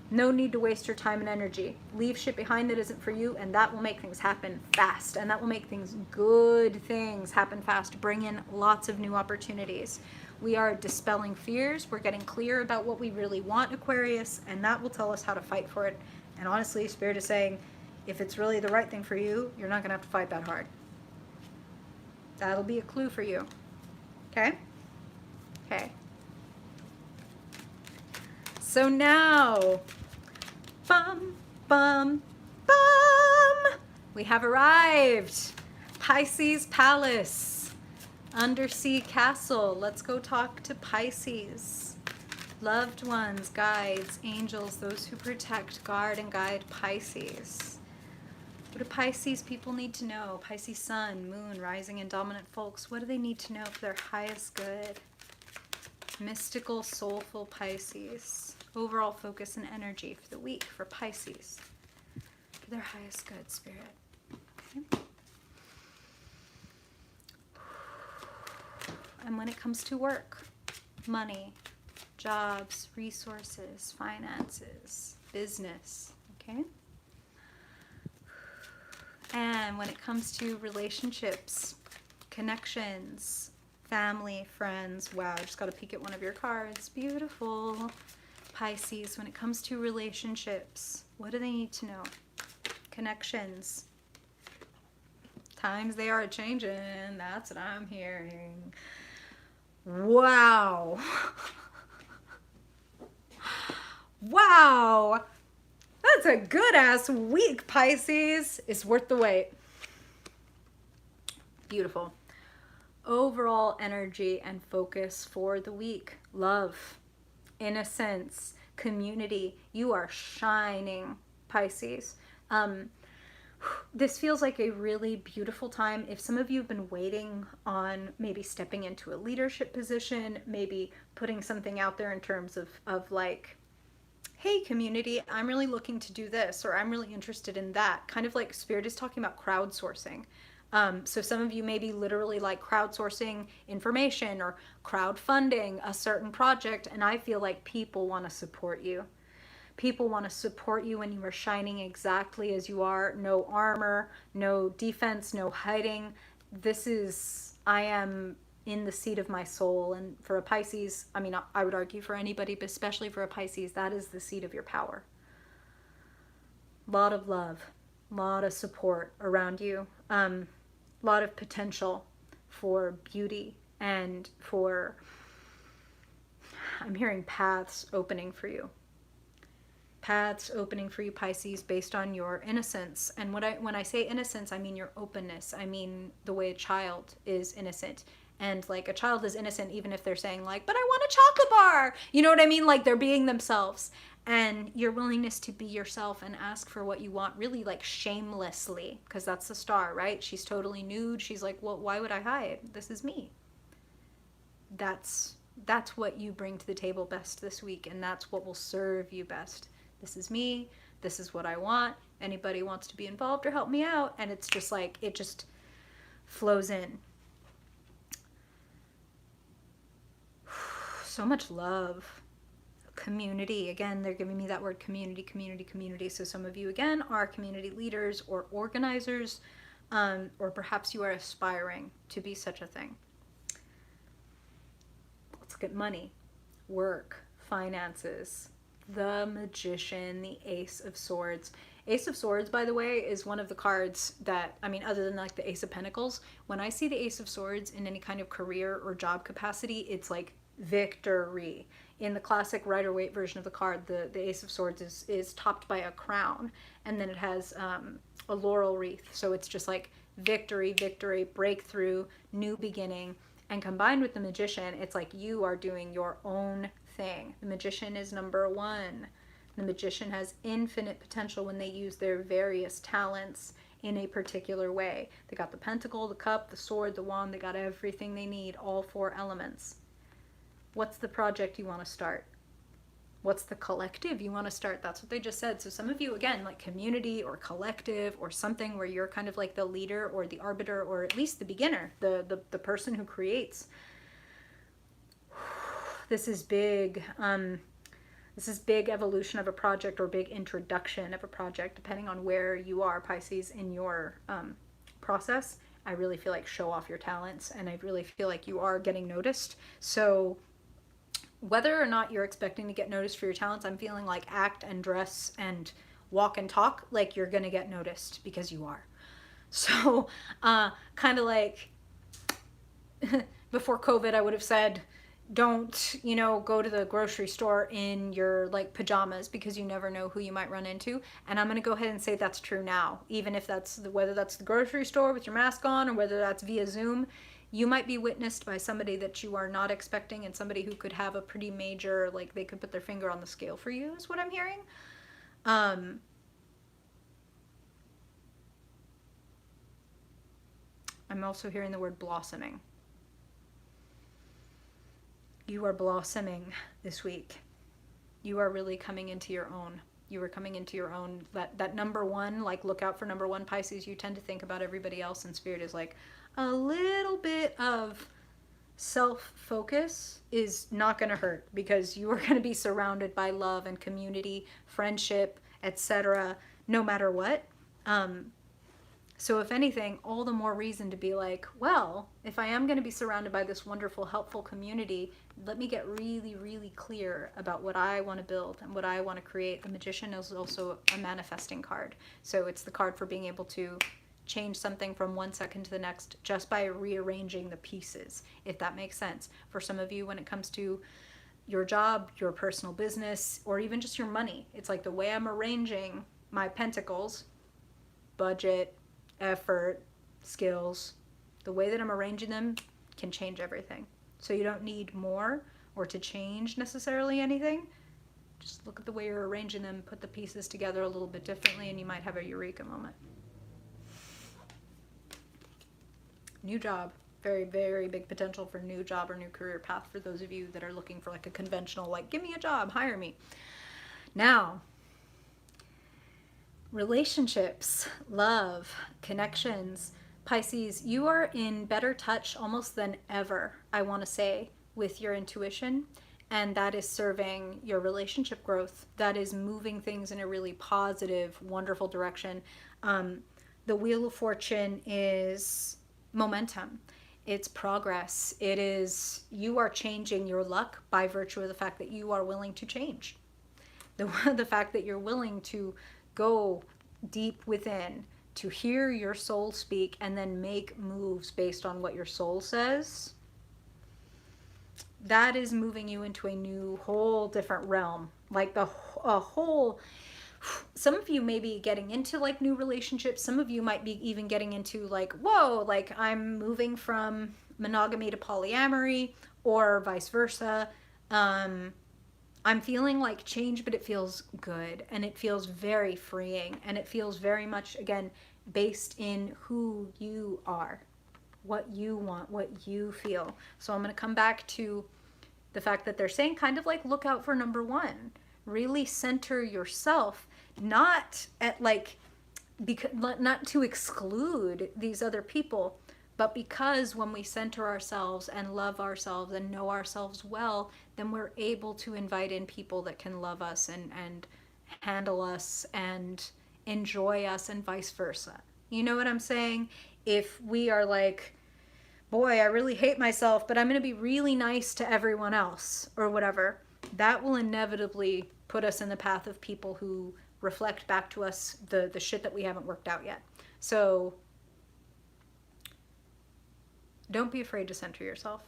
No need to waste your time and energy. Leave shit behind that isn't for you, and that will make things happen fast. And that will make things, good things, happen fast. Bring in lots of new opportunities. We are dispelling fears. We're getting clear about what we really want, Aquarius, and that will tell us how to fight for it. And honestly, Spirit is saying, if it's really the right thing for you, you're not going to have to fight that hard. That'll be a clue for you. Okay? Okay. So now, bum, bum, bum, we have arrived. Pisces Palace, Undersea Castle. Let's go talk to Pisces. Loved ones, guides, angels, those who protect, guard, and guide Pisces. What do Pisces people need to know? Pisces Sun, Moon, Rising, and Dominant folks. What do they need to know for their highest good? Mystical, soulful Pisces. Overall focus and energy for the week for Pisces. For their highest good, Spirit. Okay. And when it comes to work, money, jobs, resources, finances, business, okay? And when it comes to relationships, connections, family, friends. Wow, I just got to peek at one of your cards. Beautiful. Pisces, when it comes to relationships, what do they need to know? Connections. Times they are changing. That's what I'm hearing. Wow. Wow. That's a good ass week, Pisces. It's worth the wait. Beautiful. Overall energy and focus for the week. Love, innocence, community. You are shining, Pisces. This feels like a really beautiful time. If some of you have been waiting on maybe stepping into a leadership position, maybe putting something out there in terms of like, hey community, I'm really looking to do this, or I'm really interested in that. Kind of like Spirit is talking about crowdsourcing. So some of you may be literally like crowdsourcing information or crowdfunding a certain project, and I feel like people want to support you. People want to support you when you are shining exactly as you are. No armor, no defense, no hiding. This is, I am in the seat of my soul. And for a Pisces, I mean, I would argue for anybody, but especially for a Pisces, that is the seat of your power. Lot of love, lot of support around you. Lot of potential for beauty and for, I'm hearing paths opening for you. Paths opening for you, Pisces, based on your innocence. And when I say innocence, I mean your openness. I mean the way a child is innocent. And like a child is innocent even if they're saying like, but I want a chocolate bar. You know what I mean? Like they're being themselves. And your willingness to be yourself and ask for what you want really like shamelessly, because that's the star, right? She's totally nude. She's like, well, why would I hide? This is me. That's That's what you bring to the table best this week, and that's what will serve you best. This is me. This is what I want. Anybody wants to be involved or help me out, and it's just like it just flows in. So much love. Community. Again, they're giving me that word community, community, community. So some of you, again, are community leaders or organizers, or perhaps you are aspiring to be such a thing. Let's get money, work, finances, the Magician, the Ace of Swords. Ace of Swords, by the way, is one of the cards that, I mean, other than like the Ace of Pentacles, when I see the Ace of Swords in any kind of career or job capacity, it's like victory. In the classic Rider-Waite version of the card, the Ace of Swords is topped by a crown, and then it has a laurel wreath. So it's just like victory, victory, breakthrough, new beginning. And combined with the Magician, it's like you are doing your own thing. The Magician is number one. The Magician has infinite potential when they use their various talents in a particular way. They got the Pentacle, the Cup, the Sword, the Wand. They got everything they need, all four elements. What's the project you want to start? What's the collective you want to start? That's what they just said. So some of you, again, like community or collective or something where you're kind of like the leader or the arbiter or at least the beginner, the person who creates. This is big. This is big evolution of a project or big introduction of a project, depending on where you are, Pisces, in your process. I really feel like show off your talents, and I really feel like you are getting noticed. So whether or not you're expecting to get noticed for your talents, I'm feeling like act and dress and walk and talk like you're going to get noticed because you are. So kind of like before COVID, I would have said, don't, go to the grocery store in your like pajamas because you never know who you might run into. And I'm going to go ahead and say that's true now, even if that's whether that's the grocery store with your mask on or whether that's via Zoom. You might be witnessed by somebody that you are not expecting, and somebody who could have a pretty major, like they could put their finger on the scale for you, is what I'm hearing. I'm also hearing the word blossoming. You are blossoming this week. You are really coming into your own. You are coming into your own. That number one, like look out for number one, Pisces. You tend to think about everybody else, and Spirit is like, a little bit of self-focus is not going to hurt because you are going to be surrounded by love and community, friendship, etc., no matter what. So if anything, all the more reason to be like, well, if I am going to be surrounded by this wonderful, helpful community, let me get really, really clear about what I want to build and what I want to create. The Magician is also a manifesting card. So it's the card for being able to change something from one second to the next just by rearranging the pieces, if that makes sense. For some of you, when it comes to your job, your personal business, or even just your money, it's like the way I'm arranging my pentacles, budget, effort, skills, the way that I'm arranging them can change everything. So you don't need more or to change necessarily anything. Just look at the way you're arranging them, put the pieces together a little bit differently, and you might have a eureka moment. New job. Very, very big potential for new job or new career path for those of you that are looking for like a conventional, like, give me a job, hire me. Now, relationships, love, connections. Pisces, you are in better touch almost than ever, I want to say, with your intuition. And that is serving your relationship growth. That is moving things in a really positive, wonderful direction. The Wheel of Fortune is momentum. It's progress. It is, you are changing your luck by virtue of the fact that you are willing to change. The fact that you're willing to go deep within, to hear your soul speak, and then make moves based on what your soul says. That is moving you into a new, whole different realm. Like a whole, some of you may be getting into like new relationships. Some of you might be even getting into like, whoa, like I'm moving from monogamy to polyamory, or vice versa. I'm feeling like change, but it feels good, and it feels very freeing, and it feels very much, again, based in who you are, what you want, what you feel. So I'm going to come back to the fact that they're saying kind of like look out for number one. Really center yourself, not at like, because not to exclude these other people, but because when we center ourselves and love ourselves and know ourselves well, then we're able to invite in people that can love us and handle us and enjoy us and vice versa. You know what I'm saying? If we are like, boy, I really hate myself, but I'm going to be really nice to everyone else or whatever, that will inevitably put us in the path of people who reflect back to us the shit that we haven't worked out yet. So don't be afraid to center yourself.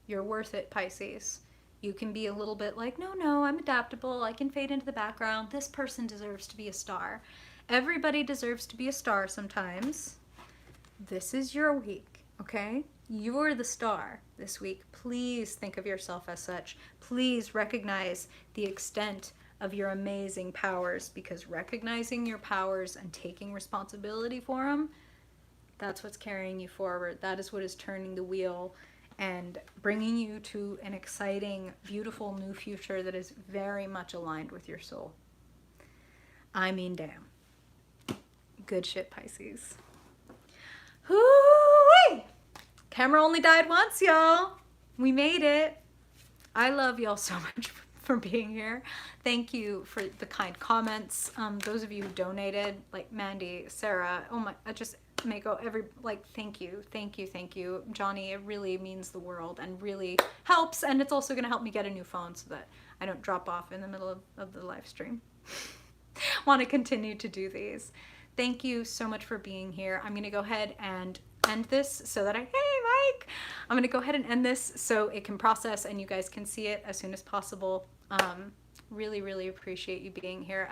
You're worth it, Pisces. You can be a little bit like, no, I'm adaptable. I can fade into the background. This person deserves to be a star. Everybody deserves to be a star sometimes. This is your week, okay? You're the star this week. Please think of yourself as such. Please recognize the extent of your amazing powers, because recognizing your powers and taking responsibility for them, that's what's carrying you forward. That is what is turning the wheel and bringing you to an exciting, beautiful new future that is very much aligned with your soul. I mean, damn. Good shit, Pisces. Hoo-wee! Camera only died once, y'all. We made it. I love y'all so much for being here. Thank you for the kind comments. Those of you who donated, like Mandy, Sarah, oh my, I just Mako, thank you. Johnny, it really means the world and really helps. And it's also going to help me get a new phone so that I don't drop off in the middle of the live stream. Want to continue to do these. Thank you so much for being here. I'm going to go ahead and end this so that hey, Mike! I'm going to go ahead and end this so it can process and you guys can see it as soon as possible. Really, really appreciate you being here.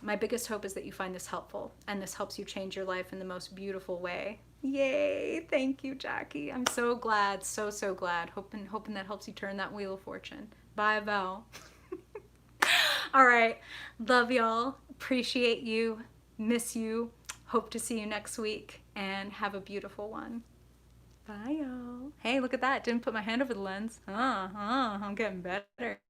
My biggest hope is that you find this helpful and this helps you change your life in the most beautiful way. Yay! Thank you, Jackie. I'm so glad, so glad. Hoping that helps you turn that wheel of fortune. Bye, Val. All right. Love y'all. Appreciate you. Miss you. Hope to see you next week and have a beautiful one. Bye, y'all. Hey, look at that. Didn't put my hand over the lens. I'm getting better.